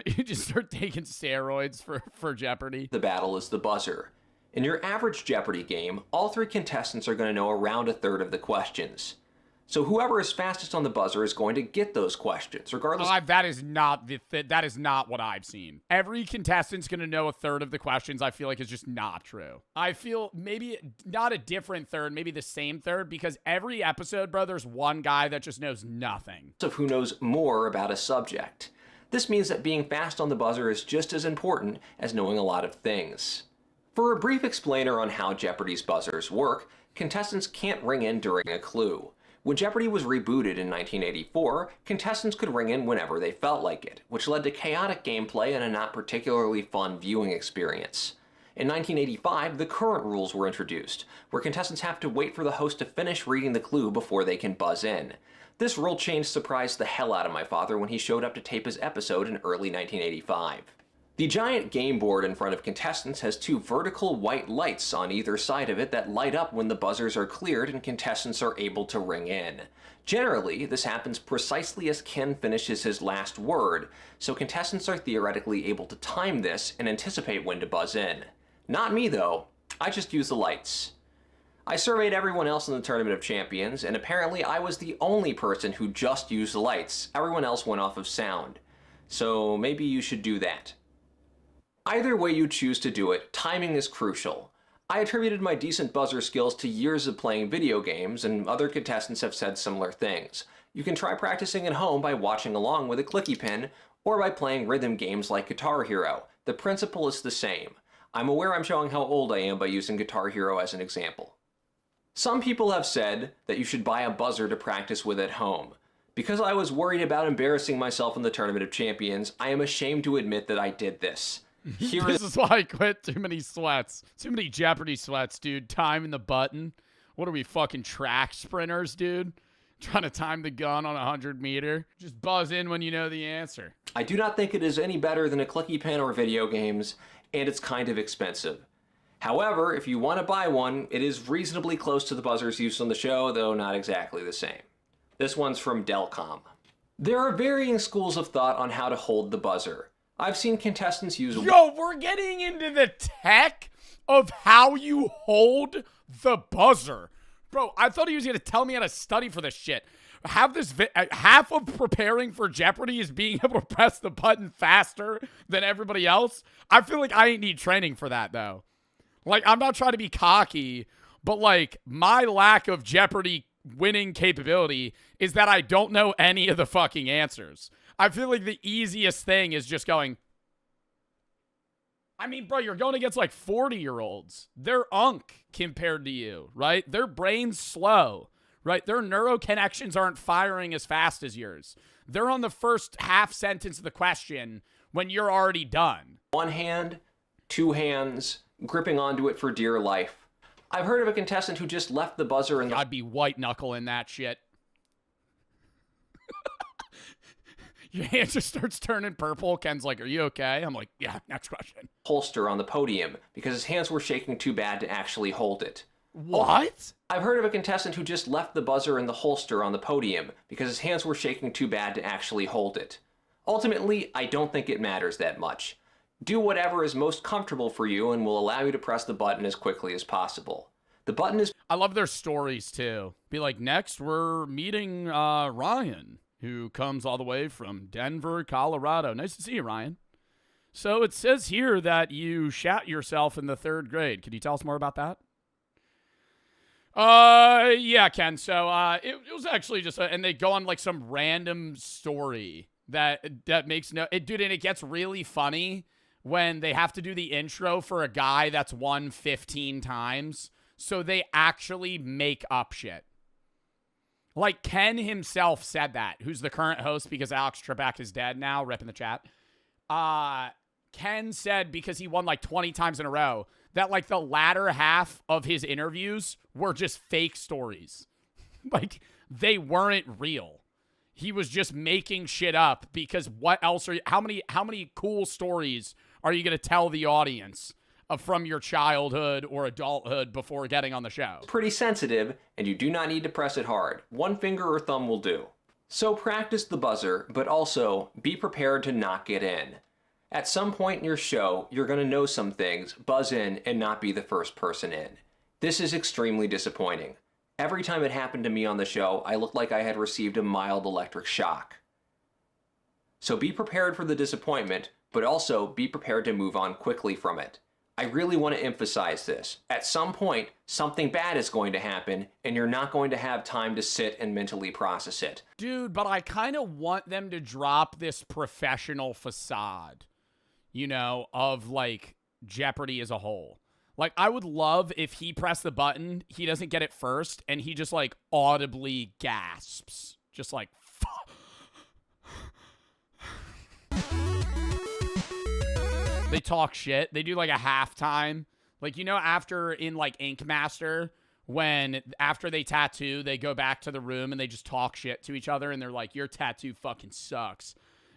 You just start taking steroids for Jeopardy. the battle is the buzzer. In your average Jeopardy game, all 3 contestants are going to know around 1/3 of the questions. So whoever is fastest on the buzzer is going to get those questions, regardless. That is not that is not what I've seen. Every contestant's going to know 1/3 of the questions. I feel like is just not true. I feel maybe not a different third, maybe the same third, because every episode, bro, there's one guy that just knows nothing. Of who knows more about a subject. This means that being fast on the buzzer is just as important as knowing a lot of things. For a brief explainer on how Jeopardy's buzzers work, contestants can't ring in during a clue. When Jeopardy was rebooted in 1984, contestants could ring in whenever they felt like it, which led to chaotic gameplay and a not particularly fun viewing experience. In 1985, the current rules were introduced, where contestants have to wait for the host to finish reading the clue before they can buzz in. This rule change surprised the hell out of my father when he showed up to tape his episode in early 1985. The giant game board in front of contestants has 2 vertical white lights on either side of it that light up when the buzzers are cleared and contestants are able to ring in. Generally, this happens precisely as Ken finishes his last word, so contestants are theoretically able to time this and anticipate when to buzz in. Not me though, I just use the lights. I surveyed everyone else in the Tournament of Champions, and apparently I was the only person who just used the lights. Everyone else went off of sound. So maybe you should do that. Either way you choose to do it, timing is crucial. I attributed my decent buzzer skills to years of playing video games, and other contestants have said similar things. You can try practicing at home by watching along with a clicky pen, or by playing rhythm games like Guitar Hero. The principle is the same. I'm aware I'm showing how old I am by using Guitar Hero as an example. Some people have said that you should buy a buzzer to practice with at home. Because I was worried about embarrassing myself in the Tournament of Champions, I am ashamed to admit that I did this. This is why I quit. Too many sweats. Too many Jeopardy sweats, dude. Timing the button. What are we, fucking track sprinters, dude? Trying to time the gun on a 100-meter. Just buzz in when you know the answer. I do not think it is any better than a clicky pen or video games, and it's kind of expensive. However, if you want to buy one, it is reasonably close to the buzzers used on the show, though not exactly the same. This one's from Delcom. There are varying schools of thought on how to hold the buzzer. I've seen contestants use... Yo, we're getting into the tech of how you hold the buzzer. Bro, I thought he was going to tell me how to study for this shit. Half of preparing for Jeopardy is being able to press the button faster than everybody else. I feel like I ain't need training for that, though. Like, I'm not trying to be cocky, but, like, my lack of Jeopardy winning capability is that I don't know any of the fucking answers. I feel like the easiest thing is just going... I mean, bro, you're going against, like, 40-year-olds. They're unk compared to you, right? Their brain's slow, right? Their neuroconnections aren't firing as fast as yours. They're on the first half sentence of the question when you're already done. One hand, 2 hands, gripping onto it for dear life. I've heard of a contestant who just left the buzzer in the... I'd be white-knuckling that shit. Your hand just starts turning purple. Ken's like, are you okay? I'm like, yeah, next question. Holster on the podium because his hands were shaking too bad to actually hold it. What? I've heard of a contestant who just left the buzzer in the holster on the podium because his hands were shaking too bad to actually hold it. Ultimately, I don't think it matters that much. Do whatever is most comfortable for you and will allow you to press the button as quickly as possible. The button is... I love their stories, too. Be like, next, we're meeting Ryan, who comes all the way from Denver, Colorado. Nice to see you, Ryan. So it says here that you shat yourself in the 3rd grade. Could you tell us more about that? Yeah, Ken. So it was actually just... and they go on, like, some random story that makes no... dude, and it gets really funny when they have to do the intro for a guy that's won 15 times. So they actually make up shit. Like, Ken himself said that, who's the current host because Alex Trebek is dead now, rep in the chat. Ken said, because he won like 20 times in a row, that like the latter half of his interviews were just fake stories. Like, they weren't real. He was just making shit up because what else are you, how many cool stories are you going to tell the audience from your childhood or adulthood before getting on the show. Pretty sensitive, and you do not need to press it hard. One finger or thumb will do. So practice the buzzer, but also be prepared to not get in. At some point in your show, you're going to know some things, buzz in, and not be the first person in. This is extremely disappointing. Every time it happened to me on the show, I looked like I had received a mild electric shock. So be prepared for the disappointment, but also be prepared to move on quickly from it. I really want to emphasize this. At some point, something bad is going to happen, and you're not going to have time to sit and mentally process it. Dude, but I kind of want them to drop this professional facade, you know, of, like, Jeopardy as a whole. Like, I would love if he pressed the button, he doesn't get it first, and he just, like, audibly gasps. Just like, fuck. They talk shit. They do like a halftime. Like, you know, after in like Ink Master, when after they tattoo, they go back to the room and they just talk shit to each other and they're like, your tattoo fucking sucks.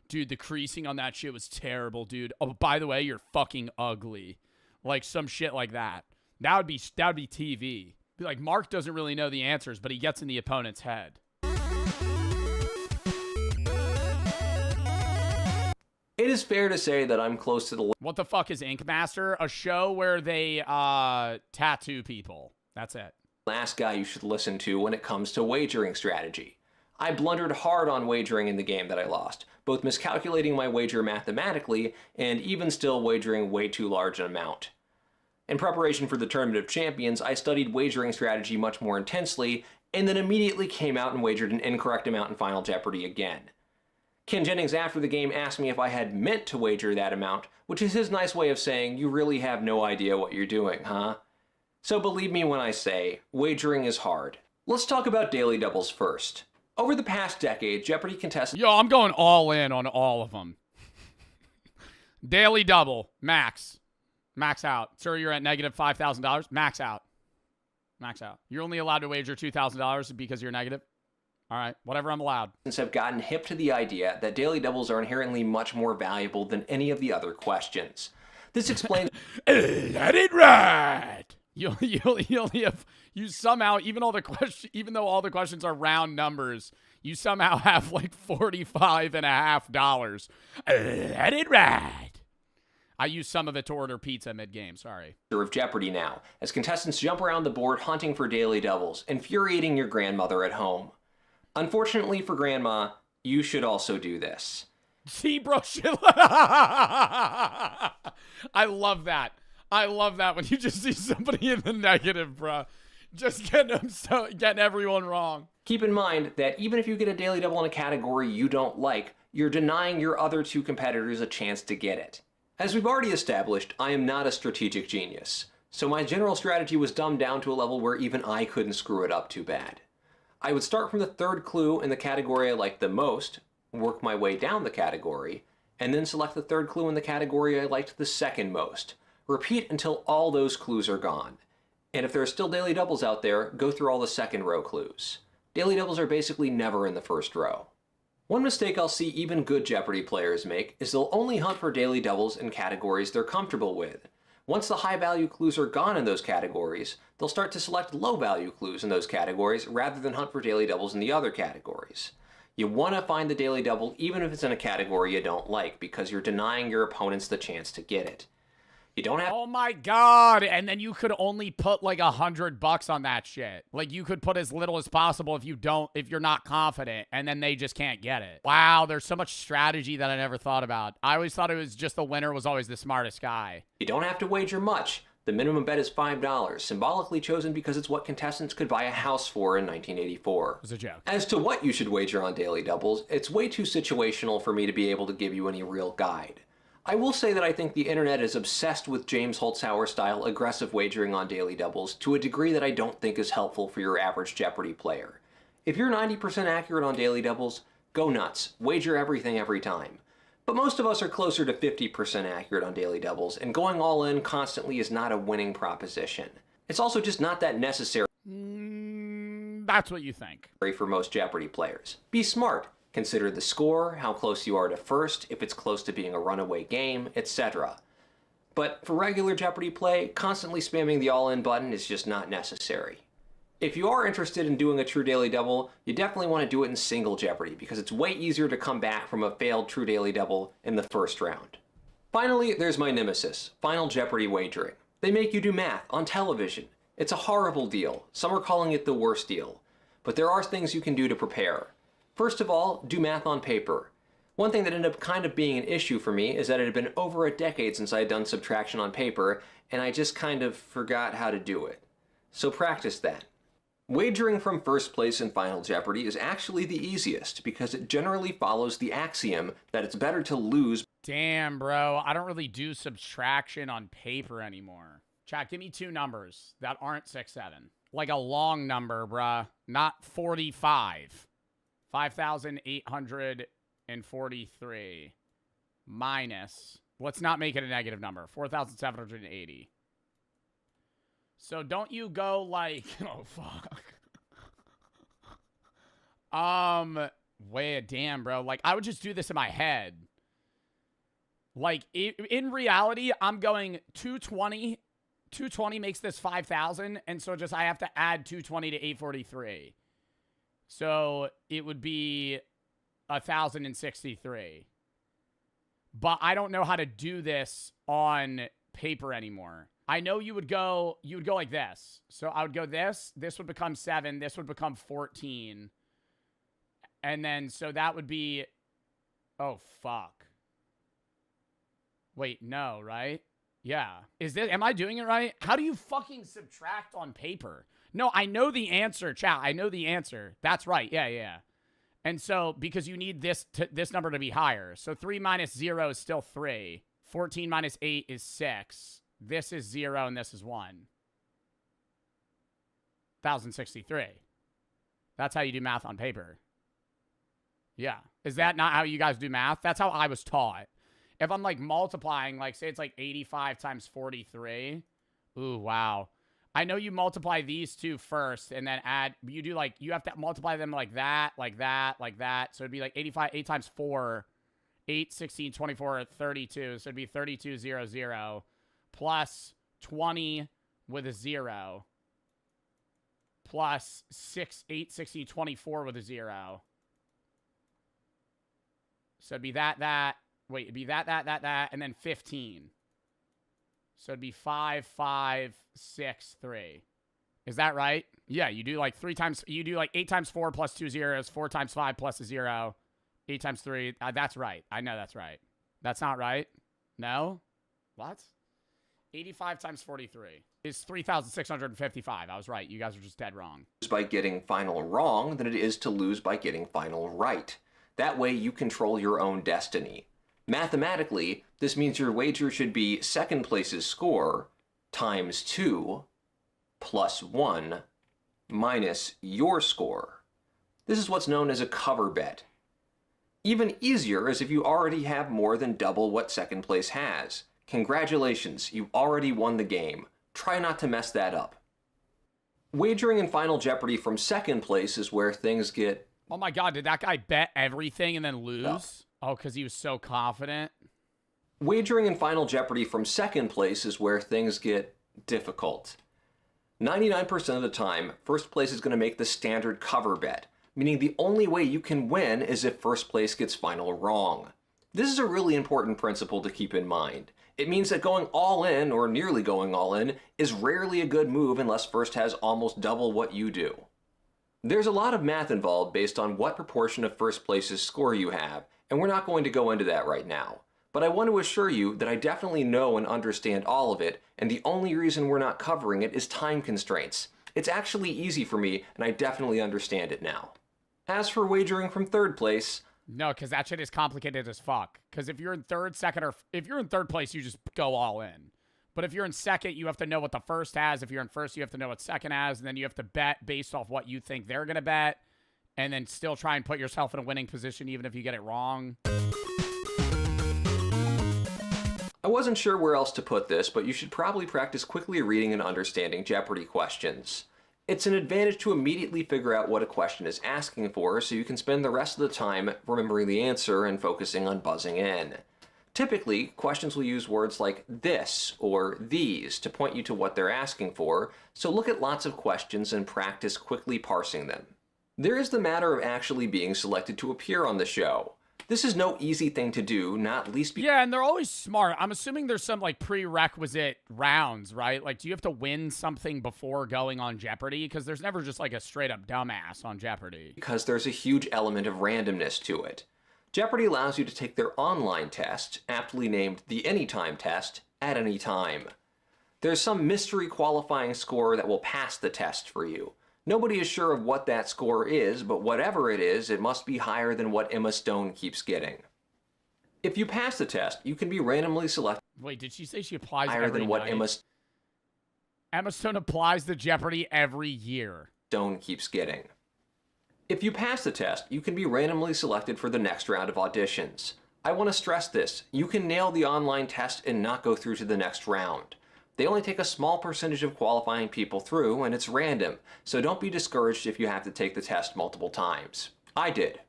Dude, the creasing on that shit was terrible, dude. Oh, by the way, you're fucking ugly. Like some shit like that. That would be TV. Be like, Mark doesn't really know the answers, but he gets in the opponent's head. It is fair to say that I'm close to the... What the fuck is Ink Master? A show where they tattoo people. That's it. Last guy you should listen to when it comes to wagering strategy. I blundered hard on wagering in the game that I lost, both miscalculating my wager mathematically and even still wagering way too large an amount. In preparation for the Tournament of Champions, I studied wagering strategy much more intensely and then immediately came out and wagered an incorrect amount in Final Jeopardy again. Ken Jennings after the game asked me if I had meant to wager that amount, which is his nice way of saying, you really have no idea what you're doing, huh? So believe me when I say, wagering is hard. Let's talk about daily doubles first. Over the past decade, Jeopardy contestants... Yo, I'm going all in on all of them. Daily double, max. Max out. Sir, you're at negative $5,000. Max out. Max out. You're only allowed to wager $2,000 because you're negative? All right, whatever, I'm allowed. Have gotten hip to the idea that daily doubles are inherently much more valuable than any of the other questions. This explains... Let it ride! You somehow, even though all the questions are round numbers, you somehow have like $45.50. Let it ride! I use some of it to order pizza mid-game, sorry. ...of Jeopardy now, as contestants jump around the board hunting for daily doubles, infuriating your grandmother at home. Unfortunately for Grandma, you should also do this. See, bro, shit. I love that. I love that when you just see somebody in the negative, bro. Just getting everyone wrong. Keep in mind that even if you get a daily double in a category you don't like, you're denying your other two competitors a chance to get it. As we've already established, I am not a strategic genius, so my general strategy was dumbed down to a level where even I couldn't screw it up too bad. I would start from the third clue in the category I liked the most, work my way down the category, and then select the third clue in the category I liked the second most. Repeat until all those clues are gone. And if there are still daily doubles out there, go through all the second row clues. Daily doubles are basically never in the first row. One mistake I'll see even good Jeopardy players make is they'll only hunt for daily doubles in categories they're comfortable with. Once the high-value clues are gone in those categories, they'll start to select low-value clues in those categories rather than hunt for daily doubles in the other categories. You want to find the daily double even if it's in a category you don't like, because you're denying your opponents the chance to get it. You don't have... Oh my god! And then you could only put like $100 on that shit. Like you could put as little as possible if you're not confident, and then they just can't get it. Wow, there's so much strategy that I never thought about. I always thought it was just the winner was always the smartest guy. You don't have to wager much. The minimum bet is $5, symbolically chosen because it's what contestants could buy a house for in 1984. It was a joke. As to what you should wager on daily doubles, it's way too situational for me to be able to give you any real guide. I will say that I think the internet is obsessed with James Holzhauer-style aggressive wagering on daily doubles to a degree that I don't think is helpful for your average Jeopardy player. If you're 90% accurate on daily doubles, go nuts, wager everything every time. But most of us are closer to 50% accurate on daily doubles, and going all in constantly is not a winning proposition. It's also just not that necessary. That's what you think. For most Jeopardy players. Be smart. Consider the score, how close you are to first, if it's close to being a runaway game, etc. But for regular Jeopardy play, constantly spamming the all-in button is just not necessary. If you are interested in doing a True Daily Double, you definitely want to do it in single Jeopardy because it's way easier to come back from a failed True Daily Double in the first round. Finally, there's my nemesis, Final Jeopardy wagering. They make you do math on television. It's a horrible deal. Some are calling it the worst deal. But there are things you can do to prepare. First of all, do math on paper. One thing that ended up kind of being an issue for me is that it had been over a decade since I had done subtraction on paper, and I just kind of forgot how to do it. So practice that. Wagering from first place in Final Jeopardy is actually the easiest because it generally follows the axiom that it's better to lose. Damn, bro. I don't really do subtraction on paper anymore. Chat, give me two numbers that aren't 6, 7. Like a long number, bruh. Not 45. 5,843 minus, let's not make it a negative number, 4,780. So don't you go like, oh fuck. Wait, damn, bro. Like, I would just do this in my head. Like, in reality, I'm going 220. 220 makes this 5,000, and so just I have to add 220 to 843. So it would be 1,063. But I don't know how to do this on paper anymore. I know you would go like this. So I would go this would become 7, this would become 14. And then so that would be, oh fuck. Wait, no, right? Yeah. Am I doing it right? How do you fucking subtract on paper? No, I know the answer, chat. I know the answer. That's right. Yeah. And so, because you need this number to be higher. So 3 minus 0 is still 3. 14 minus 8 is 6. This is 0 and this is 1. 1,063. That's how you do math on paper. Yeah. Is that not how you guys do math? That's how I was taught. If I'm like multiplying, like say it's like 85 times 43. Ooh, wow. I know you multiply these two first and then add, you do like, you have to multiply them like that, like that, like that. So it'd be like 85, 8 times 4, 8, 16, 24, 32. So it'd be 3200 plus 20 with a 0 plus 6, 8, 16, 24 with a 0. So it'd be that. Wait, it'd be that, and then 15. So it'd be 5, 5, 6, 3. Is that right? Yeah, you do like 3 times, you do like 8 times 4 plus 2 zeros, 4 times 5 plus a 0, 8 times 3. That's right. I know that's right. That's not right? No? What? 85 times 43 is 3,655. I was right. You guys are just dead wrong. By getting final wrong than it is to lose by getting final right. That way you control your own destiny. Mathematically, this means your wager should be second place's score times 2 plus 1 minus your score. This is what's known as a cover bet. Even easier is if you already have more than double what second place has. Congratulations, you already won the game. Try not to mess that up. Wagering in Final Jeopardy from second place is where things get... Oh my god, did that guy bet everything and then lose? Oh, because he was so confident? Wagering in Final Jeopardy from second place is where things get difficult. 99% of the time, first place is going to make the standard cover bet, meaning the only way you can win is if first place gets final wrong. This is a really important principle to keep in mind. It means that going all in, or nearly going all in, is rarely a good move unless first has almost double what you do. There's a lot of math involved based on what proportion of first place's score you have, and we're not going to go into that right now. But I want to assure you that I definitely know and understand all of it, and the only reason we're not covering it is time constraints. It's actually easy for me, and I definitely understand it now. As for wagering from third place... No, because that shit is complicated as fuck. Because if you're in third, second, or... If you're in third place, you just go all in. But if you're in second, you have to know what the first has. If you're in first, you have to know what second has. And then you have to bet based off what you think they're going to bet. And then still try and put yourself in a winning position even if you get it wrong. I wasn't sure where else to put this, but you should probably practice quickly reading and understanding Jeopardy questions. It's an advantage to immediately figure out what a question is asking for, so you can spend the rest of the time remembering the answer and focusing on buzzing in. Typically, questions will use words like this or these to point you to what they're asking for, so look at lots of questions and practice quickly parsing them. There is the matter of actually being selected to appear on the show. This is no easy thing to do, not least because... Yeah, and they're always smart. I'm assuming there's some, like, prerequisite rounds, right? Like, do you have to win something before going on Jeopardy? Because there's never just, like, a straight-up dumbass on Jeopardy. Because there's a huge element of randomness to it. Jeopardy allows you to take their online test, aptly named the Anytime test, at any time. There's some mystery qualifying score that will pass the test for you. Nobody is sure of what that score is, but whatever it is, it must be higher than what Emma Stone keeps getting. If you pass the test, you can be randomly selected. Wait, did she say she applies higher every than what night? Emma Stone applies to Jeopardy every year. Stone keeps getting. If you pass the test, you can be randomly selected for the next round of auditions. I want to stress this. You can nail the online test and not go through to the next round. They only take a small percentage of qualifying people through, and it's random, so don't be discouraged if you have to take the test multiple times. I did.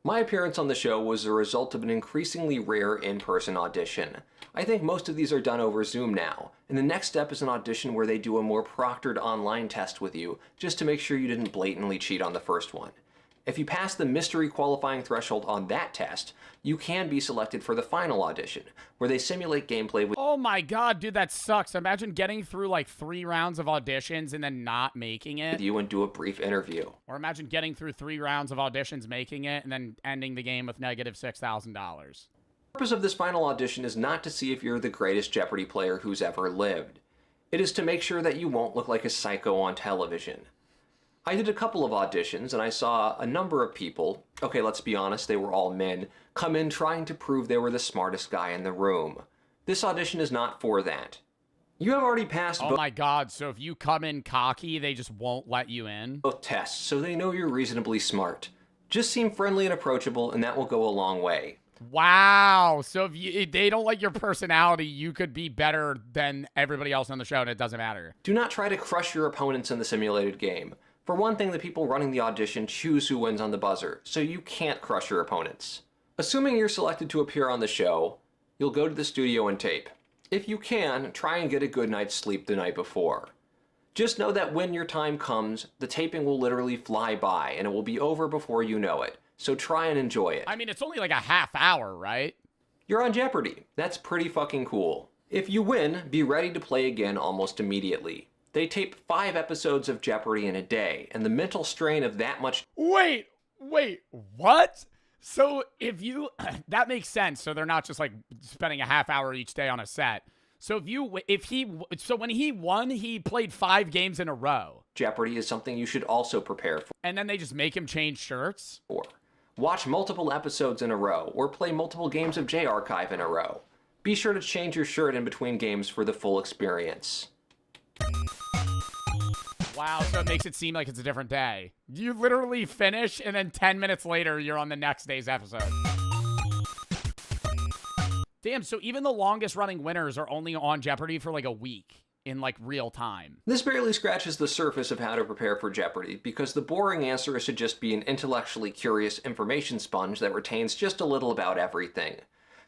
My appearance on the show was a result of an increasingly rare in-person audition. I think most of these are done over Zoom now, and the next step is an audition where they do a more proctored online test with you, just to make sure you didn't blatantly cheat on the first one. If you pass the mystery qualifying threshold on that test, you can be selected for the final audition, where they simulate gameplay with... Oh my god, dude, that sucks. Imagine getting through like 3 rounds of auditions and then not making it. ...you and do a brief interview. Or imagine getting through 3 rounds of auditions, making it, and then ending the game with negative $6,000. The purpose of this final audition is not to see if you're the greatest Jeopardy player who's ever lived. It is to make sure that you won't look like a psycho on television. I did a couple of auditions, and I saw a number of people, okay, let's be honest, they were all men, come in trying to prove they were the smartest guy in the room. This audition is not for that. You have already passed Oh my god, so if you come in cocky, they just won't let you in? both tests, so they know you're reasonably smart. Just seem friendly and approachable, and that will go a long way. Wow, so if they don't like your personality, you could be better than everybody else on the show, and it doesn't matter. Do not try to crush your opponents in the simulated game. For one thing, the people running the audition choose who wins on the buzzer, so you can't crush your opponents. Assuming you're selected to appear on the show, you'll go to the studio and tape. If you can, try and get a good night's sleep the night before. Just know that when your time comes, the taping will literally fly by, and it will be over before you know it, so try and enjoy it. I mean, it's only like a half hour, right? You're on Jeopardy! That's pretty fucking cool. If you win, be ready to play again almost immediately. They tape 5 episodes of Jeopardy in a day, and the mental strain of that much... Wait, what? So if you... that makes sense, so they're not just like spending a half hour each day on a set. So when he won, he played 5 games in a row. Jeopardy is something you should also prepare for. And then they just make him change shirts? Watch multiple episodes in a row, or play multiple games of J-Archive in a row. Be sure to change your shirt in between games for the full experience. Wow, so it makes it seem like it's a different day. You literally finish, and then 10 minutes later, you're on the next day's episode. Damn, so even the longest running winners are only on Jeopardy for like a week in like real time. This barely scratches the surface of how to prepare for Jeopardy, because the boring answer is to just be an intellectually curious information sponge that retains just a little about everything.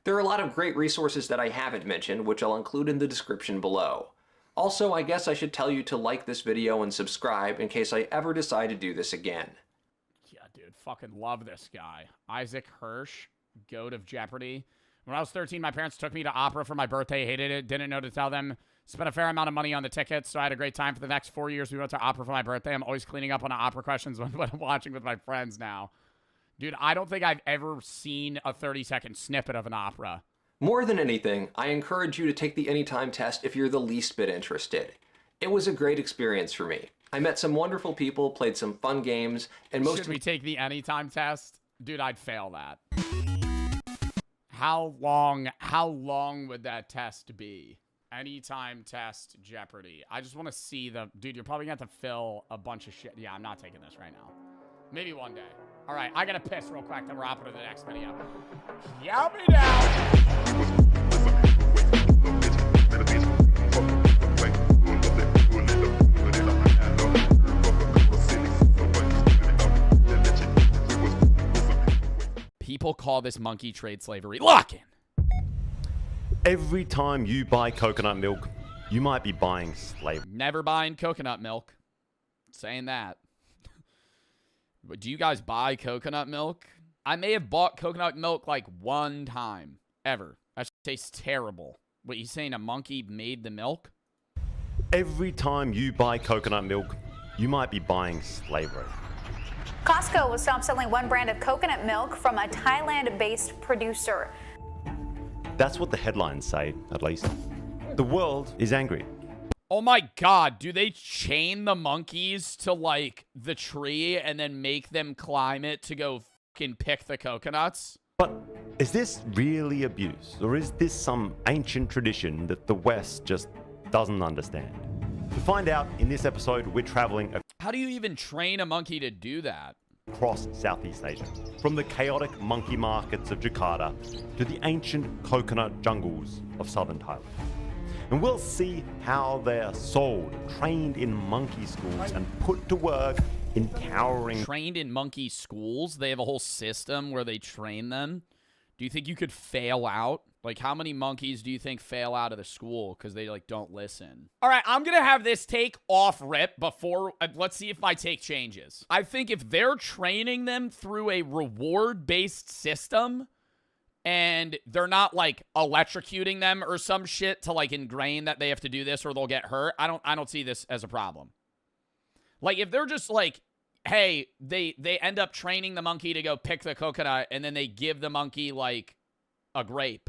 There are a lot of great resources that I haven't mentioned, which I'll include in the description below. Also, I guess I should tell you to like this video and subscribe in case I ever decide to do this again. Yeah, dude, fucking love this guy. Isaac Hirsch, goat of Jeopardy. When I was 13, my parents took me to opera for my birthday, hated it, didn't know to tell them. Spent a fair amount of money on the tickets, so I had a great time for the next 4 years. We went to opera for my birthday. I'm always cleaning up on opera questions when I'm watching with my friends now. Dude, I don't think I've ever seen a 30-second snippet of an opera. More than anything, I encourage you to take the Anytime test if you're the least bit interested. It was a great experience for me. I met some wonderful people, played some fun games, and Should we take the Anytime test? Dude, I'd fail that. How long would that test be? Anytime test Jeopardy. I just want to see the... Dude, you're probably going to have to fill a bunch of shit. Yeah, I'm not taking this right now. Maybe one day. All right, I gotta piss real quick, then we're hopping to the next video. Yell me down! People call this monkey trade slavery. Lock in! Every time you buy coconut milk, you might be buying slavery. Never buying coconut milk. Saying that. But do you guys buy coconut milk? I may have bought coconut milk like one time. Ever. That tastes terrible. What, you saying a monkey made the milk? Every time you buy coconut milk, you might be buying slavery. Costco will stop selling one brand of coconut milk from a Thailand-based producer. That's what the headlines say, at least. The world is angry. Oh my god, do they chain the monkeys to, like, the tree and then make them climb it to go fucking pick the coconuts? But is this really abuse? Or is this some ancient tradition that the West just doesn't understand? To find out, in this episode, we're traveling How do you even train a monkey to do that? across Southeast Asia. From the chaotic monkey markets of Jakarta to the ancient coconut jungles of southern Thailand. And we'll see how they're sold, trained in monkey schools, and put to work in towering... Trained in monkey schools? They have a whole system where they train them? Do you think you could fail out? Like, how many monkeys do you think fail out of the school because they, like, don't listen? All right, I'm going to have this take off rip before... let's see if my take changes. I think if they're training them through a reward-based system and they're not, like, electrocuting them or some shit to, like, ingrain that they have to do this or they'll get hurt, I don't see this as a problem. Like, if they're just, like, hey, they end up training the monkey to go pick the coconut and then they give the monkey, like, a grape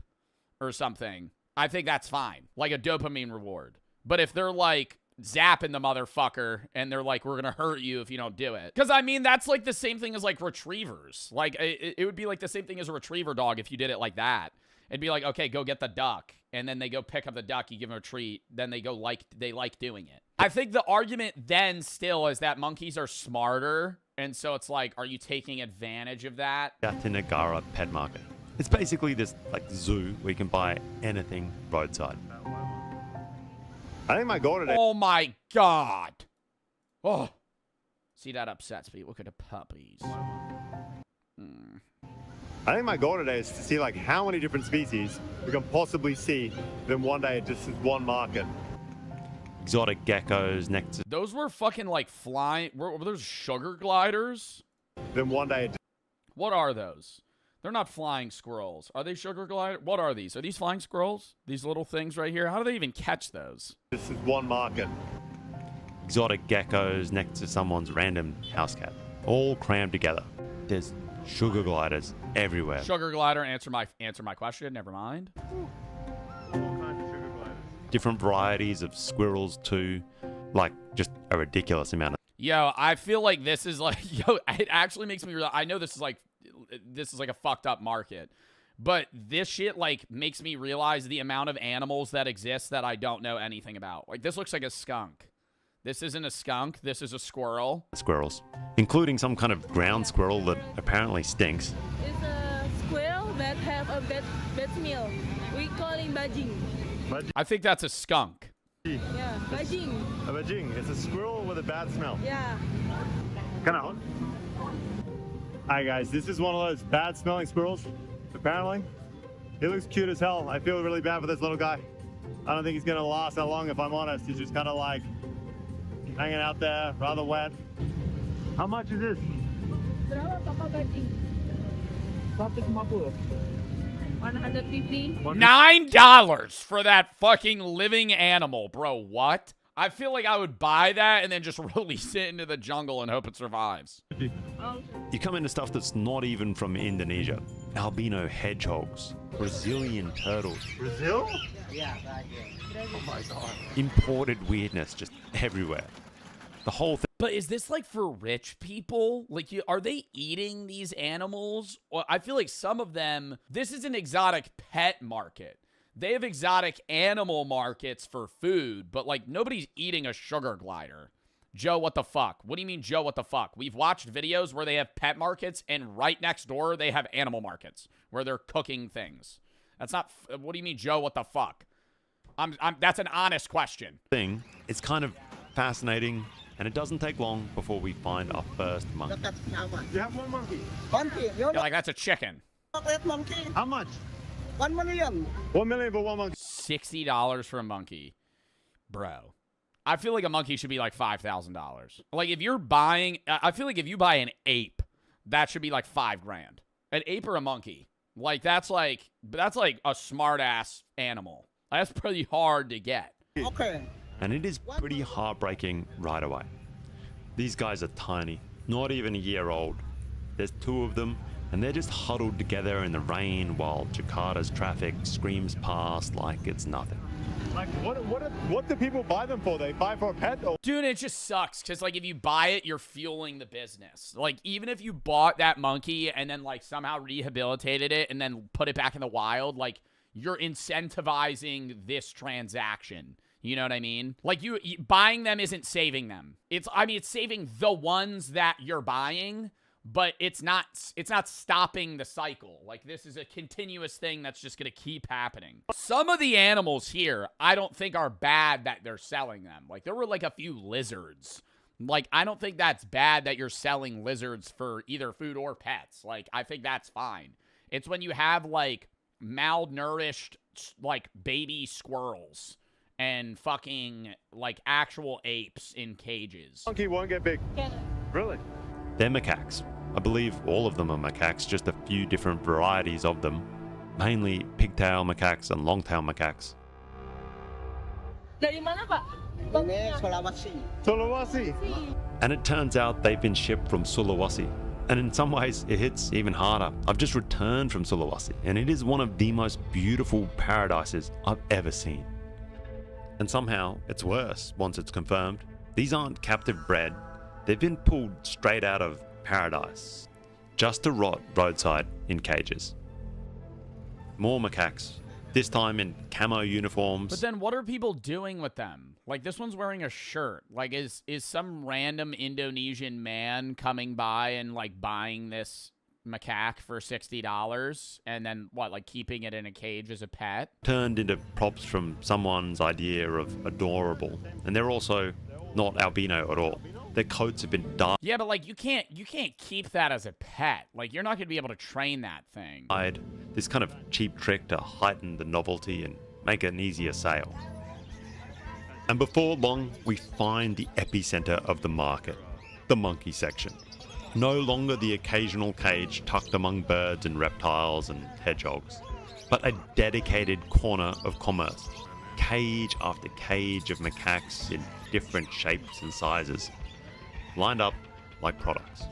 or something, I think that's fine. Like a dopamine reward. But if they're, like, zapping the motherfucker and they're like, we're gonna hurt you if you don't do it. Because, I mean, that's, like, the same thing as, like, retrievers. Like, it would be, like, the same thing as a retriever dog if you did it like that. It'd be like, okay, go get the duck. And then they go pick up the duck, you give them a treat, then they like doing it. I think the argument then still is that monkeys are smarter, and so it's like, are you taking advantage of that? Jatinegara Pet Market. It's basically this, like, zoo where you can buy anything roadside. I think my goal today... Oh my god! Oh. See, that upsets me. Look at the puppies. I think my goal today is to see, like, how many different species we can possibly see then one day at just one market. Exotic geckos next to... Those were fucking, like, flying... Were those sugar gliders? Then one day... What are those? They're not flying squirrels. Are they sugar gliders? What are these? Are these flying squirrels? These little things right here? How do they even catch those? This is one market. Exotic geckos next to someone's random house cat. All crammed together. There's sugar gliders everywhere. Sugar glider, answer my question. Never mind. All kinds of sugar gliders. Different varieties of squirrels too. Like, just a ridiculous amount of... Yo, I feel like this is like... Yo, it actually makes me realize... I know this is like a fucked up market. But this shit, like, makes me realize the amount of animals that exist that I don't know anything about. Like, this looks like a skunk. This isn't a skunk. This is a squirrel. Squirrels. Including some kind of ground squirrel that apparently stinks. It's a squirrel that have a bad smell. We call it bajing. I think that's a skunk. Yeah, bajing. A bajing. It's a squirrel with a bad smell. Yeah. Kind of. Hi guys, this is one of those bad smelling squirrels. Apparently, he looks cute as hell. I feel really bad for this little guy. I don't think he's gonna last that long, if I'm honest. He's just kind of like hanging out there, rather wet. How much is this? Berapa papa bajing? 150. $9 for that fucking living animal, bro. What? I feel like I would buy that and then just release it into the jungle and hope it survives. You come into stuff that's not even from Indonesia. Albino hedgehogs, Brazilian turtles. Brazil? Yeah. Oh my god. Imported weirdness just everywhere. The whole thing. But is this like for rich people? Like, are they eating these animals? Or I feel like some of them, this is an exotic pet market. They have exotic animal markets for food, but, like, nobody's eating a sugar glider. Joe, what the fuck? What do you mean, Joe, what the fuck? We've watched videos where they have pet markets, and right next door they have animal markets where they're cooking things. That's not... What do you mean, Joe, what the fuck? That's an honest question. It's kind of fascinating, and it doesn't take long before we find our first monkey. You have one monkey. You're like, that's a chicken. Chocolate monkey. How much? 1 million. 1 million for one monkey. $60 for a monkey. Bro. I feel like a monkey should be like $5,000. Like if you're buying, I feel like if you buy an ape, that should be like $5 grand. An ape or a monkey. Like that's like a smart ass animal. That's pretty hard to get. Okay. And it is pretty heartbreaking right away. These guys are tiny, not even a year old. There's 2 of them, and they're just huddled together in the rain while Jakarta's traffic screams past like it's nothing. Like, what do people buy them for? They buy for a pet? Or Dude, it just sucks because, like, if you buy it, you're fueling the business. Like, even if you bought that monkey and then, like, somehow rehabilitated it and then put it back in the wild, like, you're incentivizing this transaction. You know what I mean? Like, you buying them isn't saving them. It's saving the ones that you're buying, but it's not stopping the cycle. Like, this is a continuous thing that's just going to keep happening. Some of the animals here, I don't think are bad that they're selling them. Like, there were, like, a few lizards. Like, I don't think that's bad that you're selling lizards for either food or pets. Like, I think that's fine. It's when you have, like, malnourished, like, baby squirrels and fucking, like, actual apes in cages. monkey won't get big. Really? They're macaques. I believe all of them are macaques, just a few different varieties of them. Mainly pigtail macaques and longtail macaques. Dari mana, Pak? Sulawesi. And it turns out they've been shipped from Sulawesi. And in some ways, it hits even harder. I've just returned from Sulawesi, and it is one of the most beautiful paradises I've ever seen. And somehow, it's worse once it's confirmed. These aren't captive bred. They've been pulled straight out of paradise, just to rot roadside in cages. More macaques, this time in camo uniforms. But then what are people doing with them? Like, this one's wearing a shirt. Like, is some random Indonesian man coming by and, like, buying this macaque for $60 and then, what, like, keeping it in a cage as a pet? Turned into props from someone's idea of adorable. And they're also not albino at all. Their coats have been dyed. Yeah, but, like, you can't keep that as a pet. Like, you're not going to be able to train that thing. This kind of cheap trick to heighten the novelty and make an easier sale. And before long, we find the epicenter of the market, the monkey section. No longer the occasional cage tucked among birds and reptiles and hedgehogs, but a dedicated corner of commerce. Cage after cage of macaques in different shapes and sizes, lined up like products.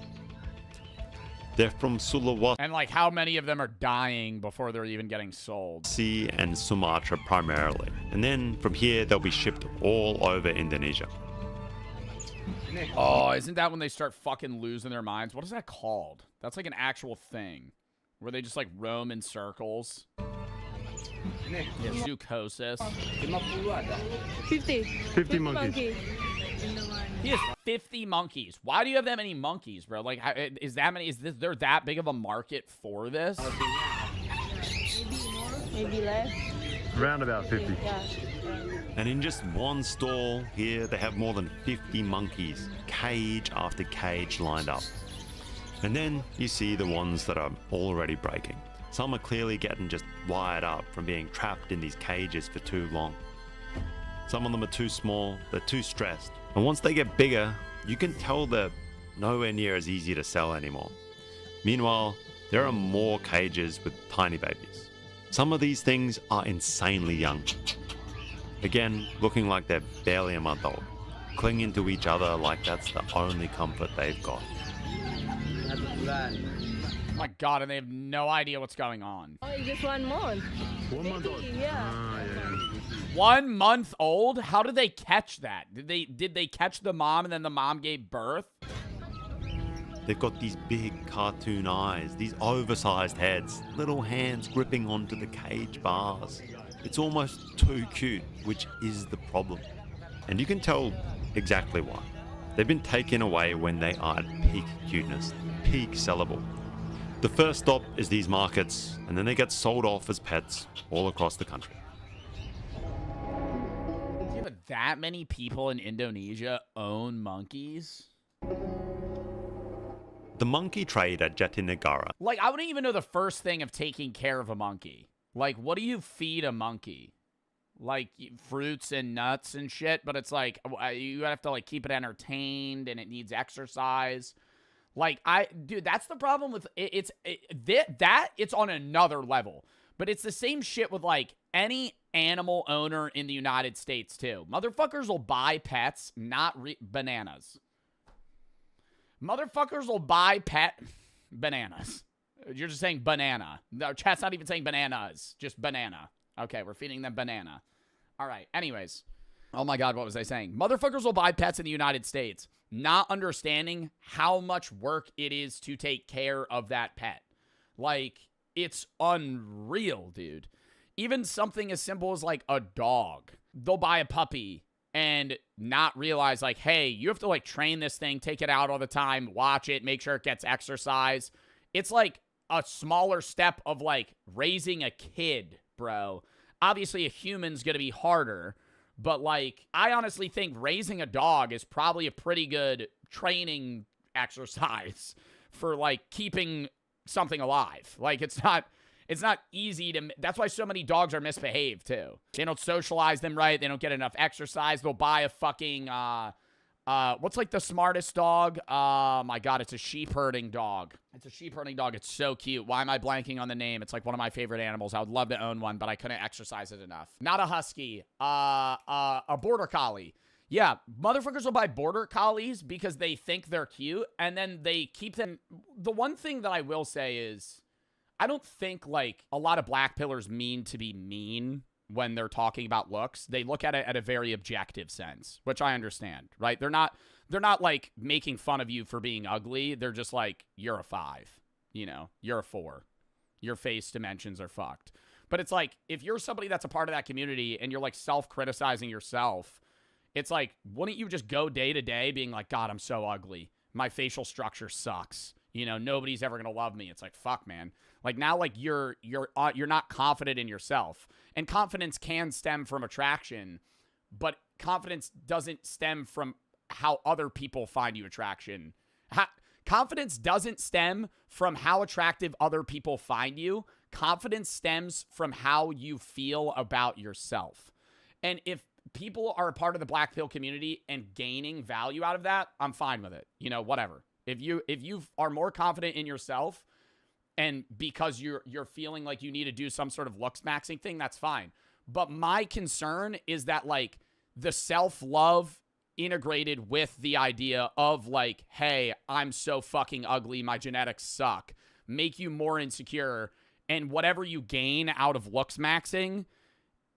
They're from Sulawesi And, like, how many of them are dying before they're even getting sold? and Sumatra primarily. And then from here, they'll be shipped all over Indonesia. Oh, isn't that when they start fucking losing their minds? What is that called? That's like an actual thing. Where they just, like, roam in circles. Zoocosis. 50 monkeys. He has 50 monkeys. Why do you have that many monkeys, bro? Like, is there that big of a market for this? Maybe less. Around about 50. Yeah. And in just one stall here, they have more than 50 monkeys, cage after cage lined up. And then you see the ones that are already breaking. Some are clearly getting just wired up from being trapped in these cages for too long. Some of them are too small, they're too stressed. And once they get bigger, you can tell they're nowhere near as easy to sell anymore. Meanwhile, there are more cages with tiny babies. Some of these things are insanely young. Again, looking like they're barely a month old, clinging to each other like that's the only comfort they've got. Oh my god, and they have no idea what's going on. Oh, it's just 1 month. 1 month old. Yeah. 1 month old? How did they catch that? Did they catch the mom and then the mom gave birth? They've got these big cartoon eyes, these oversized heads, little hands gripping onto the cage bars. It's almost too cute, which is the problem. And you can tell exactly why. They've been taken away when they are at peak cuteness, peak sellable. The first stop is these markets, and then they get sold off as pets all across the country. Yeah, but that many people in Indonesia own monkeys? The monkey trade at Jatinegara. Like, I wouldn't even know the first thing of taking care of a monkey. Like, what do you feed a monkey? Like, fruits and nuts and shit, but it's like, you have to, like, keep it entertained, and it needs exercise. Like, dude, that's the problem with it. It's on another level. But it's the same shit with, like, any animal owner in the United States, too. Motherfuckers will buy pets, not bananas. Motherfuckers will buy bananas. You're just saying banana. No, chat's not even saying bananas, just banana. Okay, we're feeding them banana. All right, anyways. Oh my God, what was I saying? Motherfuckers will buy pets in the United States, not understanding how much work it is to take care of that pet. Like, it's unreal, dude. Even something as simple as, like, a dog. They'll buy a puppy and not realize, like, hey, you have to, like, train this thing, take it out all the time, watch it, make sure it gets exercise. It's, like, a smaller step of, like, raising a kid, bro. Obviously, a human's gonna be harder, but, like, I honestly think raising a dog is probably a pretty good training exercise for, like, keeping something alive. Like, it's not easy to... That's why so many dogs are misbehaved, too. They don't socialize them right. They don't get enough exercise. They'll buy a fucking... what's, like, the smartest dog? My God, it's a sheep-herding dog. It's a sheep-herding dog. It's so cute. Why am I blanking on the name? It's, like, one of my favorite animals. I would love to own one, but I couldn't exercise it enough. Not a husky. A border collie. Yeah, motherfuckers will buy border collies because they think they're cute, and then they keep them... The one thing that I will say is, I don't think, like, a lot of black pillars mean to be mean when they're talking about looks. They look at it at a very objective sense, which I understand, right? They're not like making fun of you for being ugly. They're just like, you're a 5, you know, you're a 4. Your face dimensions are fucked. But it's like, if you're somebody that's a part of that community and you're like self-criticizing yourself, it's like, wouldn't you just go day to day being like, God, I'm so ugly. My facial structure sucks. You know, nobody's ever going to love me. It's like, fuck, man. Like, now, like, you're not confident in yourself. And confidence can stem from attraction, but confidence doesn't stem from how other people find you attraction. Confidence doesn't stem from how attractive other people find you. Confidence stems from how you feel about yourself. And if people are a part of the black pill community and gaining value out of that, I'm fine with it. You know, whatever. If you are more confident in yourself, and because you're feeling like you need to do some sort of looks maxing thing, that's fine. But my concern is that, like, the self-love integrated with the idea of, like, hey, I'm so fucking ugly, my genetics suck, make you more insecure, and whatever you gain out of looks maxing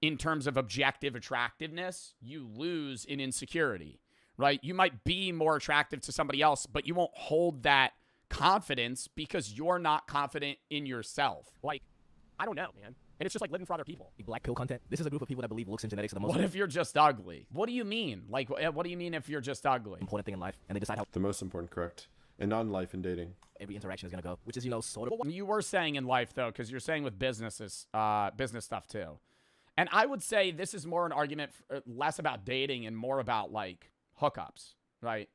in terms of objective attractiveness, you lose in insecurity, right? You might be more attractive to somebody else, but you won't hold that confidence because you're not confident in yourself. Like, I don't know, man. And it's just like living for other people. Black pill content. This is a group of people that believe looks and genetics are the most... What if you're just ugly? What do you mean? Like, what do you mean if you're just ugly? Important thing in life, and they decide how... The most important, correct. And not in life and dating. Every interaction is going to go, which is, you know, sort of... You were saying in life, though, because you're saying with business stuff, too. And I would say this is more an argument less about dating and more about, like, hookups, right?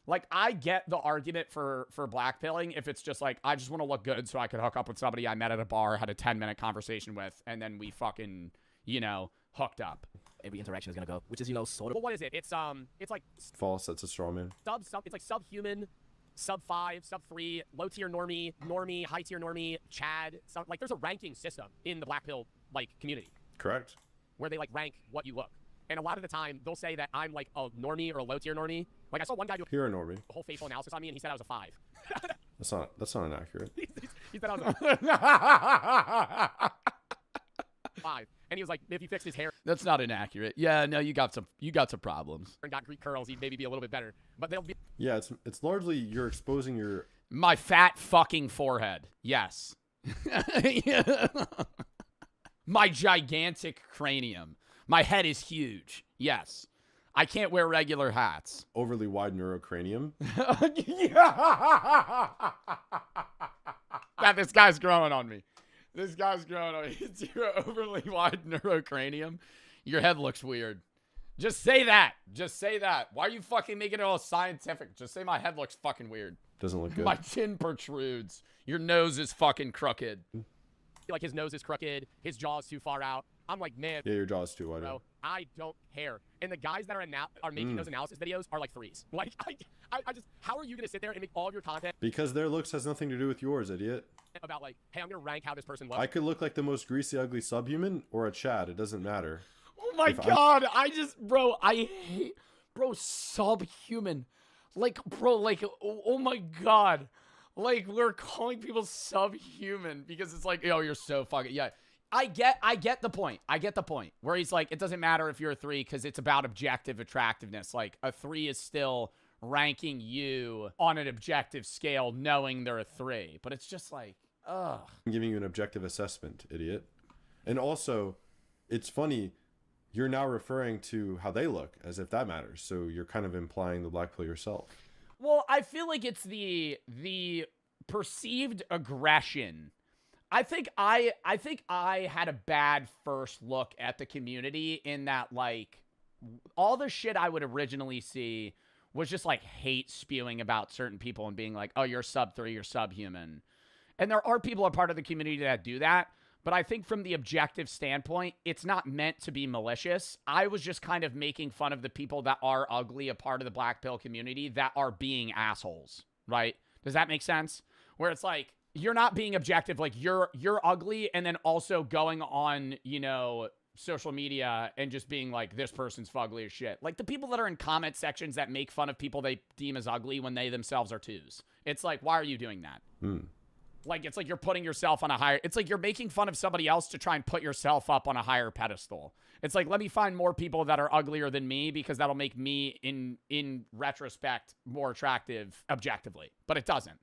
Like, I get the argument for blackpilling if it's just like, I just want to look good so I could hook up with somebody I met at a bar, had a 10-minute conversation with, and then we fucking, you know, hooked up. Every interaction is going to go, which is, you know, sort of... Well, what is it? It's like... False, that's a straw man. It's like subhuman, sub 5, sub 3, low tier normie, high tier normie, Chad. Like, there's a ranking system in the black pill, like, community. Correct. Where they, like, rank what you look. And a lot of the time, they'll say that I'm, like, a normie or a low tier normie. Like, I saw one guy do You're a normie. a whole facial analysis on me, and he said I was a 5. That's not inaccurate. He said I was a 5. And he was like, if he fixed his hair... That's not inaccurate. Yeah, no, you got some problems. ...and got Greek curls, he'd maybe be a little bit better. But they'll be... Yeah, it's largely you're exposing your... My fat fucking forehead. Yes. My gigantic cranium. My head is huge. Yes. I can't wear regular hats. Overly wide neurocranium. This guy's growing on me. This guy's growing on me. It's your overly wide neurocranium. Your head looks weird. Just say that. Just say that. Why are you fucking making it all scientific? Just say my head looks fucking weird. Doesn't look good. My chin protrudes. Your nose is fucking crooked. like his nose is crooked, his jaw's too far out. I'm like, man, Yeah, your jaw's too wide. bro, I don't care. And the guys that are making those analysis videos are like threes. Like, I just, how are you gonna sit there and make all of your content Because their looks has nothing to do with yours, idiot. about like, hey, I'm gonna rank how this person looks? I could look like the most greasy, ugly subhuman or a Chad. It doesn't matter. Oh my god, I hate, bro, subhuman. Like, bro, like, oh my god. Like, we're calling people subhuman because it's like, yo, you're so fucking, yeah. I get the point. I get the point. Where he's like, it doesn't matter if you're a 3 because it's about objective attractiveness. Like, a 3 is still ranking you on an objective scale knowing they're a 3. But it's just like, ugh. I'm giving you an objective assessment, idiot. And also, it's funny, you're now referring to how they look as if that matters. So you're kind of implying the black pill yourself. Well, I feel like it's the perceived aggression. I think I had a bad first look at the community in that, like, all the shit I would originally see was just like hate spewing about certain people and being like, oh, you're sub 3, you're subhuman. And there are people a part of the community that do that. But I think from the objective standpoint, it's not meant to be malicious. I was just kind of making fun of the people that are ugly, a part of the black pill community, that are being assholes, right? Does that make sense? Where it's like, you're not being objective, like you're ugly, and then also going on, you know, social media and just being like, this person's fugly as shit. Like the people that are in comment sections that make fun of people they deem as ugly when they themselves are 2s. It's like, why are you doing that? Like, it's like you're putting yourself on a higher, it's like you're making fun of somebody else to try and put yourself up on a higher pedestal. It's like, let me find more people that are uglier than me because that'll make me, in retrospect, more attractive objectively. But it doesn't.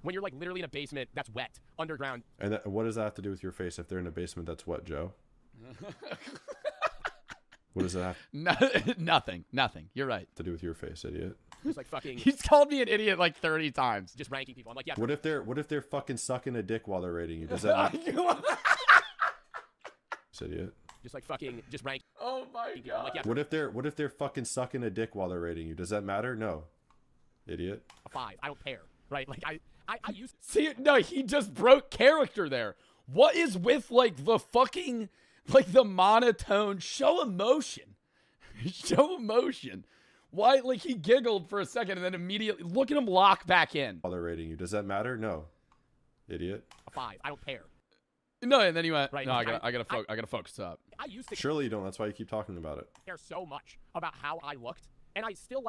When you're like literally in a basement that's wet, underground. And what does that have to do with your face if they're in a basement that's wet, Joe? What does that have Nothing. You're right. to do with your face, idiot? Just like fucking. He's called me an idiot like 30 times. Just ranking people. I'm like, yeah. What if they're fucking sucking a dick while they're rating you? Does that idiot? Just like fucking. Just rank. Oh my god. I'm like, yeah. What if they're fucking sucking a dick while they're rating you? Does that matter? No. Idiot. A 5. I don't care. Right? Like I used. See, no, he just broke character there. What is with like the fucking, like the monotone? Show emotion. Show emotion. Why, like, he giggled for a second and then immediately, look at him lock back in. While they're rating you. Does that matter? No. Idiot. A 5. I don't care. No, and then he went, right, no, I gotta focus up. I used to Surely you don't. That's why you keep talking about it. care so much about how I looked. And I still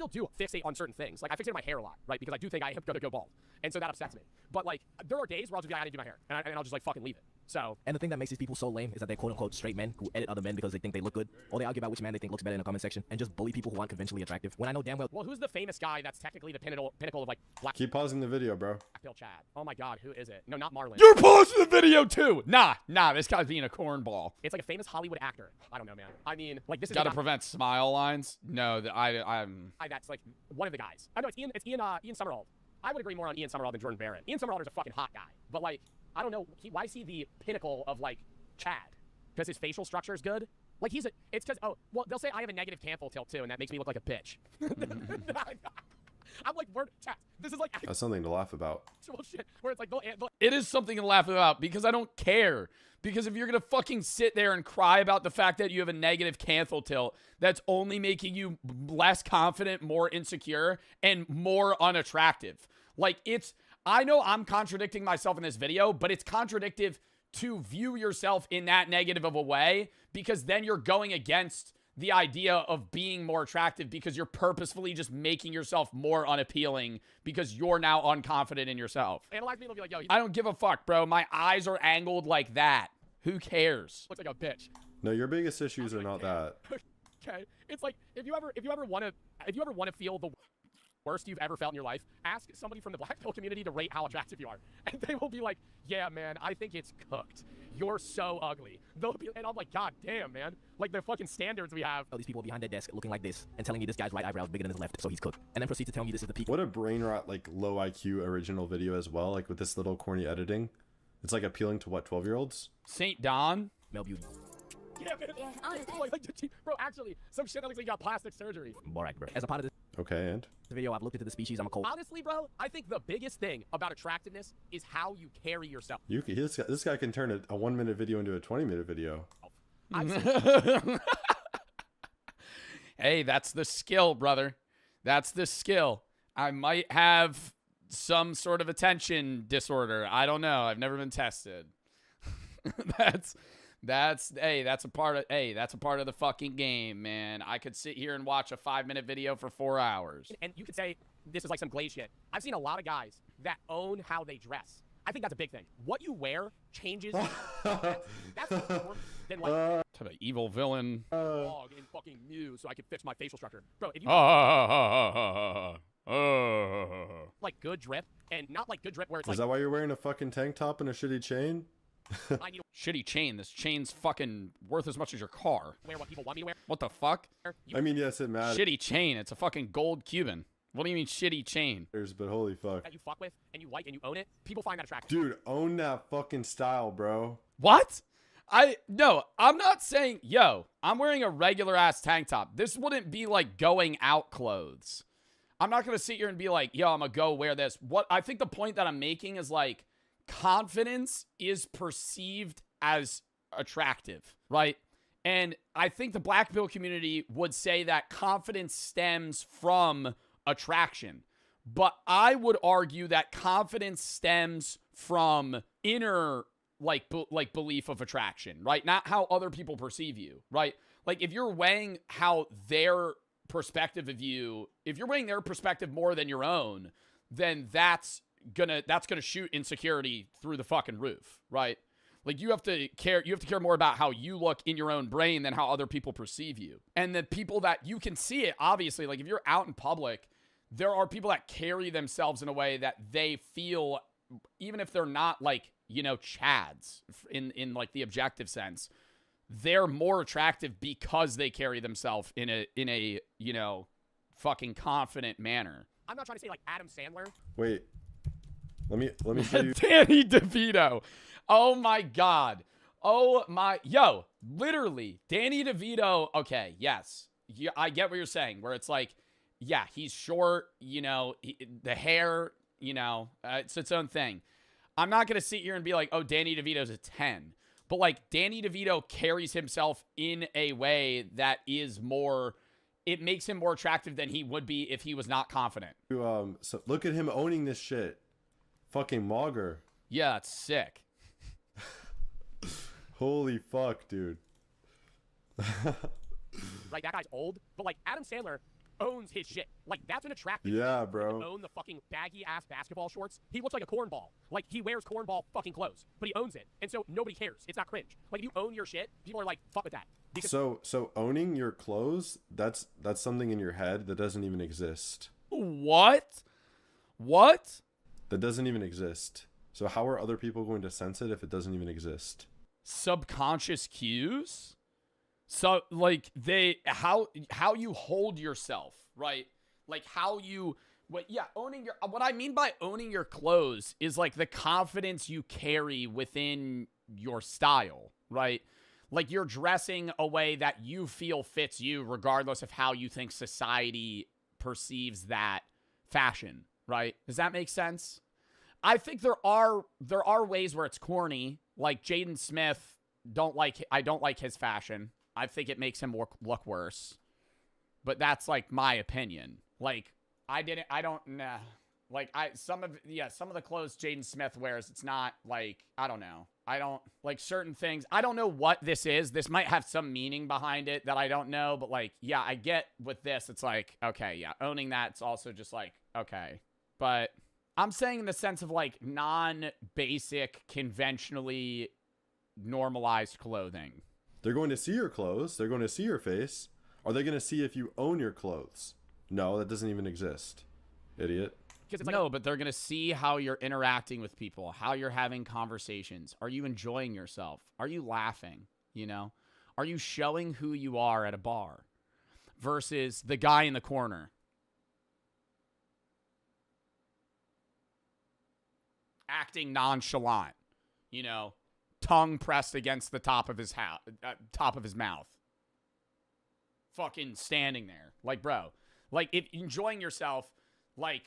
do fixate on certain things. Like, I fixate on my hair a lot, right? Because I do think I am gonna go bald. And so that upsets me. But, like, there are days where I'll just be like, I didn't do my hair. And I'll just, like, fucking leave it. So. And the thing that makes these people so lame is that they're quote-unquote straight men who edit other men because they think they look good. Or they argue about which man they think looks better in the comment section and just bully people who aren't conventionally attractive. When I know damn well. Well, who's the famous guy that's technically the pinnacle of, like, black Keep pausing the video, bro. pill Chad? Oh, my God. Who is it? No, not Marlon. You're pausing the video, too. Nah, this guy's being a cornball. It's like a famous Hollywood actor. I don't know, man. I mean, like, this is Gotta prevent smile lines. No, that's like one of the guys. I know it's Ian Somerhalder. I would agree more on Ian Somerhalder than Jordan Barrett. Ian Somerhalder's a fucking hot guy, but like I don't know, why is he the pinnacle of like Chad? Because his facial structure is good. Like it's because they'll say I have a negative canthal tilt too, and that makes me look like a bitch. I'm like, Chad, this is like that's something to laugh about. Actual shit, where it's like it is something to laugh about because I don't care. Because if you're gonna fucking sit there and cry about the fact that you have a negative canthal tilt, that's only making you less confident, more insecure, and more unattractive. Like I know I'm contradicting myself in this video, but it's contradictive to view yourself in that negative of a way because then you're going against the idea of being more attractive because you're purposefully just making yourself more unappealing because you're now unconfident in yourself. Analyze me and be like, yo, I don't give a fuck, bro. My eyes are angled like that. Who cares? Looks like a bitch. No, your biggest issues are not that. Okay, it's like if you ever want to feel the worst you've ever felt in your life, ask somebody from the black pill community to rate how attractive you are, and they will be like, yeah, man, I think it's cooked. You're so ugly. And I'm like, god damn, man. Like the fucking standards we have. Oh, these people behind their desk looking like this and telling you this guy's right eyebrow is bigger than his left, so he's cooked. And then proceed to tell me this is the peak. What a brain rot, like low IQ original video as well, like with this little corny editing. It's like appealing to what, 12-year-olds? St. Don? Mel Beauty. Yeah, man. Bro, actually, some shit that looks like you got plastic surgery. Borak, bro. As a part of this. Okay, and? Video, I've looked into the species. I'm a cold. Honestly, bro, I think the biggest thing about attractiveness is how you carry yourself. This guy can turn a 1 minute video into a 20-minute video. Hey, that's the skill, brother. That's the skill. I might have some sort of attention disorder. I don't know. I've never been tested. That's a part of the fucking game, man. I could sit here and watch a 5-minute video for 4 hours. And you could say this is like some glaze shit. I've seen a lot of guys that own how they dress. I think that's a big thing. What you wear changes. that's more than like to the evil villain. Dog in fucking Mew, so I can fix my facial structure, bro. If you like good drip, and not like good drip where it's Is that why you're wearing a fucking tank top and a shitty chain? Shitty chain. This chain's fucking worth as much as your car. Wear what people want me to wear. What the fuck? I mean, yes, it matters. Shitty chain. It's a fucking gold Cuban. What do you mean shitty chain? But holy fuck. That you fuck with and you like and you own it. People find that attractive. Dude, own that fucking style, bro. What? No, I'm not saying, yo, I'm wearing a regular ass tank top. This wouldn't be like going out clothes. I'm not going to sit here and be like, yo, I'm going to go wear this. What I think the point that I'm making is like confidence is perceived as attractive, right? And I think the black pill community would say that confidence stems from attraction. But I would argue that confidence stems from inner like belief of attraction, right? Not how other people perceive you, right? Like if you're weighing how their perspective of you, if you're weighing their perspective more than your own, then that's gonna shoot insecurity through the fucking roof, right? Like you have to care more about how you look in your own brain than how other people perceive you. And the people that you can see it, obviously, like if you're out in public, there are people that carry themselves in a way that they feel, even if they're not like, you know, chads in like the objective sense, they're more attractive because they carry themselves in a, you know, fucking confident manner. I'm not trying to say like Adam Sandler. Wait. Let me show you. Danny DeVito. Oh my God. Oh my, yo, literally Danny DeVito. Okay. Yes. Yeah, I get what you're saying where it's like, yeah, he's short, you know, the hair, you know, it's its own thing. I'm not going to sit here and be like, oh, Danny DeVito's a 10. But like Danny DeVito carries himself in a way that is more, it makes him more attractive than he would be if he was not confident. So look at him owning this shit. Fucking Mauger. Yeah, it's sick. Holy fuck, dude. Right, that guy's old, but like Adam Sandler owns his shit. Like that's an attractive. Yeah, bro. Own the fucking baggy ass basketball shorts. He looks like a cornball. Like he wears cornball fucking clothes, but he owns it, and so nobody cares. It's not cringe. Like if you own your shit, people are like, fuck with that. Because So owning your clothes, that's something in your head that doesn't even exist. What? What? That doesn't even exist. So how are other people going to sense it if it doesn't even exist? Subconscious cues? So like how you hold yourself, right? Like how you what I mean by owning your clothes is like the confidence you carry within your style, right? Like you're dressing a way that you feel fits you regardless of how you think society perceives that fashion, right? Does that make sense? I think there are ways where it's corny, like Jaden Smith. I don't like his fashion. I think it makes him look worse. But that's like my opinion. Like some of the clothes Jaden Smith wears, it's not like, I don't know. I don't like certain things. I don't know what this is. This might have some meaning behind it that I don't know, but like, yeah, I get with this. It's like, okay, yeah, owning that, it's also just like, okay. But I'm saying in the sense of like non-basic, conventionally normalized clothing. They're going to see your clothes. They're going to see your face. Are they going to see if you own your clothes? No, that doesn't even exist. Idiot. No, but they're going to see how you're interacting with people, how you're having conversations. Are you enjoying yourself? Are you laughing? You know? Are you showing who you are at a bar versus the guy in the corner? Acting nonchalant, you know, tongue pressed against the top of his mouth. Fucking standing there. Like, bro, Like, if enjoying yourself, like,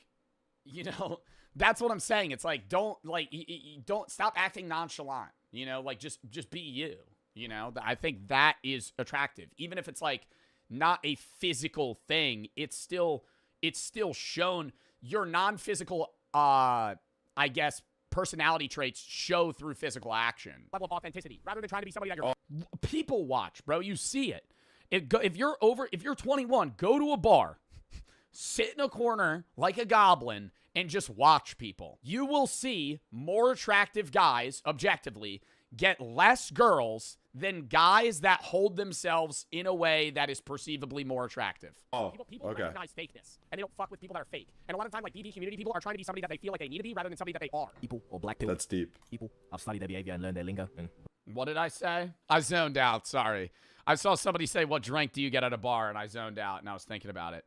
you know, that's what I'm saying. It's like, don't, like, don't stop acting nonchalant, you know, like, just be you, you know. I think that is attractive. Even if it's, like, not a physical thing, it's still shown. Your non-physical, I guess, personality traits show through physical action. Level of authenticity, rather than trying to be somebody that you're. People watch, bro. You see it. If you're 21, go to a bar, sit in a corner like a goblin, and just watch people. You will see more attractive guys, objectively, get less girls than guys that hold themselves in a way that is perceivably more attractive. People recognize fakeness, and they don't fuck with people that are fake. And a lot of time, like, BB community people are trying to be somebody that they feel like they need to be, rather than somebody that they are. People, or black people. That's deep. People, I've studied their behavior and learned their lingo. And what did I say? I zoned out, sorry. I saw somebody say, what drink do you get at a bar? And I zoned out, and I was thinking about it.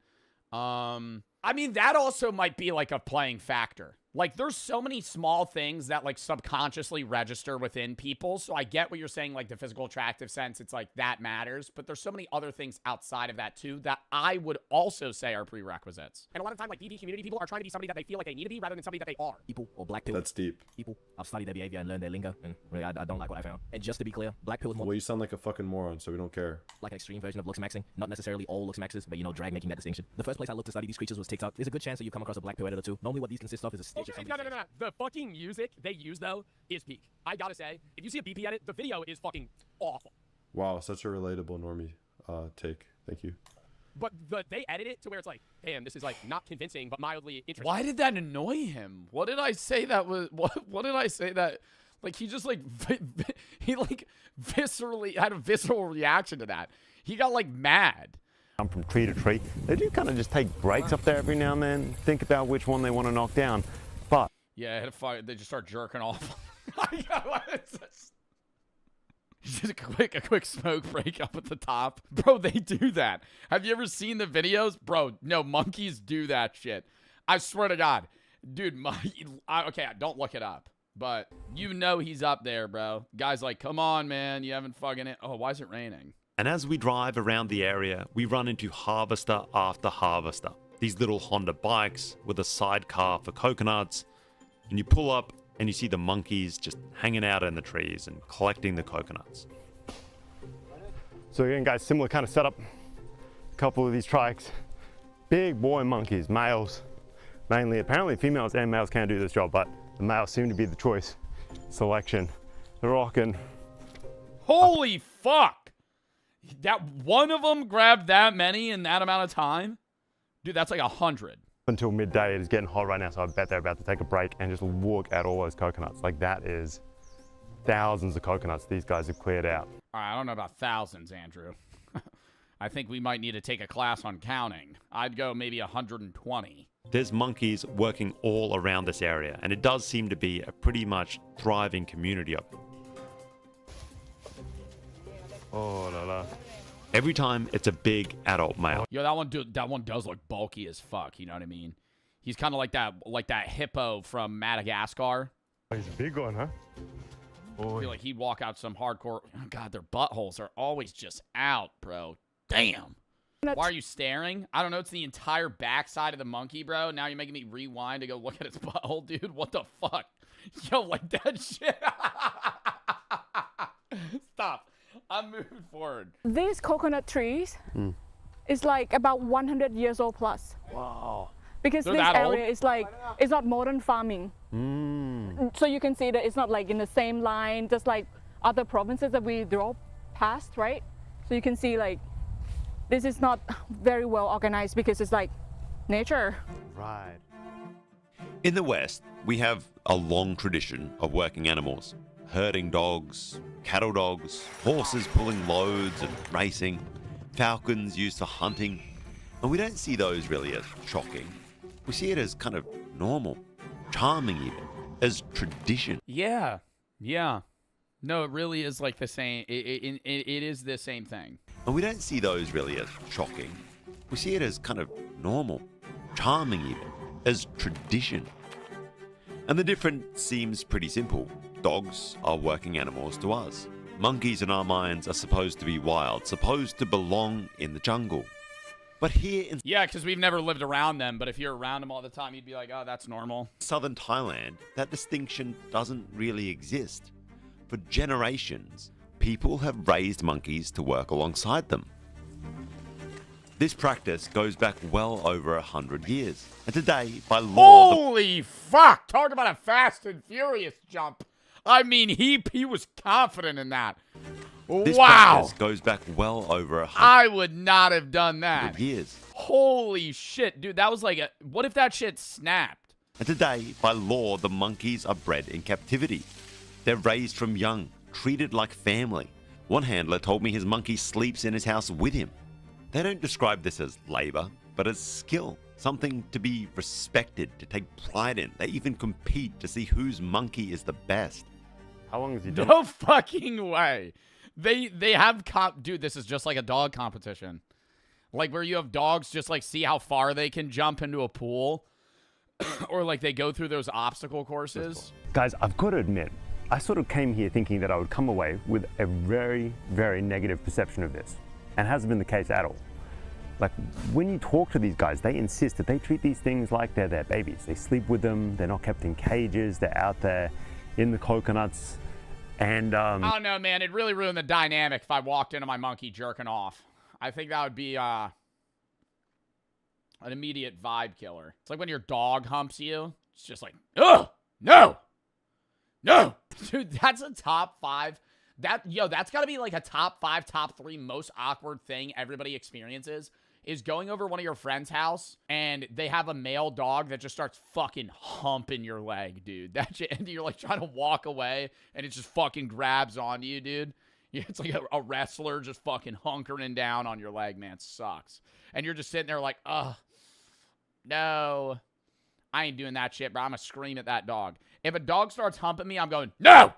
I mean, that also might be, like, a playing factor. Like, there's so many small things that, like, subconsciously register within people. So I get what you're saying, like, the physical attractive sense. It's like, that matters. But there's so many other things outside of that, too, that I would also say are prerequisites. And a lot of time, like, BB community people are trying to be somebody that they feel like they need to be, rather than somebody that they are. People, or black people. That's deep. People, I've studied their behavior and learned their lingo. And really, I don't like what I found. And just to be clear, black pill is more Well, you sound like a fucking moron, so we don't care. like an extreme version of looks maxing. Not necessarily all looks maxes, but, you know, drag making that distinction. The first place I looked to study these creatures was TikTok. There's a good chance that you come across a black pill edit or two. Normally what these consist of is a stitch of somebody's No. The fucking music they use, though, is peak. I gotta say, if you see a BP edit, the video is fucking awful. Wow, such a relatable normie take. Thank you. But they edit it to where it's like, damn, this is, like, not convincing, but mildly interesting. Why did that annoy him? What did I say that was... What did I say that... Like, he just, like... He, like, viscerally... had a visceral reaction to that. He got, like, mad. I'm from tree to tree. They do kind of just take breaks up there every now and then, think about which one they want to knock down. But... Yeah, they just start jerking off. Just a quick smoke break up at the top. Bro, they do that. Have you ever seen the videos? Bro, no, monkeys do that shit. I swear to God. Dude, okay, don't look it up. But you know he's up there, bro. Guy's like, come on, man. You haven't fucking it. Oh, why is it raining? And as we drive around the area, we run into harvester after harvester. These little Honda bikes with a sidecar for coconuts. And you pull up and you see the monkeys just hanging out in the trees and collecting the coconuts. So again, guys, similar kind of setup. A couple of these trikes. Big boy monkeys, males mainly. Apparently females and males can do this job, but the males seem to be the choice selection. They're rocking. Holy fuck! That one of them grabbed that many in that amount of time? Dude, that's like 100. Until midday, it is getting hot right now, so I bet they're about to take a break and just look at all those coconuts. Like, that is thousands of coconuts these guys have cleared out. All right, I don't know about thousands, Andrew. I think we might need to take a class on counting. I'd go maybe 120. There's monkeys working all around this area, and it does seem to be a pretty much thriving community up. Oh la la. Every time it's a big adult male. Yo, that one does look bulky as fuck, you know what I mean? He's kind of like that hippo from Madagascar. Oh, he's a big one, huh? I feel like he'd walk out some hardcore... Oh, God, their buttholes are always just out, bro. Damn. Why are you staring? I don't know. It's the entire backside of the monkey, bro. Now you're making me rewind to go look at its butthole, dude. What the fuck? Yo, like that shit. Stop. I'm moving forward. These coconut trees is like about 100 years old plus. Wow. Because this area is like, it's not modern farming. So you can see that it's not like in the same line, just like other provinces that we drove past, right? So you can see like, this is not very well organized because it's like nature. Right. In the West, we have a long tradition of working animals. Herding dogs, cattle dogs, horses pulling loads and racing, falcons used for hunting. And we don't see those really as shocking. We see it as kind of normal, charming even, as tradition. Yeah. No, it really is like the same. It is the same thing. And we don't see those really as shocking. We see it as kind of normal, charming even, as tradition. And the difference seems pretty simple. Dogs are working animals to us. Monkeys in our minds are supposed to be wild, supposed to belong in the jungle. But here in Yeah, because we've never lived around them, but if you're around them all the time, you'd be like, oh, that's normal. southern Thailand, that distinction doesn't really exist. For generations, people have raised monkeys to work alongside them. This practice goes back well over 100 years. And today, by law... Holy fuck! Talk about a Fast and Furious jump. I mean, he was confident in that. This Wow! practice goes back well over 100 I would not have done that. years. Holy shit, dude. That was like a... What if that shit snapped? And today, by law, the monkeys are bred in captivity. They're raised from young, treated like family. One handler told me his monkey sleeps in his house with him. They don't describe this as labor, but as skill. Something to be respected, to take pride in. They even compete to see whose monkey is the best. How long has he done? No fucking way. They have dude, this is just like a dog competition. Like where you have dogs just like see how far they can jump into a pool. Or like they go through those obstacle courses. Guys, I've got to admit, I sort of came here thinking that I would come away with a very, very negative perception of this. And it hasn't been the case at all. Like, when you talk to these guys, they insist that they treat these things like they're their babies. They sleep with them, they're not kept in cages, they're out there in the coconuts. And, I don't know, man. It really ruined the dynamic if I walked into my monkey jerking off. I think that would be an immediate vibe killer. It's like when your dog humps you. It's just like, ugh, no, no. Dude, that's a top 5. That's got to be like a top 5, top 3 most awkward thing everybody experiences is going over one of your friend's house and they have a male dog that just starts fucking humping your leg, dude. That shit, and you're like trying to walk away and it just fucking grabs onto you, dude. It's like a wrestler just fucking hunkering down on your leg, man. It sucks. And you're just sitting there like, ugh, no, I ain't doing that shit, bro. I'm gonna scream at that dog. If a dog starts humping me, I'm going, no,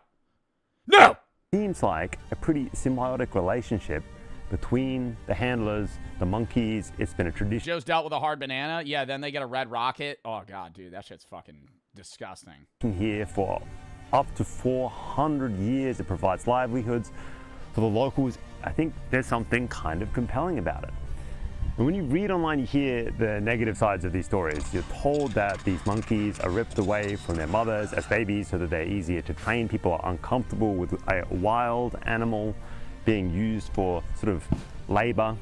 no. seems like a pretty symbiotic relationship between the handlers, the monkeys. It's been a tradition. Joe's dealt with a hard banana. Yeah, then they get a red rocket. Oh, God, dude, that shit's fucking disgusting. Here for up to 400 years. It provides livelihoods for the locals. I think there's something kind of compelling about it. And when you read online, you hear the negative sides of these stories. You're told that these monkeys are ripped away from their mothers as babies so that they're easier to train. People are uncomfortable with a wild animal being used for sort of labor.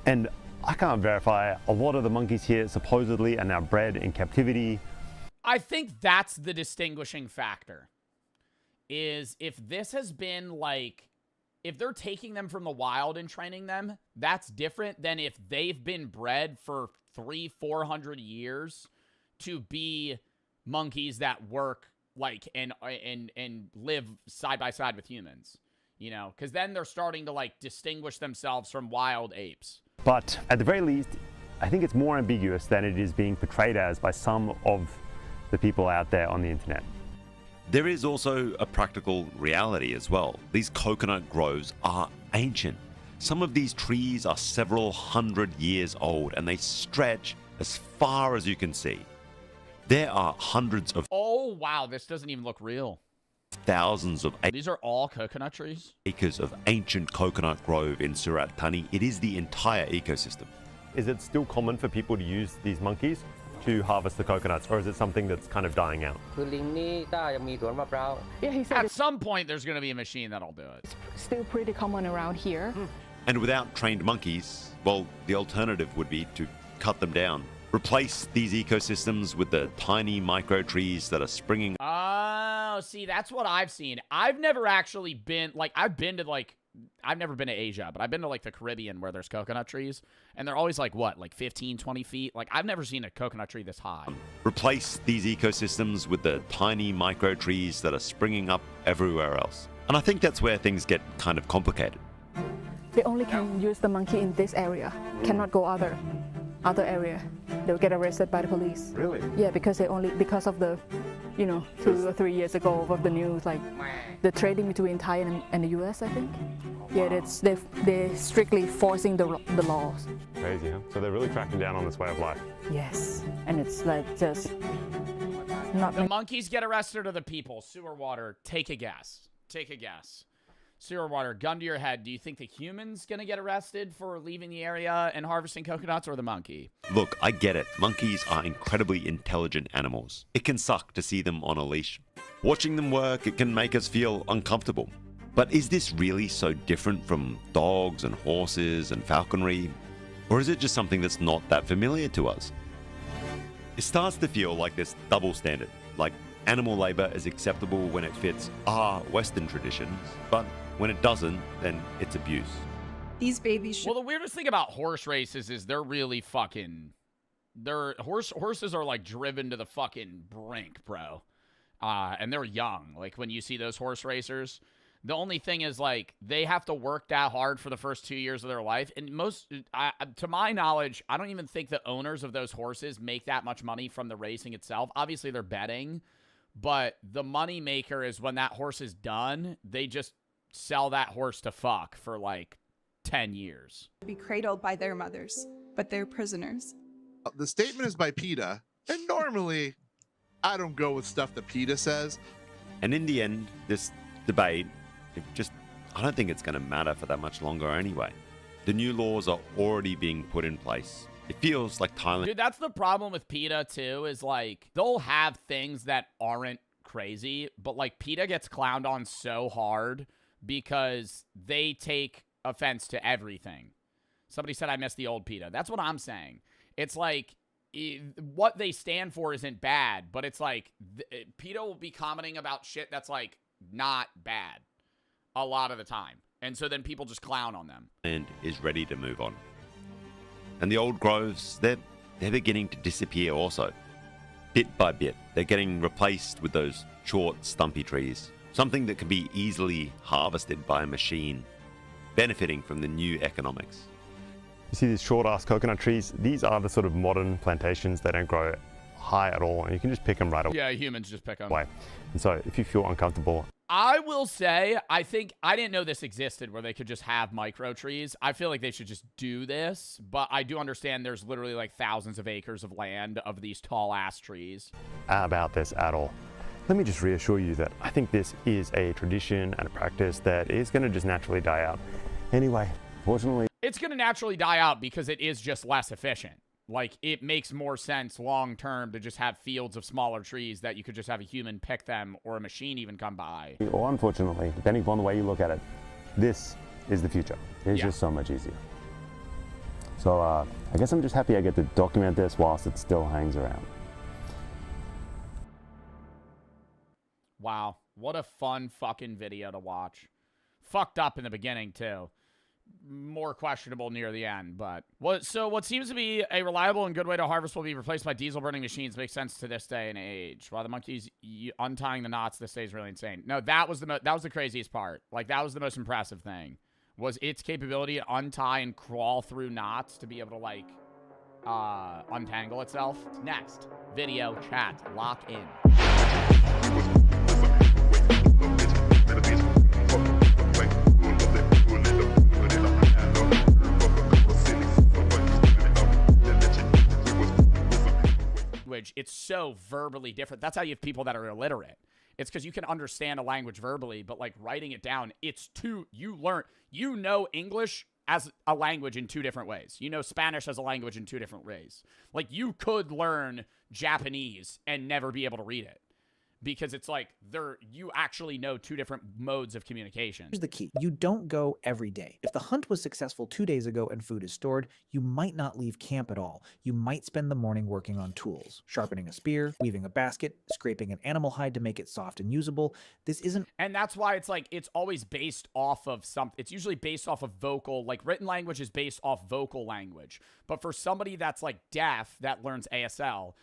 And I can't verify, a lot of the monkeys here supposedly are now bred in captivity. I think that's the distinguishing factor, is if this has been like, if they're taking them from the wild and training them, that's different than if they've been bred for 300-400 years to be monkeys that work like and live side by side with humans, you know, because then they're starting to like distinguish themselves from wild apes. But at the very least, I think it's more ambiguous than it is being portrayed as by some of the people out there on the internet. There is also a practical reality as well. These coconut groves are ancient. Some of these trees are several hundred years old and they stretch as far as you can see. There are hundreds of Oh, wow, this doesn't even look real. thousands of These are all coconut trees? acres of ancient coconut grove in Surat Thani. It is the entire ecosystem. Is it still common for people to use these monkeys to harvest the coconuts, or is it something that's kind of dying out? Yeah, he said At it's some point, there's going to be a machine that'll do it. still pretty common around here. And without trained monkeys, well, the alternative would be to cut them down. Replace these ecosystems with the tiny micro trees that are springing. Oh, see, that's what I've seen. I've never actually been, like, I've never been to Asia, but I've been to, like, the Caribbean where there's coconut trees, and they're always, like, what, like 15, 20 feet? Like, I've never seen a coconut tree this high. Replace these ecosystems with the tiny micro trees that are springing up everywhere else. And I think that's where things get kind of complicated. They only can use the monkey in this area, cannot go other area. They'll get arrested by the police. Really? Yeah, because because of the, 2 or 3 years ago of the news, like the trading between Thai and the US, I think. Yeah, they're strictly forcing the laws. Crazy, huh? So they're really cracking down on this way of life. Yes, and it's like just not. The monkeys get arrested or the people? Sewer water. Take a guess. Take a guess. Sewer Water, gun to your head. Do you think the human's going to get arrested for leaving the area and harvesting coconuts, or the monkey? Look, I get it. Monkeys are incredibly intelligent animals. It can suck to see them on a leash. Watching them work, it can make us feel uncomfortable. But is this really so different from dogs and horses and falconry? Or is it just something that's not that familiar to us? It starts to feel like this double standard, like animal labor is acceptable when it fits our Western traditions, but when it doesn't, then it's abuse. These babies should... Well, the weirdest thing about horse races is they're really fucking... Horses are like driven to the fucking brink, bro. And they're young. Like when you see those horse racers, the only thing is like they have to work that hard for the first 2 years of their life. And to my knowledge, I don't even think the owners of those horses make that much money from the racing itself. Obviously, they're betting, but the money maker is when that horse is done, they just sell that horse to fuck for like 10 years. Be cradled by their mothers, but they're prisoners. The statement is by PETA, and normally I don't go with stuff that PETA says. And in the end, this debate, I don't think it's going to matter for that much longer anyway. The new laws are already being put in place. It feels like Thailand... Dude, that's the problem with PETA too, is like they'll have things that aren't crazy, but like PETA gets clowned on so hard because they take offense to everything. Somebody said I missed the old PETA. That's what I'm saying. It's like what they stand for isn't bad, but it's like PETA will be commenting about shit that's like not bad a lot of the time. And so then people just clown on them. And is ready to move on. And the old groves, they're beginning to disappear also. Bit by bit, they're getting replaced with those short, stumpy trees. Something that can be easily harvested by a machine, benefiting from the new economics. You see these short-ass coconut trees? These are the sort of modern plantations. They don't grow high at all, and you can just pick them right away. Yeah, humans just pick them. And so if you feel uncomfortable... I will say, I didn't know this existed where they could just have micro trees. I feel like they should just do this, but I do understand there's literally like thousands of acres of land of these tall-ass trees. About this at all. Let me just reassure you that I think this is a tradition and a practice that is going to just naturally die out. Anyway, fortunately... It's going to naturally die out because it is just less efficient. Like, it makes more sense long-term to just have fields of smaller trees that you could just have a human pick them or a machine even come by. Or unfortunately, depending upon the way you look at it, this is the future. It's just so much easier. So I guess I'm just happy I get to document this whilst it still hangs around. Wow, what a fun fucking video to watch. Fucked up in the beginning, too. More questionable near the end, but what seems to be a reliable and good way to harvest will be replaced by diesel burning machines. Makes sense to this day and age. While the monkeys untying the knots this day is really insane. No, that was the craziest part. Like, that was the most impressive thing, was its capability to untie and crawl through knots to be able to like untangle itself. Next video chat, lock in. Which it's so verbally different. That's how you have people that are illiterate. It's because you can understand a language verbally, but like writing it down, you know English as a language in two different ways. You know Spanish as a language in two different ways. Like, you could learn Japanese and never be able to read it. Because it's like you actually know two different modes of communication. Here's the key. You don't go every day. If the hunt was successful 2 days ago and food is stored, you might not leave camp at all. You might spend the morning working on tools, sharpening a spear, weaving a basket, scraping an animal hide to make it soft and usable. This isn't... And that's why it's like, it's always based off of it's usually based off of vocal, like written language is based off vocal language. But for somebody that's like deaf, that learns ASL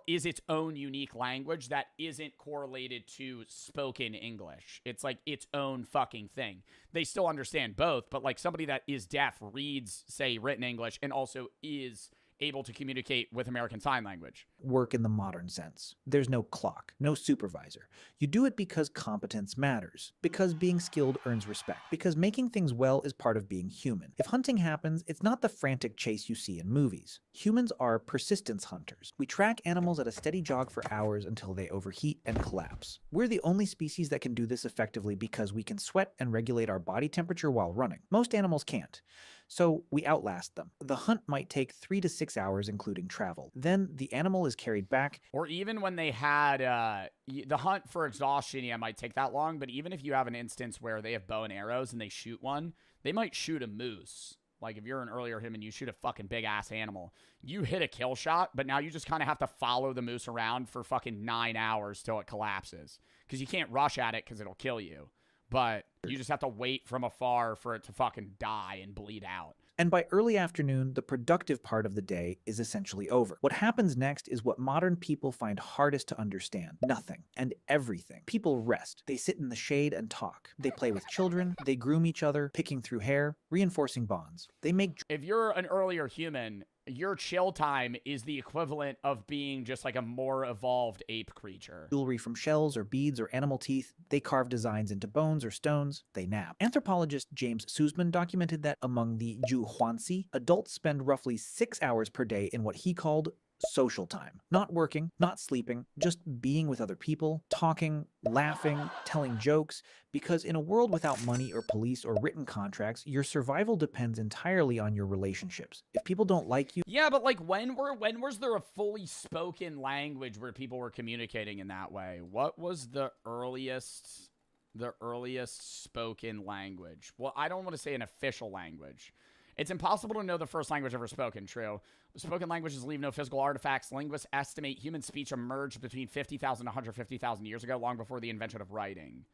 is its own unique language that isn't correlated to spoken English. It's like its own fucking thing. They still understand both, but like somebody that is deaf reads, say, written English and also is able to communicate with American Sign Language. Work in the modern sense. There's no clock, no supervisor. You do it because competence matters, because being skilled earns respect, because making things well is part of being human. If hunting happens, it's not the frantic chase you see in movies. Humans are persistence hunters. We track animals at a steady jog for hours until they overheat and collapse. We're the only species that can do this effectively because we can sweat and regulate our body temperature while running. Most animals can't. So we outlast them. The hunt might take 3 to 6 hours, including travel. Then the animal is carried back. Or even when they had the hunt for exhaustion, yeah, might take that long. But even if you have an instance where they have bow and arrows and they shoot one, they might shoot a moose. Like if you're an earlier human, you shoot a fucking big ass animal. You hit a kill shot, but now you just kind of have to follow the moose around for fucking 9 hours till it collapses. Because you can't rush at it because it'll kill you. But you just have to wait from afar for it to fucking die and bleed out. And by early afternoon, the productive part of the day is essentially over. What happens next is what modern people find hardest to understand. Nothing and everything. People rest. They sit in the shade and talk. They play with children. They groom each other, picking through hair, reinforcing bonds. They make... If you're an earlier human, your chill time is the equivalent of being just like a more evolved ape creature. Jewelry from shells or beads or animal teeth. They carve designs into bones or stones. They nap. Anthropologist James Sussman documented that among the Zhuhuanzi, adults spend roughly 6 hours per day in what he called social time. Not working, not sleeping, just being with other people, talking, laughing, telling jokes, because in a world without money or police or written contracts, your survival depends entirely on your relationships. If people don't like you... Yeah, but like when was there a fully spoken language where people were communicating in that way? What was the earliest spoken language? Well, I don't want to say an official language. It's impossible to know the first language ever spoken, true. Spoken languages leave no physical artifacts. Linguists estimate human speech emerged between 50,000 and 150,000 years ago, long before the invention of writing.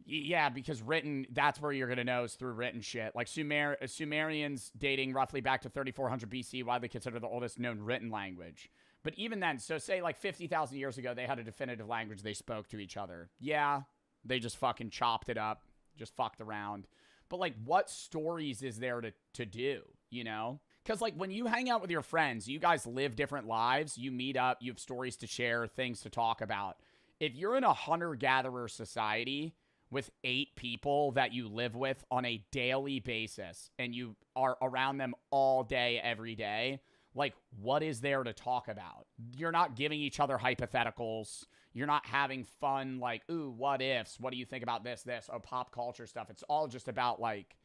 Yeah, because written, that's where you're going to know is through written shit. Like Sumerians dating roughly back to 3400 BC, widely considered the oldest known written language. But even then, so say like 50,000 years ago, they had a definitive language they spoke to each other. Yeah, they just fucking chopped it up, just fucked around. But, like, what stories is there to do, you know? Because, like, when you hang out with your friends, you guys live different lives. You meet up. You have stories to share, things to talk about. If you're in a hunter-gatherer society with 8 people that you live with on a daily basis and you are around them all day, every day, like, what is there to talk about? You're not giving each other hypotheticals. You're not having fun, like, ooh, what ifs? What do you think about this? Oh, pop culture stuff. It's all just about, like,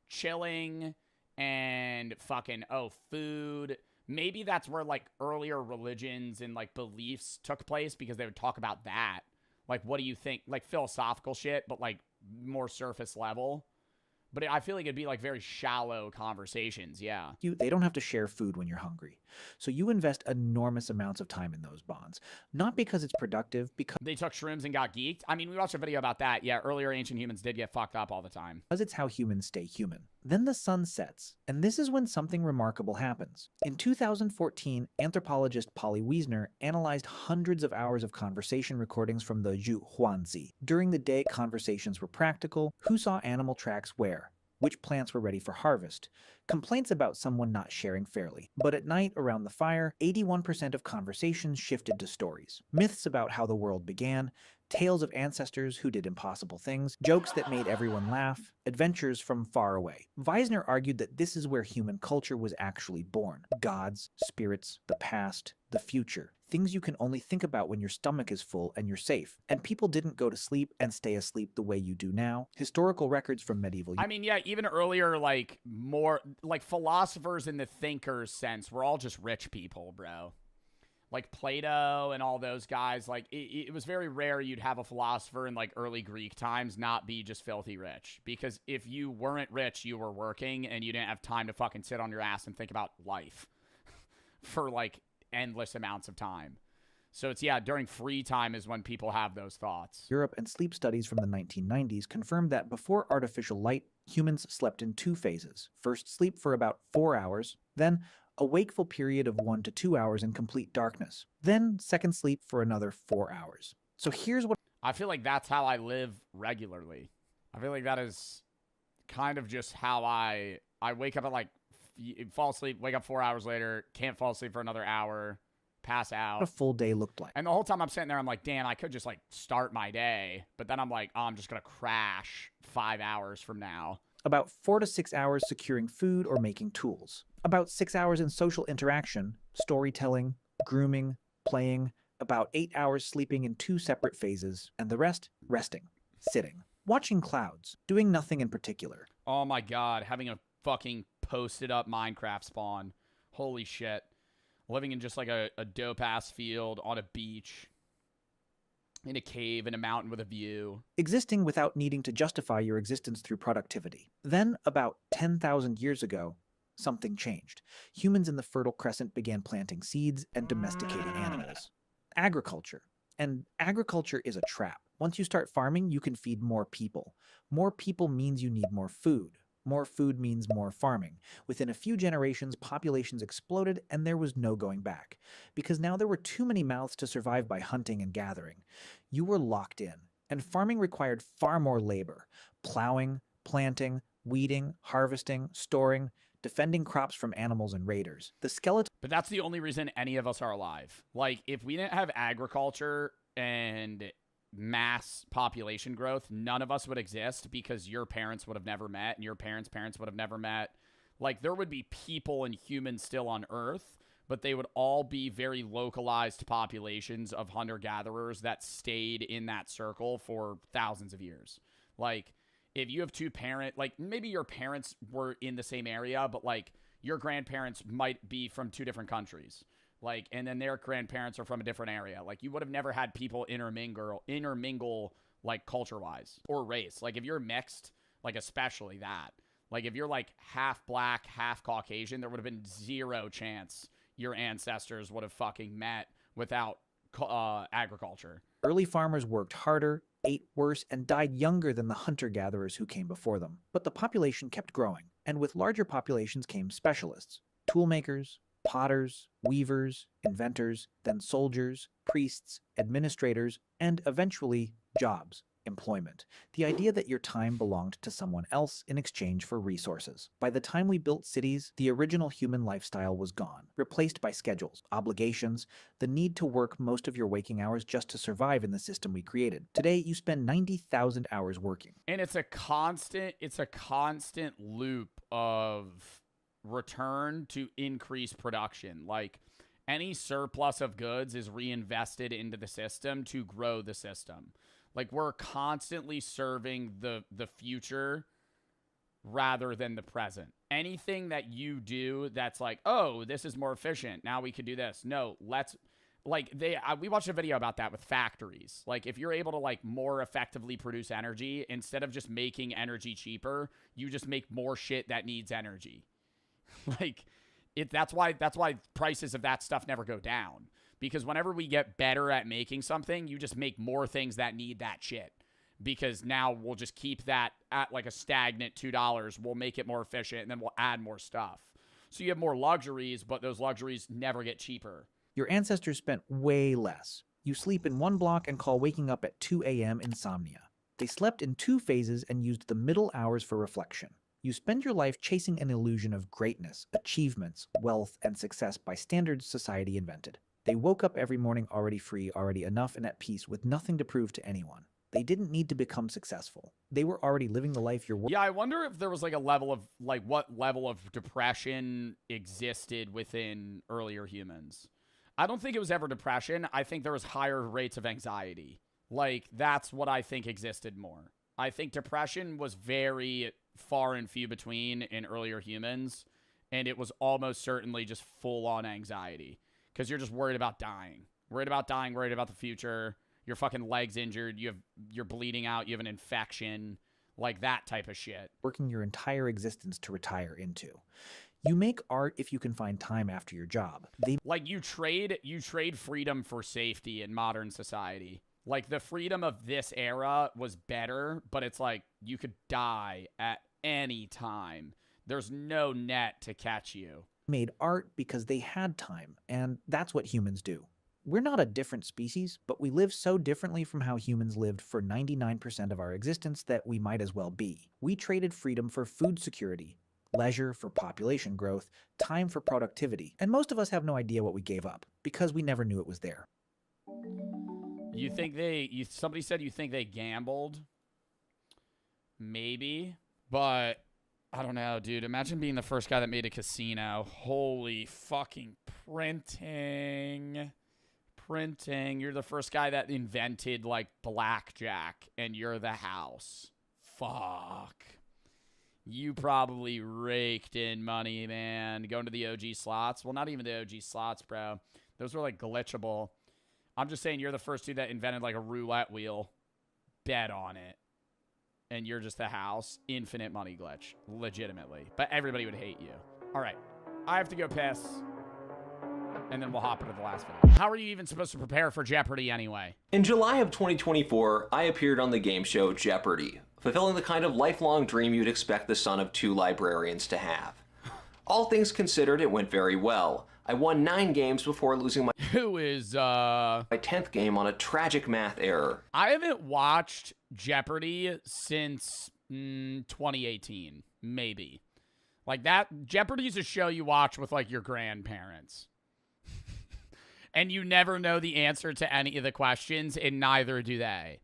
chilling and fucking, oh, food. Maybe that's where, like, earlier religions and, like, beliefs took place because they would talk about that. Like, what do you think? Like, philosophical shit, but, like, more surface level. But I feel like it'd be, like, very shallow conversations, yeah. They don't have to share food when you're hungry. So you invest enormous amounts of time in those bonds. Not because it's productive, because... They took shrooms and got geeked? I mean, we watched a video about that. Yeah, earlier ancient humans did get fucked up all the time. Because it's how humans stay human. Then the sun sets, and this is when something remarkable happens. In 2014, anthropologist Polly Wiesner analyzed hundreds of hours of conversation recordings from the Zhuhuanzi. During the day, conversations were practical. Who saw animal tracks where? Which plants were ready for harvest? Complaints about someone not sharing fairly. But at night, around the fire, 81% of conversations shifted to stories. Myths about how the world began, tales of ancestors who did impossible things, jokes that made everyone laugh, adventures from far away. Wiesner argued that this is where human culture was actually born. Gods, spirits, the past, the future. Things you can only think about when your stomach is full and you're safe. And people didn't go to sleep and stay asleep the way you do now. Historical records from medieval... I mean, yeah, even earlier, like, more, like, philosophers in the thinkers sense were all just rich people, bro. Like Plato and all those guys, like, it was very rare you'd have a philosopher in, like, early Greek times not be just filthy rich. Because if you weren't rich, you were working, and you didn't have time to fucking sit on your ass and think about life for, like, endless amounts of time. So it's, yeah, during free time is when people have those thoughts. Europe and sleep studies from the 1990s confirmed that before artificial light, humans slept in 2 phases. First sleep for about 4 hours, then a wakeful period of 1 to 2 hours in complete darkness, then second sleep for another 4 hours. So here's what... I feel like that's how I live regularly. I feel like that is kind of just how I wake up at, like, you fall asleep, wake up 4 hours later, can't fall asleep for another hour, pass out. What a full day looked like. And the whole time I'm sitting there, I'm like, damn, I could just like start my day. But then I'm like, oh, I'm just going to crash 5 hours from now. About 4 to 6 hours securing food or making tools. About 6 hours in social interaction, storytelling, grooming, playing. About 8 hours sleeping in 2 separate phases. And the rest, resting, sitting, watching clouds, doing nothing in particular. Oh my God, having a fucking posted up Minecraft spawn. Holy shit. Living in just like a dope ass field on a beach, in a cave, in a mountain with a view. Existing without needing to justify your existence through productivity. Then, about 10,000 years ago, something changed. Humans in the Fertile Crescent began planting seeds and domesticating animals. Agriculture. And agriculture is a trap. Once you start farming, you can feed more people. More people means you need more food. More food means more farming. Within a few generations, populations exploded and there was no going back. Because now there were too many mouths to survive by hunting and gathering. You were locked in, and farming required far more labor. Plowing, planting, weeding, harvesting, storing, defending crops from animals and raiders. The skeleton... But that's the only reason any of us are alive. Like, if we didn't have agriculture and mass population growth, none of us would exist because your parents would have never met and your parents' parents would have never met. Like, there would be people and humans still on Earth, but they would all be very localized populations of hunter-gatherers that stayed in that circle for thousands of years. Like, if you have like, maybe your parents were in the same area, but, like, your grandparents might be from 2 different countries. Like, and then their grandparents are from a different area. Like, you would have never had people intermingle like, culture-wise or race. Like, if you're mixed, like, especially that. Like, if you're, like, half black, half Caucasian, there would have been 0 chance your ancestors would have fucking met without agriculture. Early farmers worked harder, ate worse, and died younger than the hunter-gatherers who came before them. But the population kept growing, and with larger populations came specialists, toolmakers, potters, weavers, inventors, then soldiers, priests, administrators, and eventually jobs, employment. The idea that your time belonged to someone else in exchange for resources. By the time we built cities, the original human lifestyle was gone, replaced by schedules, obligations, the need to work most of your waking hours just to survive in the system we created. Today, you spend 90,000 hours working. And it's a constant loop of return to increase production. Like, any surplus of goods is reinvested into the system to grow the system. Like, we're constantly serving the future rather than the present. Anything that you do that's like, oh, this is more efficient, now we could do this. No, let's, like, we watched a video about that with factories. Like, if you're able to, like, more effectively produce energy, instead of just making energy cheaper, you just make more shit that needs energy. Like, that's why prices of that stuff never go down. Because whenever we get better at making something, you just make more things that need that shit. Because now we'll just keep that at like a stagnant $2. We'll make it more efficient, and then we'll add more stuff. So you have more luxuries, but those luxuries never get cheaper. Your ancestors spent way less. You sleep in one block and call waking up at 2 a.m. insomnia. They slept in 2 phases and used the middle hours for reflection. You spend your life chasing an illusion of greatness, achievements, wealth, and success by standards society invented. They woke up every morning already free, already enough, and at peace with nothing to prove to anyone. They didn't need to become successful. They were already living the life you're... Yeah, I wonder if there was like a level of, like, what level of depression existed within earlier humans. I don't think it was ever depression. I think there was higher rates of anxiety. Like, that's what I think existed more. I think depression was very far and few between in earlier humans, and it was almost certainly just full-on anxiety. Because you're just worried about dying. Worried about dying, worried about the future. Your fucking leg's injured. You're bleeding out. You have an infection. Like that type of shit. Working your entire existence to retire into. You make art if you can find time after your job. Like, you trade freedom for safety in modern society. Like, the freedom of this era was better, but it's like you could die at any time. There's no net to catch you. Made art because they had time, and that's what humans do. We're not a different species, but we live so differently from how humans lived for 99% of our existence that we might as well be. We traded freedom for food security, leisure for population growth, time for productivity, and most of us have no idea what we gave up because we never knew it was there. You think somebody said you think they gambled? Maybe, but I don't know, dude. Imagine being the first guy that made a casino. Holy fucking printing. You're the first guy that invented, like, blackjack, and you're the house. Fuck. You probably raked in money, man. Going to the OG slots. Well, not even the OG slots, bro. Those were, like, glitchable. I'm just saying you're the first dude that invented, like, a roulette wheel. Bet on it. And you're just the house. Infinite money glitch. Legitimately. But everybody would hate you. All right. I have to go piss. And then we'll hop into the last video. How are you even supposed to prepare for Jeopardy anyway? In July of 2024, I appeared on the game show Jeopardy, fulfilling the kind of lifelong dream you'd expect the son of two librarians to have. All things considered, it went very well. I won 9 games before losing my 10th game on a tragic math error. I haven't watched Jeopardy since 2018, maybe. Like that, Jeopardy's a show you watch with like your grandparents. And you never know the answer to any of the questions, and neither do they.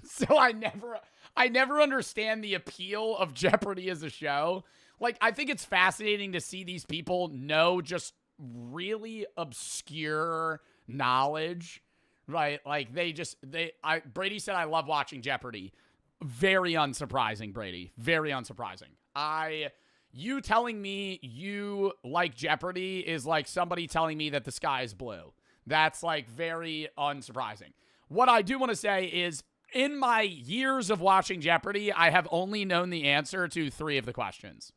So I never understand the appeal of Jeopardy as a show. Like, I think it's fascinating to see these people know just really obscure knowledge, right? Like, Brady said, I love watching Jeopardy. Very unsurprising, Brady. Very unsurprising. You telling me you like Jeopardy is like somebody telling me that the sky is blue. That's like very unsurprising. What I do want to say is in my years of watching Jeopardy, I have only known the answer to 3 of the questions.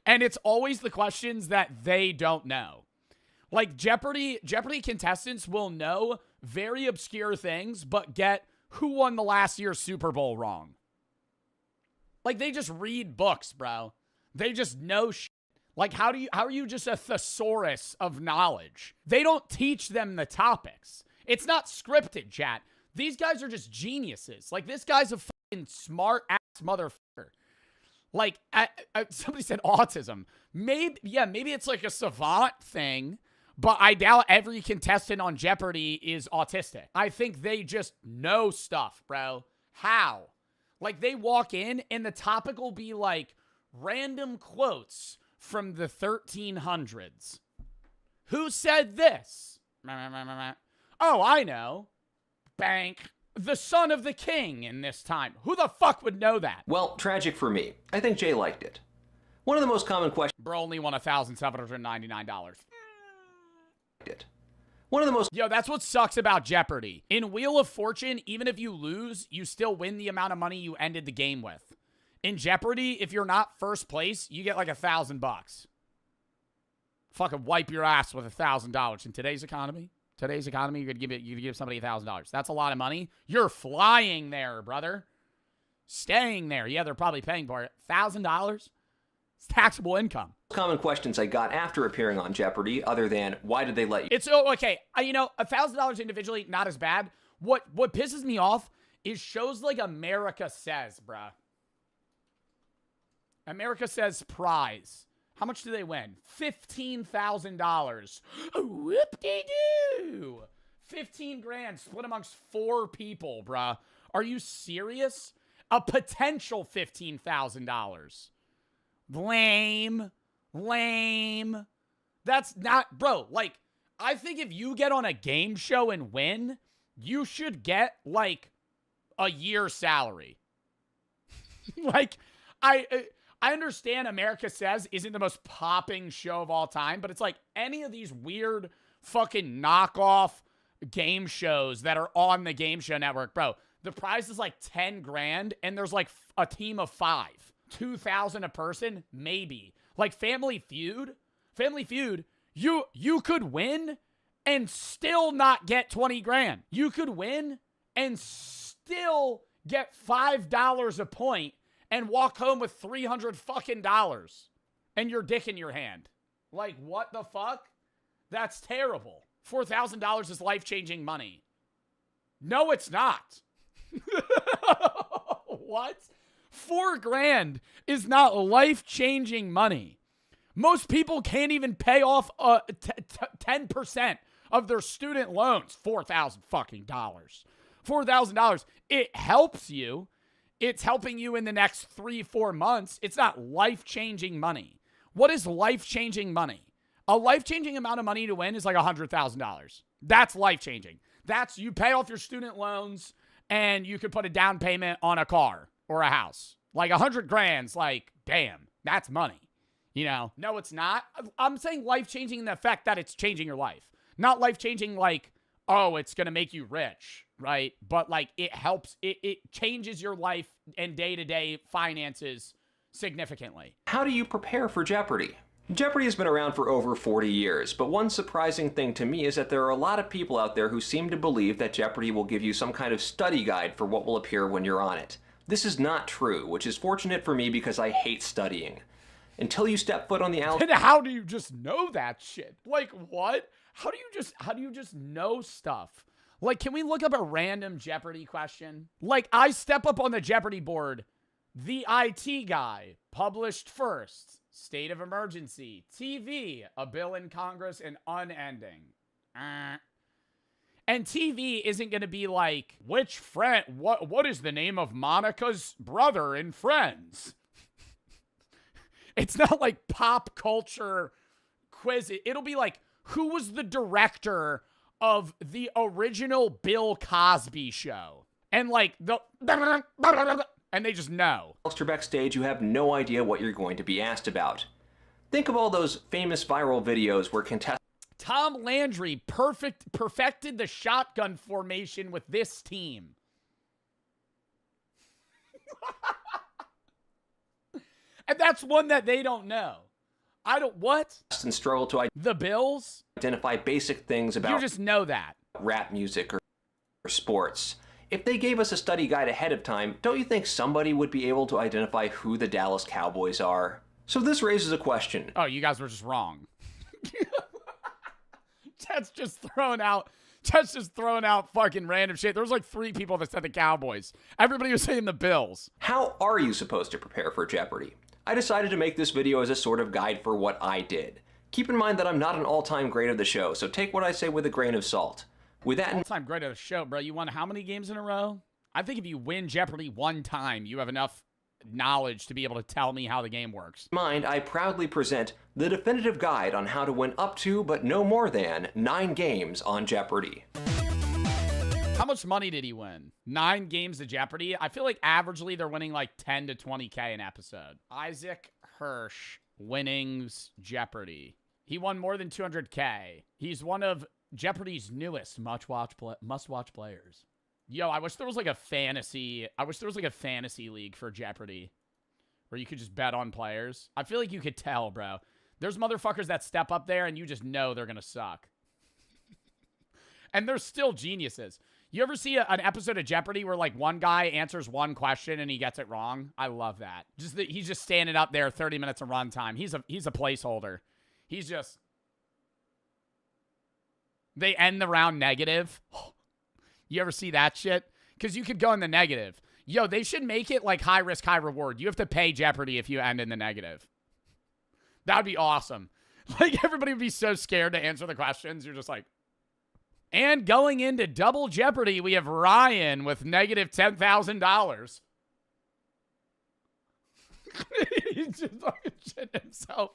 And it's always the questions that they don't know. Like Jeopardy contestants will know very obscure things, but get who won the last year's Super Bowl wrong. Like, they just read books, bro. They just know shit. Like, how are you just a thesaurus of knowledge? They don't teach them the topics. It's not scripted, chat. These guys are just geniuses. Like, this guy's a fucking smart-ass motherfucker. Like, somebody said autism. Maybe it's like a savant thing, but I doubt every contestant on Jeopardy is autistic. I think they just know stuff, bro. How? Like, they walk in, and the topic will be, like, random quotes from the 1300s. Who said this? Oh, I know. Bank. The son of the king in this time. Who the fuck would know that? Well, tragic for me. I think Jay liked it. One of the most common questions... Bro only won $1,799. One of the most... Yo, that's what sucks about Jeopardy. In Wheel of Fortune, even if you lose, you still win the amount of money you ended the game with. In Jeopardy, if you're not first place, you get like $1,000. Fucking wipe your ass with $1,000. In today's economy, you could give somebody $1,000. That's a lot of money. You're flying there, brother. Staying there. Yeah, they're probably paying for it. $1,000? It's taxable income. Common questions I got after appearing on Jeopardy, other than why did they let you? It's okay. $1,000 individually, not as bad. What pisses me off is shows like America Says, bruh. America Says prize. How much do they win? $15,000. Whoop-de-doo. 15 grand split amongst 4 people, bruh. Are you serious? A potential $15,000. Lame. That's not, bro, like, I think if you get on a game show and win, you should get, like, a year's salary. Like, I understand America Says isn't the most popping show of all time, but it's like any of these weird fucking knockoff game shows that are on the Game Show Network, bro, the prize is like 10 grand and there's like a team of 5. 2,000 a person, maybe. Like Family Feud, you could win and still not get 20 grand. You could win and still get $5 a point and walk home with $300 fucking dollars and your dick in your hand. Like, what the fuck? That's terrible. $4,000 is life-changing money. No, it's not. What? $4,000 is not life-changing money. Most people can't even pay off 10% of their student loans. $4,000 fucking dollars. $4,000. It helps you. It's helping you in the next 3-4 months. It's not life-changing money. What is life-changing money? A life-changing amount of money to win is like $100,000. That's life-changing. That's you pay off your student loans and you could put a down payment on a car or a house. Like $100,000's like, damn, that's money. You know? No, it's not. I'm saying life-changing in the fact that it's changing your life. Not life-changing like, oh, it's going to make you rich, right? But like it helps, it changes your life and day-to-day finances significantly. How do you prepare for Jeopardy? Jeopardy has been around for over 40 years, but one surprising thing to me is that there are a lot of people out there who seem to believe that Jeopardy will give you some kind of study guide for what will appear when you're on it. This is not true, which is fortunate for me because I hate studying. Until you step foot on the And how do you just know that shit? Like what? How do you just know stuff? Like, can we look up a random Jeopardy question? Like, I step up on the Jeopardy board, the IT guy, published first, state of emergency, TV, a bill in Congress, and unending. And TV isn't going to be like, which friend, what is the name of Monica's brother in Friends? It's not like pop culture quiz. It'll be like, who was the director of the original Bill Cosby show? And like, and they just know. Whilst you're backstage, you have no idea what you're going to be asked about. Think of all those famous viral videos where contestants... Tom Landry perfected the shotgun formation with this team. And that's one that they don't know. What? And struggle to the Bills? Identify basic things about... You just know that. Rap music or sports. If they gave us a study guide ahead of time, don't you think somebody would be able to identify who the Dallas Cowboys are? So this raises a question. Oh, you guys were just wrong. That's just throwing out fucking random shit. There was like 3 people that said the Cowboys. Everybody was saying the Bills. How are you supposed to prepare for Jeopardy? I decided to make this video as a sort of guide for what I did. Keep in mind that I'm not an all-time great of the show, so take what I say with a grain of salt. With that all-time great of the show, bro. You won how many games in a row? I think if you win Jeopardy one time, you have enough knowledge to be able to tell me how the game works. In mind, I proudly present the definitive guide on how to win up to, but no more than, 9 games on Jeopardy. How much money did he win? 9 games of Jeopardy? I feel like averagely they're winning like 10 to 20K an episode. Isaac Hirsch, winnings Jeopardy. He won more than 200K. He's one of Jeopardy's newest must-watch players. Yo, I wish there was like a fantasy league for Jeopardy where you could just bet on players. I feel like you could tell, bro. There's motherfuckers that step up there and you just know they're going to suck. And they're still geniuses. You ever see an episode of Jeopardy where like one guy answers one question and he gets it wrong? I love that. He's just standing up there 30 minutes of runtime. He's a placeholder. He's just... They end the round negative. You ever see that shit? Because you could go in the negative. Yo, they should make it like high risk, high reward. You have to pay Jeopardy if you end in the negative. That would be awesome. Like, everybody would be so scared to answer the questions. You're just like... And going into Double Jeopardy, we have Ryan with negative $10,000. He's just fucking shitting himself.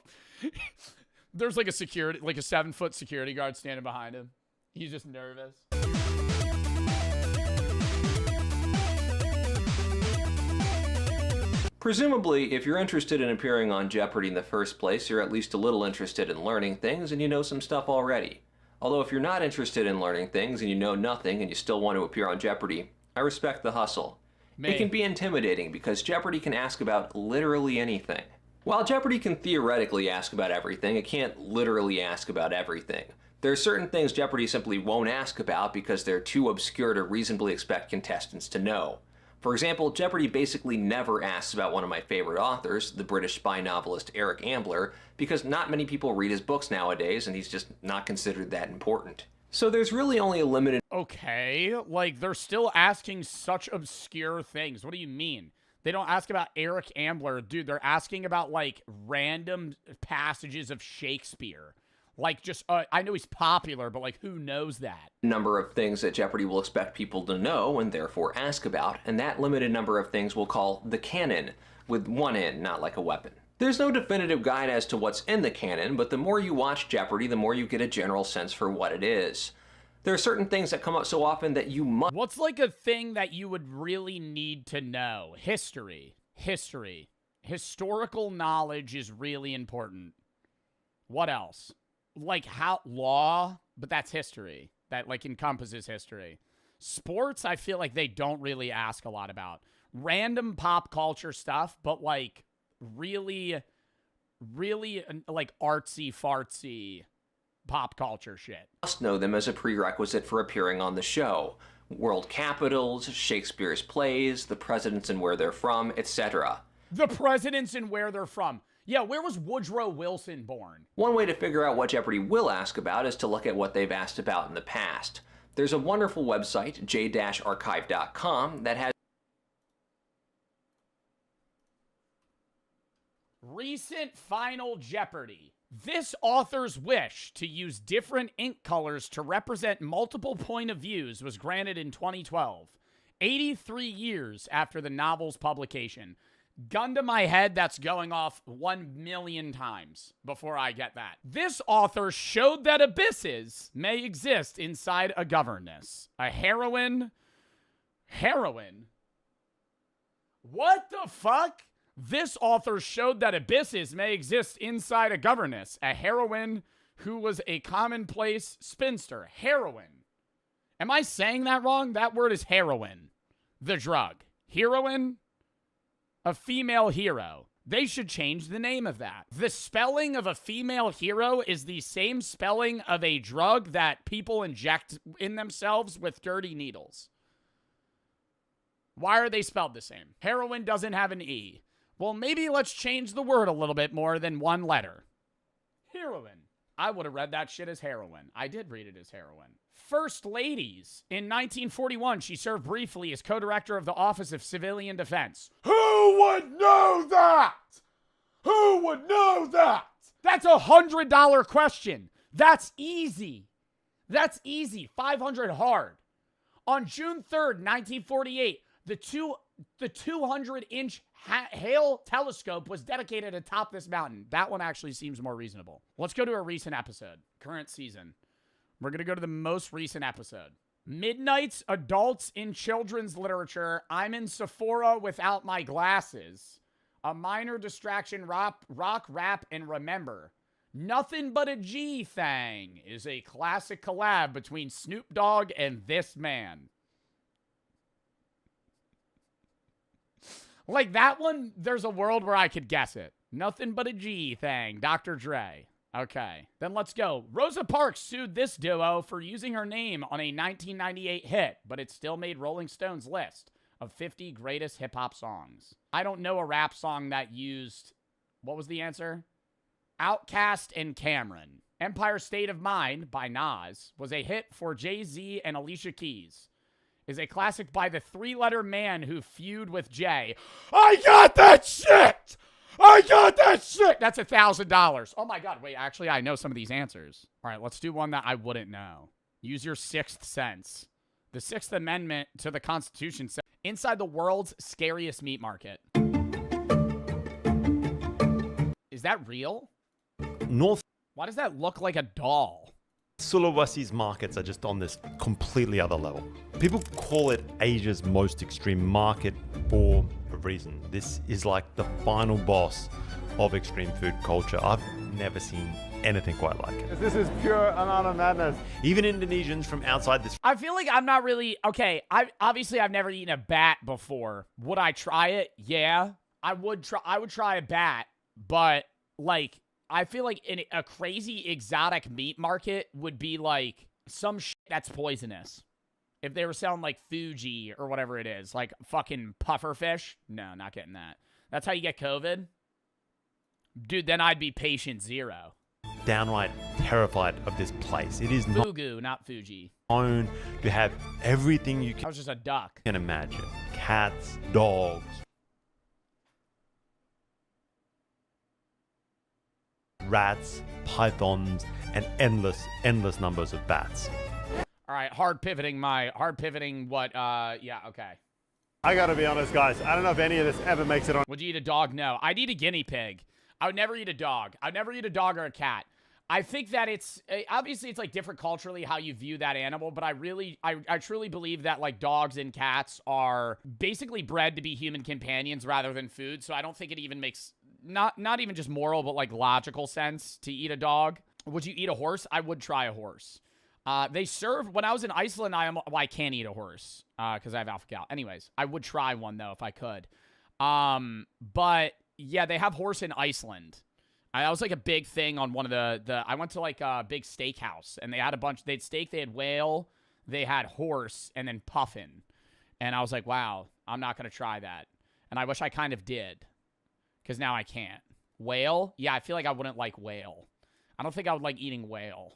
There's like a 7-foot security guard standing behind him. He's just nervous. Presumably, if you're interested in appearing on Jeopardy in the first place, you're at least a little interested in learning things and you know some stuff already. Although if you're not interested in learning things and you know nothing and you still want to appear on Jeopardy, I respect the hustle. It can be intimidating because Jeopardy can ask about literally anything. While Jeopardy can theoretically ask about everything, it can't literally ask about everything. There are certain things Jeopardy simply won't ask about because they're too obscure to reasonably expect contestants to know. For example, Jeopardy basically never asks about one of my favorite authors, the British spy novelist Eric Ambler, because not many people read his books nowadays and he's just not considered that important. So there's really only a limited... Okay, like they're still asking such obscure things. What do you mean? They don't ask about Eric Ambler. Dude, they're asking about, like, random passages of Shakespeare. Like, just, I know he's popular, but, like, who knows that? Number of things that Jeopardy will expect people to know and therefore ask about, and that limited number of things we'll call the canon, with one N, not like a weapon. There's no definitive guide as to what's in the canon, but the more you watch Jeopardy, the more you get a general sense for what it is. There are certain things that come up so often that you must... What's like a thing that you would really need to know? History. History. Historical knowledge is really important. What else? Like how... Law, but that's history. That like encompasses history. Sports, I feel like they don't really ask a lot about. Random pop culture stuff, but like really like artsy-fartsy pop culture shit. Must know them as a prerequisite for appearing on the show. World capitals, Shakespeare's plays, the presidents and where they're from, etc. The presidents and where they're from. Yeah, where was Woodrow Wilson born? One way to figure out what Jeopardy will ask about is to look at what they've asked about in the past. There's a wonderful website, j-archive.com, that has Recent Final Jeopardy. This author's wish to use different ink colors to represent multiple point of views was granted in 2012, 83 years after the novel's publication. Gun to my head, that's going off 1 million times before I get that. This author showed that abysses may exist inside a governess. A heroine? Heroine? What the fuck? This author showed that abysses may exist inside a governess, a heroine who was a commonplace spinster. Heroine. Am I saying that wrong? That word is heroin. The drug. Heroine? A female hero. They should change the name of that. The spelling of a female hero is the same spelling of a drug that people inject in themselves with dirty needles. Why are they spelled the same? Heroin doesn't have an E. Well, maybe let's change the word a little bit more than one letter. Heroin. I would have read that shit as heroin. I did read it as heroin. First Ladies. In 1941, she served briefly as co-director of the Office of Civilian Defense. Who would know that? Who would know that? That's a $100 question. That's easy. That's easy. 500 hard. On June 3rd, 1948, the 200-inch Hale telescope was dedicated atop this mountain. That one actually seems more reasonable. Let's go to a recent episode. Current season. We're going to go to the most recent episode. Midnight's Adults in Children's Literature. I'm in Sephora without my glasses. A minor distraction, rock, rap, and remember. Nothing But a G Thang is a classic collab between Snoop Dogg and this man. Like that one, there's a world where I could guess it. Nothing But a G Thang, Dr. Dre. Okay, then let's go. Rosa Parks sued this duo for using her name on a 1998 hit, but it still made Rolling Stone's list of 50 greatest hip-hop songs. I don't know a rap song that used... What was the answer? Outkast and Cameron. Empire State of Mind by Nas was a hit for Jay-Z and Alicia Keys. Is a classic by the three-letter man who feud with Jay. I got that shit! I got that shit! That's $1,000. Oh my God, wait, actually, I know some of these answers. All right, let's do one that I wouldn't know. Use your sixth sense. The Sixth Amendment to the Constitution says, inside the world's scariest meat market. Is that real? North. Why does that look like a doll? Sulawesi's markets are just on this completely other level. People call it Asia's most extreme market for a reason. This is like the final boss of extreme food culture. I've never seen anything quite like it. This is pure and utter madness. Even Indonesians from outside this... I feel like I'm not really... Okay, I've never eaten a bat before. Would I try it? Yeah. I would try a bat, but like... I feel like in a crazy exotic meat market would be like some shit that's poisonous. If they were selling like Fuji or whatever it is, like fucking pufferfish. No, not getting that. That's how you get COVID? Dude, then I'd be patient zero. Downright terrified of this place. It is Fugu, not Fuji. known to have everything you That was just a duck. can imagine. Cats, dogs, rats, pythons, and endless numbers of bats. All right, hard pivoting what, yeah, okay. I gotta be honest, guys. I don't know if any of this ever makes it on. Would you eat a dog? No. I'd eat a guinea pig. I would never eat a dog. I'd never eat a dog or a cat. I think that it's, obviously it's like different culturally how you view that animal, but I truly believe that like dogs and cats are basically bred to be human companions rather than food, so I don't think it even makes, not even just moral, but like logical sense to eat a dog. Would you eat a horse? I would try a horse. They serve, when I was in Iceland, I can't eat a horse, because I have alpha-gal. Anyways, I would try one, though, if I could. But, yeah, they have horse in Iceland. That was, like, a big thing on one of I went to, like, a big steakhouse, and they had they had steak, they had whale, they had horse, and then puffin. And I was like, wow, I'm not going to try that. And I wish I kind of did, because now I can't. Whale? Yeah, I feel like I wouldn't like whale. I don't think I would like eating whale.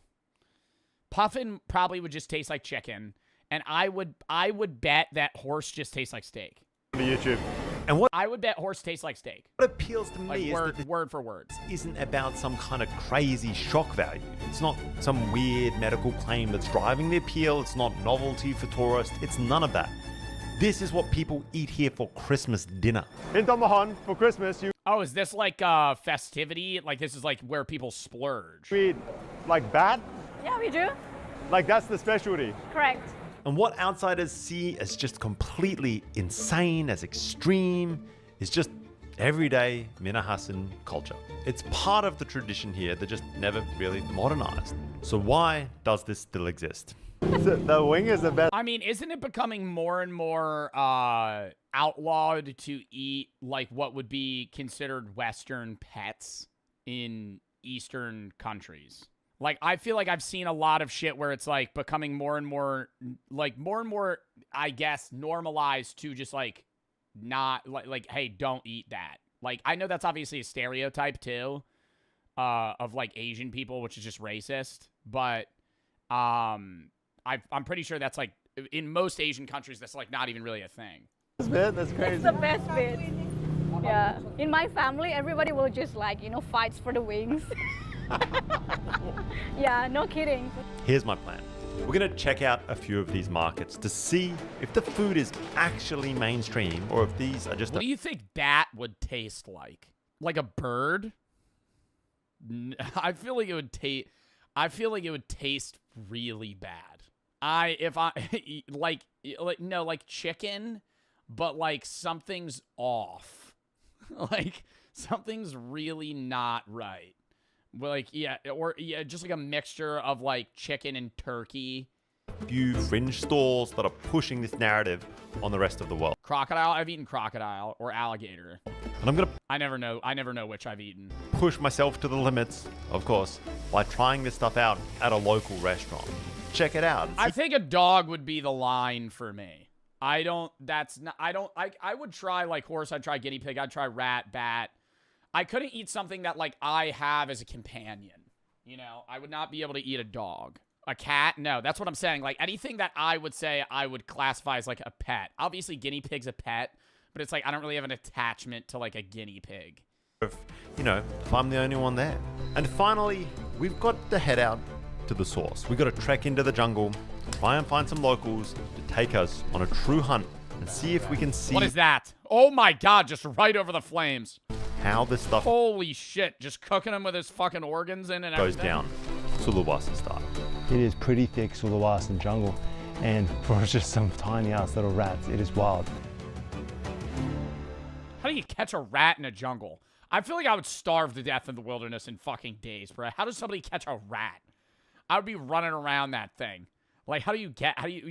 Puffin probably would just taste like chicken, and I would bet that horse just tastes like steak. YouTube. And what I would bet horse tastes like steak. What appeals to Like me is word for word. isn't about some kind of crazy shock value. It's not some weird medical claim that's driving the appeal. It's not novelty for tourists. It's none of that. This is what people eat here for Christmas dinner. In Tomahan for Christmas, you Oh, is this like festivity? Like this is like where people splurge. eat like bat. Yeah, we do. Like that's the specialty. Correct. And what outsiders see as just completely insane, as extreme, is just everyday Minahasan culture. It's part of the tradition here that just never really modernized. So why does this still exist? The wing is the best. I mean, isn't it becoming more and more outlawed to eat like what would be considered Western pets in Eastern countries? Like, I feel like I've seen a lot of shit where it's like becoming more and more, I guess, normalized to just like not like, hey, don't eat that. Like, I know that's obviously a stereotype too, of like Asian people, which is just racist. But I'm pretty sure that's like in most Asian countries, that's like not even really a thing. That's crazy. It's the best bit. Yeah. In my family, everybody will just like, fights for the wings. Yeah, no kidding. Here's my plan. We're going to check out a few of these markets to see if the food is actually mainstream or if these are just... What do you think bat would taste like? Like a bird? I feel like it would taste... I feel like it would taste really bad. Like chicken, but like something's off. Like something's really not right. Like, just like a mixture of like chicken and turkey. Few fringe stalls that are pushing this narrative on the rest of the world. Crocodile? I've eaten crocodile or alligator. And I'm going to... I never know which I've eaten. Push myself to the limits, of course, by trying this stuff out at a local restaurant. Check it out. I think a dog would be the line for me. I would try like horse, I'd try guinea pig, I'd try rat, bat. I couldn't eat something that like I have as a companion. I would not be able to eat a dog. A cat? No, that's what I'm saying. Like anything that I would say I would classify as like a pet. Obviously guinea pig's a pet, but it's like I don't really have an attachment to like a guinea pig. If I'm the only one there. And finally, we've got to head out to the source. We've got to trek into the jungle, try and find some locals to take us on a true hunt and see if we can see... What is that? Oh my god, just right over the flames. How this stuff... Holy shit, just cooking him with his fucking organs in and goes everything. down Sulawesi style. It is pretty thick Sulawesi jungle, and for just some tiny ass little rats, it is wild. How do you catch a rat in a jungle? I feel like I would starve to death in the wilderness in fucking days, bro. How does somebody catch a rat? I would be running around that thing. Like, you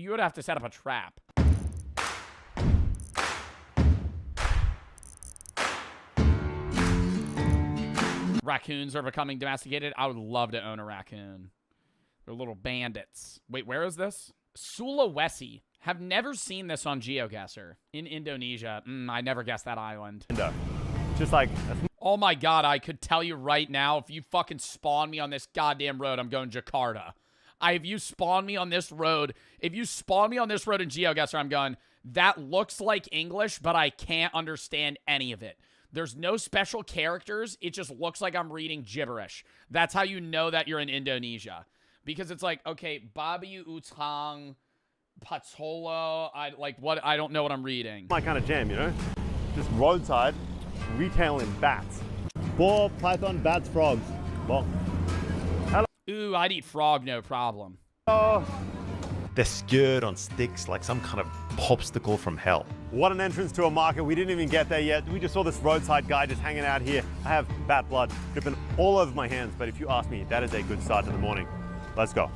would have to set up a trap. Raccoons are becoming domesticated. I would love to own a raccoon. They're little bandits. Wait, where is this? Sulawesi. Have never seen this on GeoGuessr. In Indonesia. I never guessed that island. Just like... Oh my god, I could tell you right now, if you fucking spawn me on this goddamn road, I'm going Jakarta. If you spawn me on this road in GeoGuessr, I'm going, that looks like English, but I can't understand any of it. There's no special characters. It just looks like I'm reading gibberish. That's how you know that you're in Indonesia. Because it's like, okay, Babi Utang, Patolo, I don't know what I'm reading. My kind of jam, you know? Just roadside, retailing bats. Boar, python, bats, frogs. Well, hello. Ooh, I'd eat frog, no problem. They're skewered on sticks like some kind of popsicle from hell. What an entrance to a market. We didn't even get there yet. We just saw this roadside guy just hanging out here. I have bat blood dripping all over my hands, but if you ask me, that is a good start to the morning. Let's go.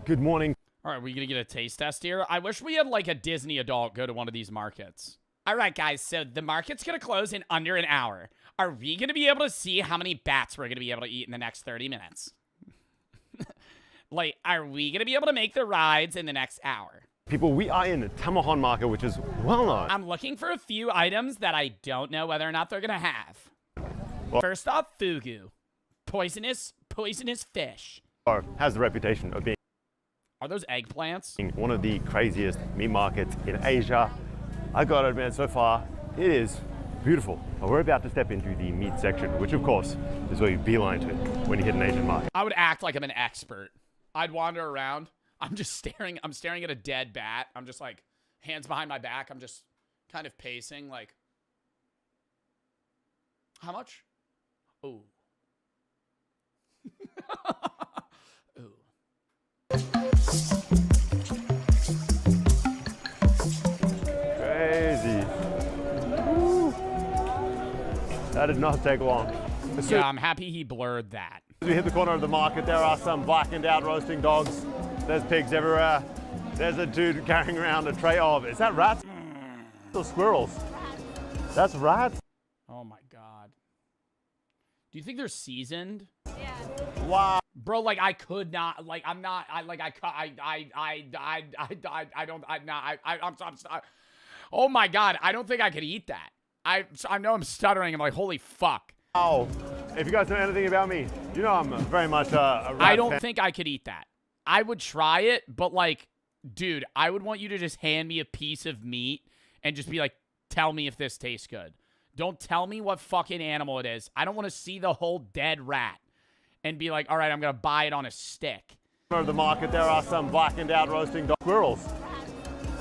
Good morning. All right, we gonna get a taste test here? I wish we had like a Disney adult go to one of these markets. All right, guys, so the market's gonna close in under an hour. Are we gonna be able to see how many bats we're gonna be able to eat in the next 30 minutes? Like, are we gonna be able to make the rides in the next hour? People, we are in Tamahon Market, which is well known. I'm looking for a few items that I don't know whether or not they're gonna have. Well, first off, fugu. Poisonous fish. Has the reputation of being Are those eggplants? one of the craziest meat markets in Asia. I gotta admit, so far, it is beautiful. But we're about to step into the meat section, which of course is where you beeline to when you hit an Asian market. I would act like I'm an expert. I'd wander around. I'm just staring. I'm staring at a dead bat. I'm just like, hands behind my back. I'm just kind of pacing like, how much? Oh. Crazy. Woo. That did not take long. Yeah, I'm happy he blurred that. As we hit the corner of the market, there are some blackened out roasting dogs. There's pigs everywhere. There's a dude carrying around a tray of, is that rats or squirrels? That's rats. Oh my God. Do you think they're seasoned? Yeah. Wow. Bro, like I could not, like I'm not, oh my God, I don't think I could eat that. I know I'm stuttering. I'm like, holy fuck. Oh, if you guys know anything about me, you know I'm very much a rat I don't fan. think I could eat that. I would try it, but like, dude, I would want you to just hand me a piece of meat and just be like, tell me if this tastes good. Don't tell me what fucking animal it is. I don't want to see the whole dead rat and be like, all right, I'm going to buy it on a stick. Of the market, there are some blackened out roasting dog squirrels.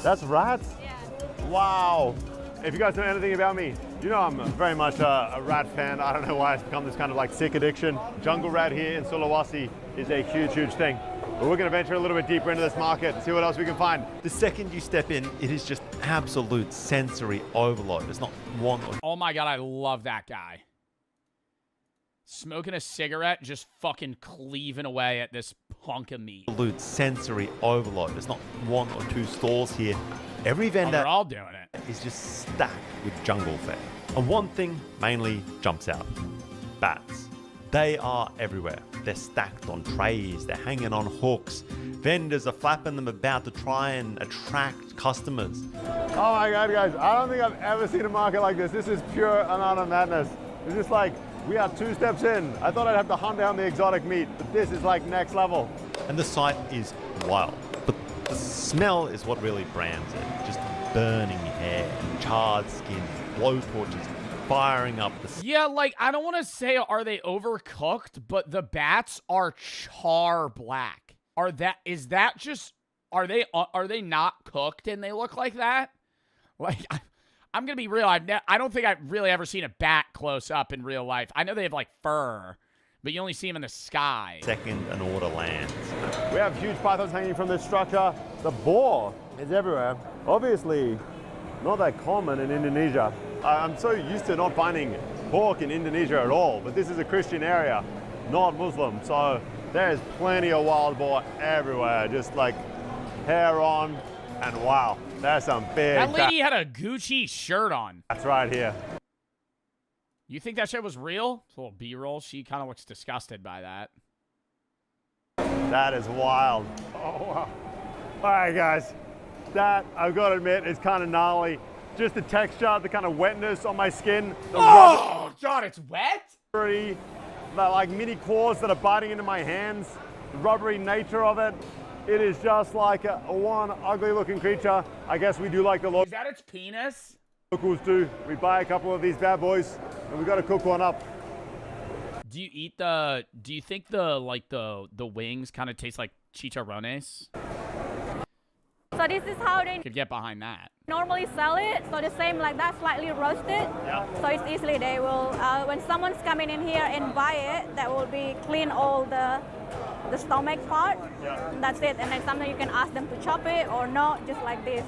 That's rats? Yeah. Wow. If you guys know anything about me, you know I'm very much a rat fan. I don't know why it's become this kind of like sick addiction. Jungle rat here in Sulawesi is a huge, huge thing. But we're going to venture a little bit deeper into this market and see what else we can find. The second you step in, it is just absolute sensory overload. It's not one or Oh my God, I love that guy. Smoking a cigarette, just fucking cleaving away at this hunk of meat. absolute sensory overload. There's not one or two stalls here. Every Oh, vendor they're all doing it. is just stacked with jungle fare. And one thing mainly jumps out. Bats. They are everywhere. They're stacked on trays, they're hanging on hooks. Vendors are flapping them about to try and attract customers. Oh my God, guys, I don't think I've ever seen a market like this. This is pure and utter madness. It's just like, we are 2 steps in. I thought I'd have to hunt down the exotic meat, but this is like next level. And the sight is wild. But the smell is what really brands it. Just burning hair, charred skin, blowtorches, firing up the... Yeah, like, I don't want to say are they overcooked, but the bats are char black. Is that just, are they not cooked and they look like that? Like, I'm going to be real. I don't think I've really ever seen a bat close up in real life. I know they have like fur, but you only see them in the sky. Second and order lands. We have huge pythons hanging from this structure. The boar is everywhere. Obviously, not that common in Indonesia. I'm so used to not finding pork in Indonesia at all, but this is a Christian area, not Muslim. So there's plenty of wild boar everywhere, just like hair on, and wow, there's some big... That lady had a Gucci shirt on. That's right here. You think that shit was real? It's a little B-roll. She kind of looks disgusted by that. That is wild. Oh, wow. All right, guys. That, I've got to admit, is kind of gnarly. Just the texture, the kind of wetness on my skin. Oh, God, it's wet? The like mini claws that are biting into my hands. The rubbery nature of it. It is just like one ugly looking creature. I guess we do like the Lord. Is that its penis? Locals do. We buy a couple of these bad boys, and we got to cook one up. Do you eat the? Do you think the wings kind of taste like chicharrones? So this is how they Could get behind that. normally sell it. So the same like that, slightly roasted. Yeah. So it's easily they will, when someone's coming in here and buy it, that will be clean all the stomach part. Yeah. And that's it. And then sometimes you can ask them to chop it or not, just like this.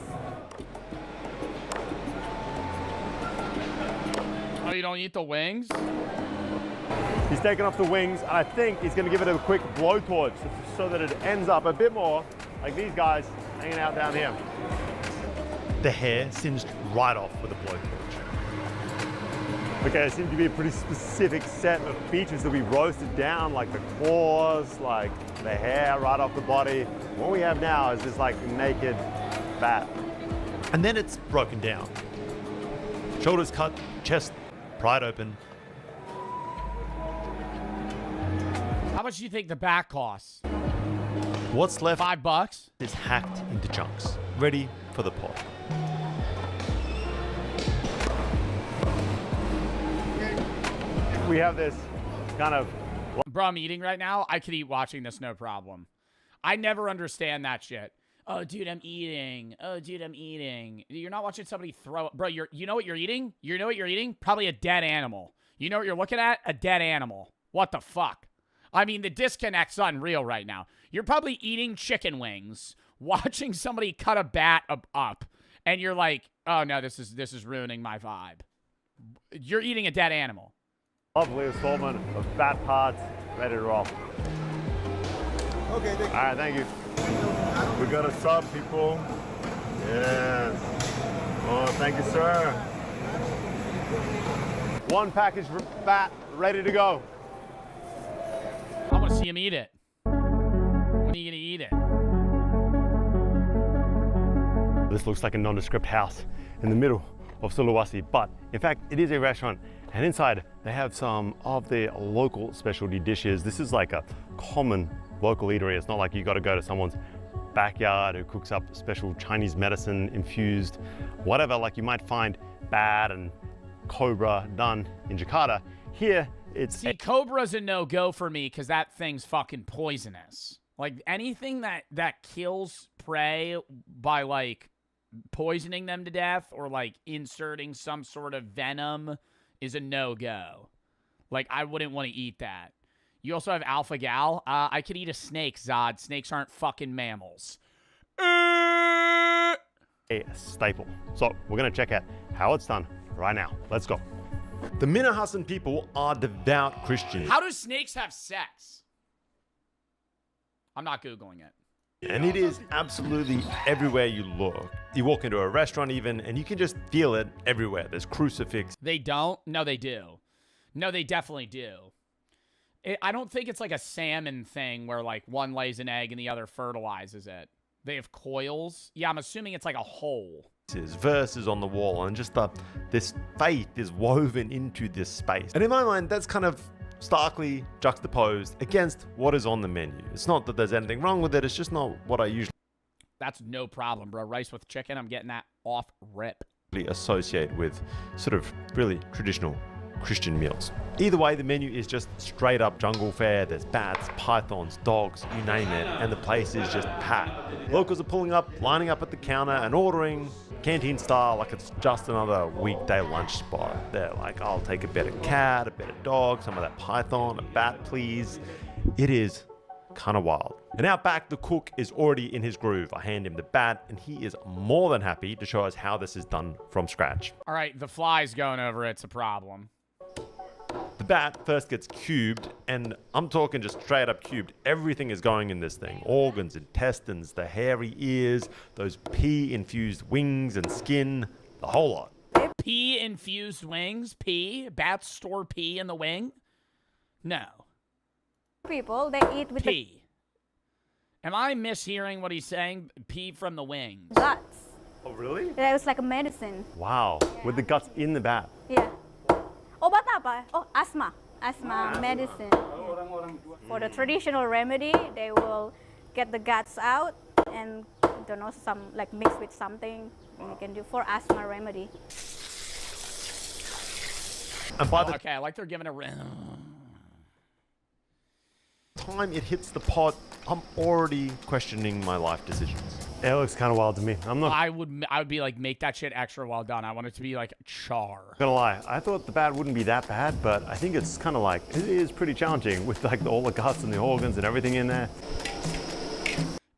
Oh, you don't eat the wings? He's taking off the wings, and I think he's going to give it a quick blowtorch so that it ends up a bit more like these guys hanging out down here. The hair singed right off with a blowtorch. Okay, there seems to be a pretty specific set of features that we roasted down, like the claws, like the hair right off the body. What we have now is this like naked bat. And then it's broken down. Shoulders cut, chest pried open. How much do you think the back costs? What's left $5 is hacked into chunks, ready for the pot. We have this kind of... Bro, I'm eating right now. I could eat watching this, no problem. I never understand that shit. Oh, dude, I'm eating. Oh, dude, I'm eating. You're not watching somebody throw... Bro, you know what you're eating? You know what you're eating? Probably a dead animal. You know what you're looking at? A dead animal. What the fuck? I mean, the disconnect's unreal right now. You're probably eating chicken wings, watching somebody cut a bat up, and you're like, oh, no, this is ruining my vibe. You're eating a dead animal. Lovely assortment of bat parts ready to roll. Okay, thank you. All right, thank you. We got a sub, people. Yes. Oh, thank you, sir. One package bat ready to go. I want to see him eat it. When are you going to eat it? This looks like a nondescript house in the middle of Sulawesi, but in fact, it is a restaurant. And inside, they have some of their local specialty dishes. This is like a common local eatery. It's not like you got to go to someone's backyard who cooks up special Chinese medicine infused, whatever, like you might find bat and cobra done in Jakarta. Here, it's... See, cobra's a no-go for me because that thing's fucking poisonous. Like, anything that kills prey by, like, poisoning them to death or, like, inserting some sort of venom is a no-go. Like, I wouldn't want to eat that. You also have alpha gal. I could eat a snake, Zod. Snakes aren't fucking mammals. a staple. So we're going to check out how it's done right now. Let's go. The Minahasan people are devout Christians. How do snakes have sex? I'm not Googling it. And it is absolutely everywhere you look. You walk into a restaurant even, and you can just feel it everywhere. There's crucifix. They don't? No, they do. No, they definitely do. I don't think it's like a salmon thing where like one lays an egg and the other fertilizes it. They have coils. Yeah, I'm assuming it's like a hole. Verses on the wall, and just this faith is woven into this space. And in my mind, that's kind of starkly juxtaposed against what is on the menu. It's not that there's anything wrong with it, it's just not what I usually That's no problem, bro. Rice with chicken, I'm getting that off rip. associate with sort of really traditional Christian meals. Either way, the menu is just straight up jungle fare. There's bats, pythons, dogs, you name it, and the place is just packed. Locals are pulling up, lining up at the counter and ordering canteen style like it's just another weekday lunch spot. They're like, I'll take a bit of cat, a bit of dog, some of that python, a bat please. It is kind of wild. And out back, the cook is already in his groove. I hand him the bat, and he is more than happy to show us how this is done from scratch. All right, the fly's going over it's a problem. The bat first gets cubed, and I'm talking just straight up cubed. Everything is going in this thing. Organs, intestines, the hairy ears, those pea-infused wings and skin, the whole lot. Pea-infused wings? Pea? Bats store pea in the wing? No. People, they eat with pea. Am I mishearing what he's saying? Pea from the wings. the guts. Oh, really? Yeah, it was like a medicine. Wow, with the guts in the bat. Yeah. Obat apa? Oh, asthma. Asthma medicine. For the traditional remedy, they will get the guts out and don't know, some like mix with something, and you can do for asthma remedy. And by the okay, I like they're giving a time it hits the pot, I'm already questioning my life decisions. It looks kind of wild to me. I'm not I would be like, make that shit extra well done. I want it to be like char. gonna lie. I thought the bat wouldn't be that bad, but I think it's kind of like, it is pretty challenging with like all the guts and the organs and everything in there.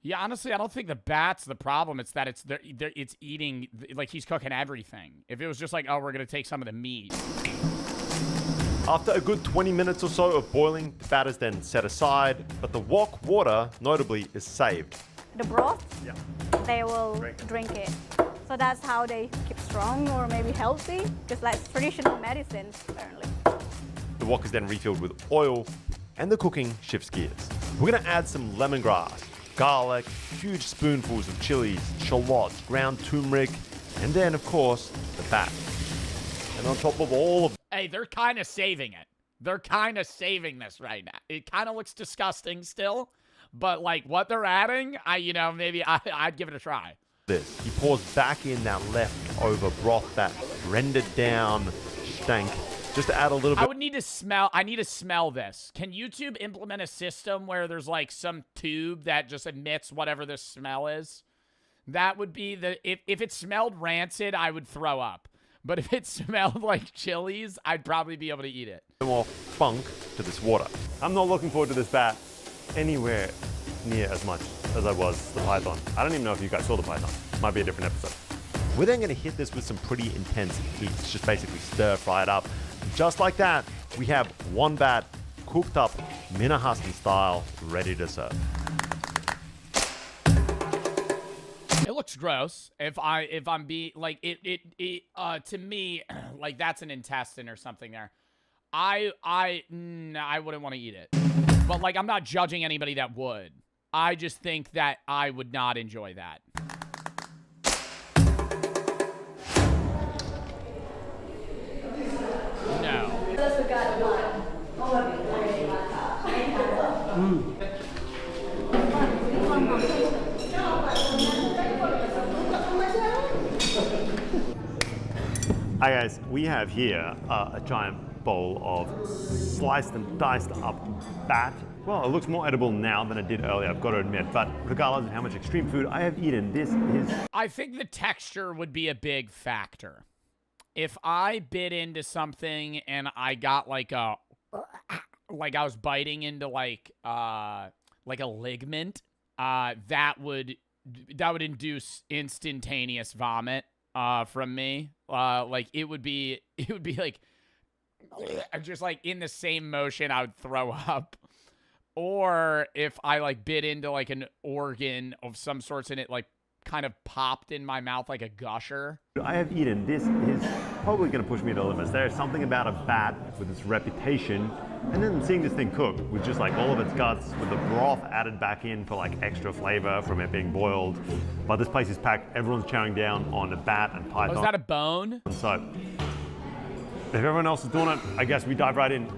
Yeah, honestly, I don't think the bat's the problem. It's that it's eating, like he's cooking everything. If it was just like, oh, we're gonna take some of the meat. After a good 20 minutes or so of boiling, the bat is then set aside, but the wok water, notably, is saved. The broth, Yeah. they will drink it. So that's how they keep strong or maybe healthy, just like traditional medicines, apparently. The wok is then refilled with oil, and the cooking shifts gears. We're gonna add some lemongrass, garlic, huge spoonfuls of chilies, shallots, ground turmeric, and then, of course, the bat. And on top of all of Hey, they're kind of saving it. They're kind of saving this right now. It kind of looks disgusting still, but like what they're adding, maybe I'd give it a try. this, he pours back in that leftover broth, that rendered down stank, just to add a little bit. I need to smell this. Can YouTube implement a system where there's like some tube that just emits whatever this smell is? That would be if it smelled rancid, I would throw up. But if it smelled like chilies, I'd probably be able to eat it. More funk to this water. I'm not looking forward to this bat anywhere near as much as I was the python. I don't even know if you guys saw the python. Might be a different episode. We're then going to hit this with some pretty intense heat. Just basically stir fry it up. Just like that, we have one bat cooked up Minahastan style, ready to serve. It looks gross. If I'm being like to me, like that's an intestine or something there. I wouldn't want to eat it. But like I'm not judging anybody that would. I just think that I would not enjoy that. No. Hi guys, we have here a giant bowl of sliced and diced up bat. Well, it looks more edible now than it did earlier, I've got to admit, but regardless of how much extreme food I have eaten, this is... I think the texture would be a big factor. If I bit into something and I got like I was biting into like a ligament, that would induce instantaneous vomit from me. Like it would be like just like in the same motion I would throw up. Or if I like bit into like an organ of some sorts and it like kind of popped in my mouth like a gusher. I have eaten. This is probably going to push me to the limits. There's something about a bat with its reputation, and then seeing this thing cooked with just like all of its guts, with the broth added back in for like extra flavor from it being boiled. But this place is packed. Everyone's chowing down on a bat and python. Oh, is that a bone? So if everyone else is doing it, I guess we dive right in.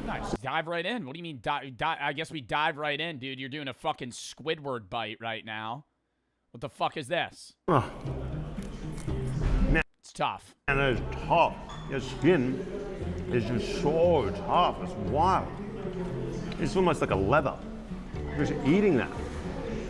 Nice. Dive right in. What do you mean? I guess we dive right in, dude. You're doing a fucking Squidward bite right now. What the fuck is this? Oh. It's tough. And it's tough. Your skin is just so tough. It's wild. It's almost like a leather. Because you're eating that,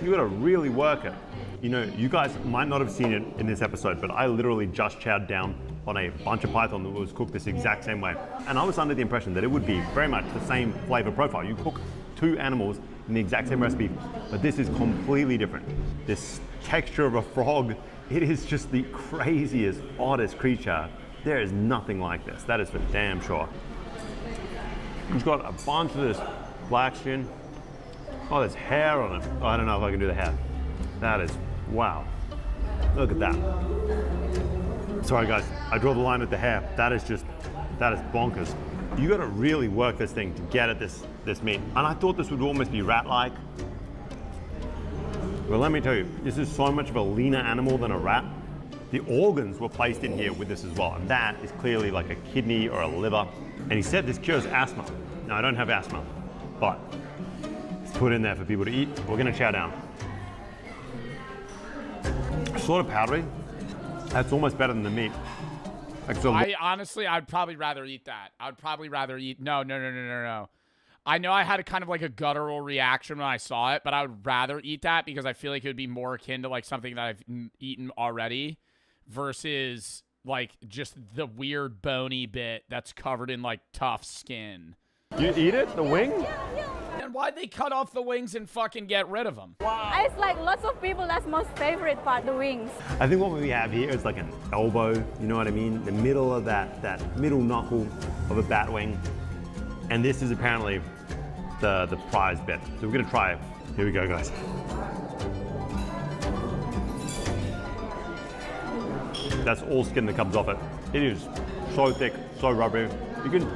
you gotta really work it. You know, you guys might not have seen it in this episode, but I literally just chowed down on a bunch of python that was cooked this exact same way. And I was under the impression that it would be very much the same flavor profile. You cook two animals in the exact same recipe, but this is completely different. This texture of a frog, it is just the craziest, oddest creature. There is nothing like this. That is for damn sure. It's got a bunch of this black skin. Oh, there's hair on it. Oh, I don't know if I can do the hair. That is, wow. Look at that. Sorry guys, I draw the line at the hair. That is bonkers. You gotta really work this thing to get at this meat. And I thought this would almost be rat-like. Well, let me tell you, this is so much of a leaner animal than a rat. The organs were placed in here with this as well. And that is clearly like a kidney or a liver. And he said this cures asthma. Now, I don't have asthma, but it's put in there for people to eat. We're gonna chow down. Sort of powdery. That's almost better than the meat. I honestly, I'd probably rather eat that. I'd probably rather eat. No. I know I had a kind of like a guttural reaction when I saw it, but I would rather eat that because I feel like it would be more akin to like something that I've eaten already versus like just the weird bony bit that's covered in like tough skin. You eat it? The wing? And why'd they cut off the wings and fucking get rid of them? It's like lots of people, that's most favorite part, the wings. I think what we have here is like an elbow, you know what I mean? The middle of that middle knuckle of a bat wing. And this is apparently the prize bit. So we're gonna try it. Here we go, guys. That's all skin that comes off it. It is so thick, so rubbery. You can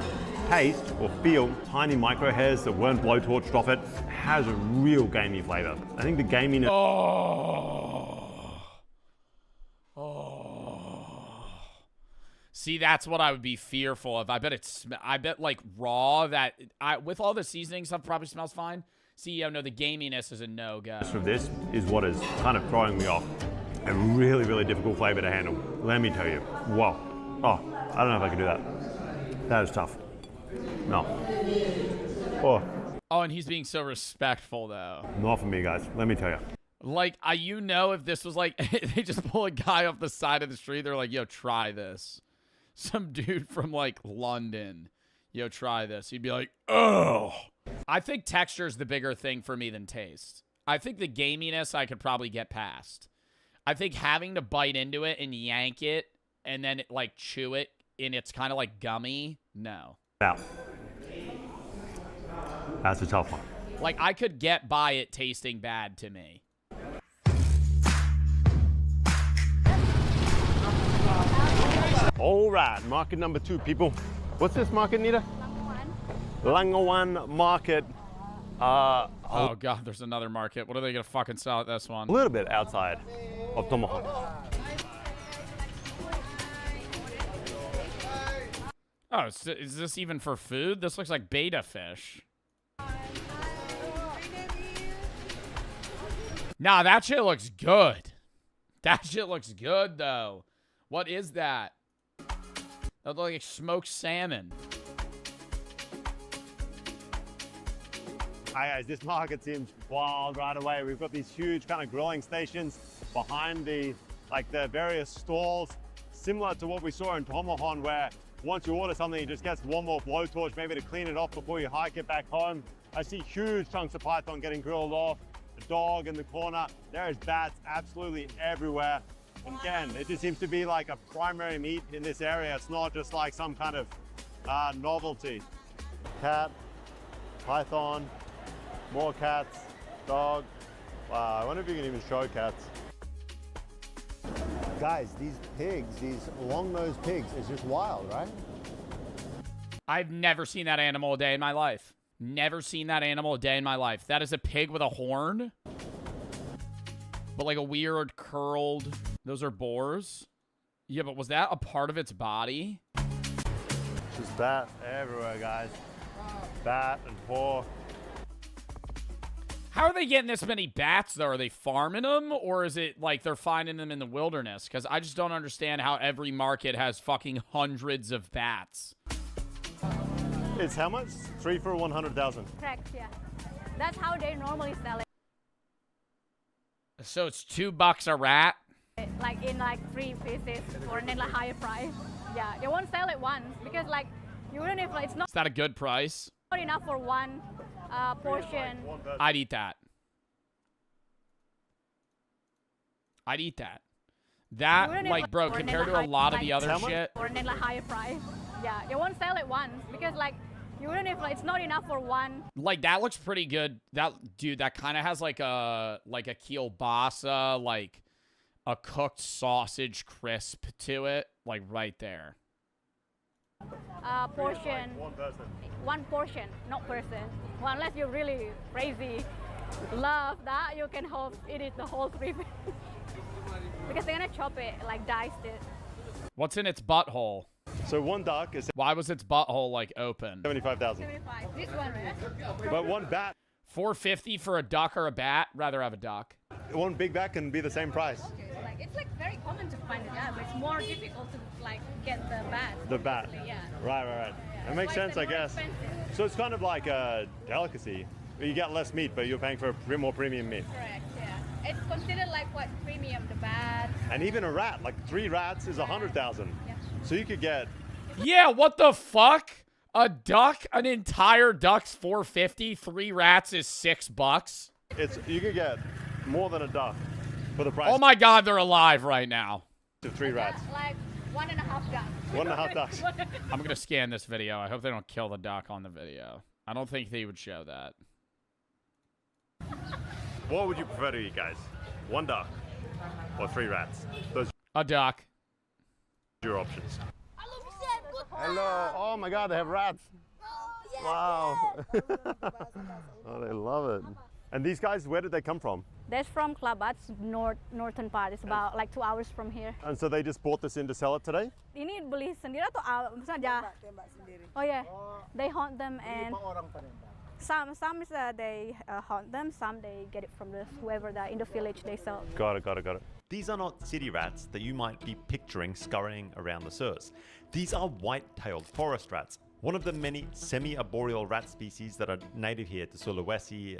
taste or feel tiny micro hairs that weren't blowtorched off it. It has a real gamey flavor. I think the gaminess. See, that's what I would be fearful of. I bet like raw that with all the seasoning stuff probably smells fine. See, no, the gaminess is a no-go. From this is what is kind of throwing me off. A really, really difficult flavor to handle. Let me tell you. Whoa. Oh, I don't know if I can do that. That is tough. No. Oh, and he's being so respectful though. Not for me, guys. Let me tell you. Like, if this was like, they just pull a guy off the side of the street, they're like, yo, try this. Some dude from like London, yo, try this. He'd be like, oh. I think texture is the bigger thing for me than taste. I think the gaminess I could probably get past. I think having to bite into it and yank it and then like chew it and it's kind of like gummy, no. Now, that's a tough one. Like, I could get by it tasting bad to me. All right, market number 2, people. What's this market, Nita? Langawan Market. Oh, God, there's another market. What are they going to fucking sell at this one? A little bit outside of Tomahawk. Oh, is this even for food? This looks like beta fish. Nah, that shit looks good. That shit looks good, though. What is that? That looks like smoked salmon. Hi guys, this market seems wild right away. We've got these huge kind of grilling stations behind the various stalls, similar to what we saw in Tomahawk, where once you order something, it just gets one more blowtorch, maybe to clean it off before you hike it back home. I see huge chunks of python getting grilled off, a dog in the corner. There is bats absolutely everywhere. And again, it just seems to be like a primary meat in this area. It's not just like some kind of novelty. Cat, python, more cats, dog. Wow, I wonder if you can even show cats. Guys, these pigs, these long-nosed pigs, is just wild, right? I've never seen that animal a day in my life. Never seen that animal a day in my life. That is a pig with a horn. But like a weird curled... Those are boars? Yeah, but was that a part of its body? Just bat everywhere, guys. Bat and paw. How are they getting this many bats, though? Are they farming them? Or is it like they're finding them in the wilderness? Because I just don't understand how every market has fucking hundreds of bats. It's how much? 3 for 100,000. Correct, yeah. That's how they normally sell it. So it's $2 a rat? Like in like 3 pieces for a like higher price. Yeah, they won't sell it once because like even if it's not. Is that a good price? Not enough for one portion. I'd eat that. I'd eat that. That, like, bro, compared to a lot of the other shit. Or like higher price. Yeah, they won't sell it once because like even if it's not enough for one. Like, that looks pretty good. That, dude, that kind of has like a kielbasa, like a cooked sausage crisp to it, like right there. Portion. One portion, not person. Well, unless you're really crazy, love that, you can eat it the whole 3 because they're gonna chop it, like diced it. What's in its butthole? So one duck is... Why was its butthole, like, open? 75,000. 75. This one. But one bat... 450 for a duck or a bat? Rather have a duck. One big bat can be the same price. Okay, so like, it's like very common to find the bat, but it's more difficult to like get the bat. The bat. Yeah. Right. That makes sense, I guess. Expensive. So it's kind of like a delicacy. You get less meat, but you're paying for more premium meat. Correct. Yeah. It's considered like what premium, the bat. And even a rat, like 3 rats is 100,000. Yeah. So you could get. Yeah, what the fuck? A duck, an entire duck's $4.50. 3 rats is $6. You could get more than a duck for the price. Oh my God, they're alive right now. Of 3 rats. Like 1.5 ducks. 1.5 ducks. I'm gonna scan this video. I hope they don't kill the duck on the video. I don't think they would show that. What would you prefer to eat, guys? 1 duck or 3 rats? Those A duck. are your options. Hello. Oh my God, they have rats. Wow. Oh, they love it. And these guys, where did they come from? That's from Klabat's northern part. It's about like 2 hours from here. And so they just bought this in to sell it today? Ini beli sendiri atau misalnya? Oh yeah, they hunt them and some is they hunt them, some they get it from whoever in the village they sell. Got it. These are not city rats that you might be picturing scurrying around the Surs. These are white-tailed forest rats, one of the many semi-arboreal rat species that are native here to Sulawesi.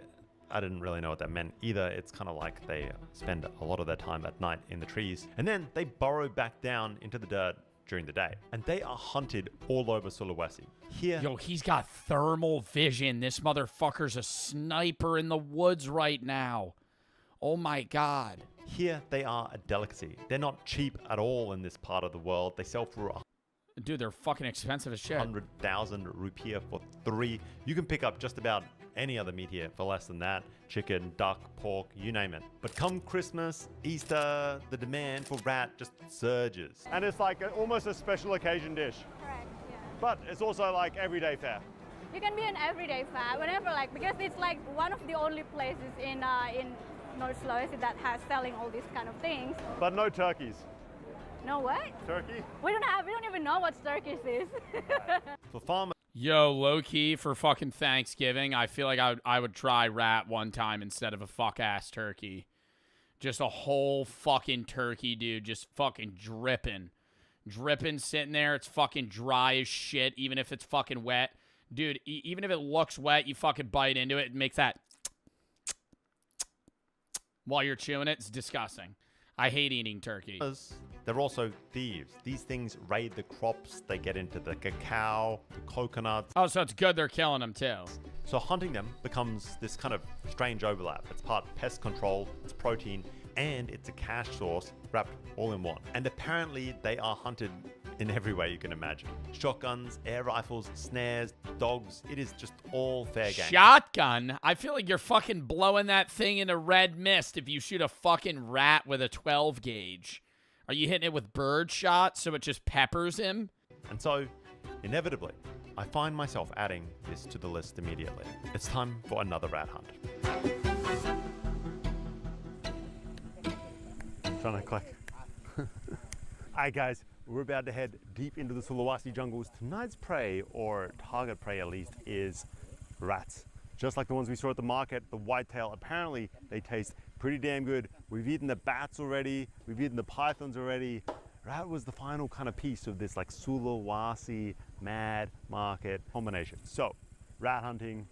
I didn't really know what that meant either. It's kind of like they spend a lot of their time at night in the trees, and then they burrow back down into the dirt during the day. And they are hunted all over Sulawesi. Here, Yo, he's got thermal vision. This motherfucker's a sniper in the woods right now. Oh my God. Here they are a delicacy. They're not cheap at all in this part of the world. They sell for Dude, they're fucking expensive as shit. 100,000 rupiah for 3. You can pick up just about any other meat here for less than that. Chicken, duck, pork, you name it. But come Christmas, Easter, the demand for rat just surges. And it's like almost a special occasion dish. Correct. Yeah. But it's also like everyday fare. You can be an everyday fair whenever because it's like one of the only places in North Sulawesi that has selling all these kind of things. But no turkeys. No what? Turkey? We don't even know what turkeys is. For farmers. Yo, low-key, for fucking Thanksgiving, I feel like I would try rat one time instead of a fuck-ass turkey. Just a whole fucking turkey, dude. Just fucking dripping. Dripping, sitting there. It's fucking dry as shit, even if it's fucking wet. Dude, even if it looks wet, you fucking bite into it. It makes that while you're chewing it. It's disgusting. I hate eating turkey. They're also thieves. These things raid the crops. They get into the cacao, the coconuts. Oh, so it's good they're killing them too. So hunting them becomes this kind of strange overlap. It's part pest control, it's protein, and it's a cash source wrapped all in one. And apparently they are hunted in every way you can imagine. Shotguns, air rifles, snares, dogs. It is just all fair game. Shotgun? I feel like you're fucking blowing that thing into red mist if you shoot a fucking rat with a 12 gauge. Are you hitting it with bird shot so it just peppers him? And so, inevitably, I find myself adding this to the list immediately. It's time for another rat hunt. Trying to click. Alright guys, we're about to head deep into the Sulawesi jungles. Tonight's prey, or target prey at least, is rats. Just like the ones we saw at the market, the whitetail, apparently they taste pretty damn good. We've eaten the bats already, we've eaten the pythons already. Rat was the final kind of piece of this like Sulawesi mad market combination. So, rat hunting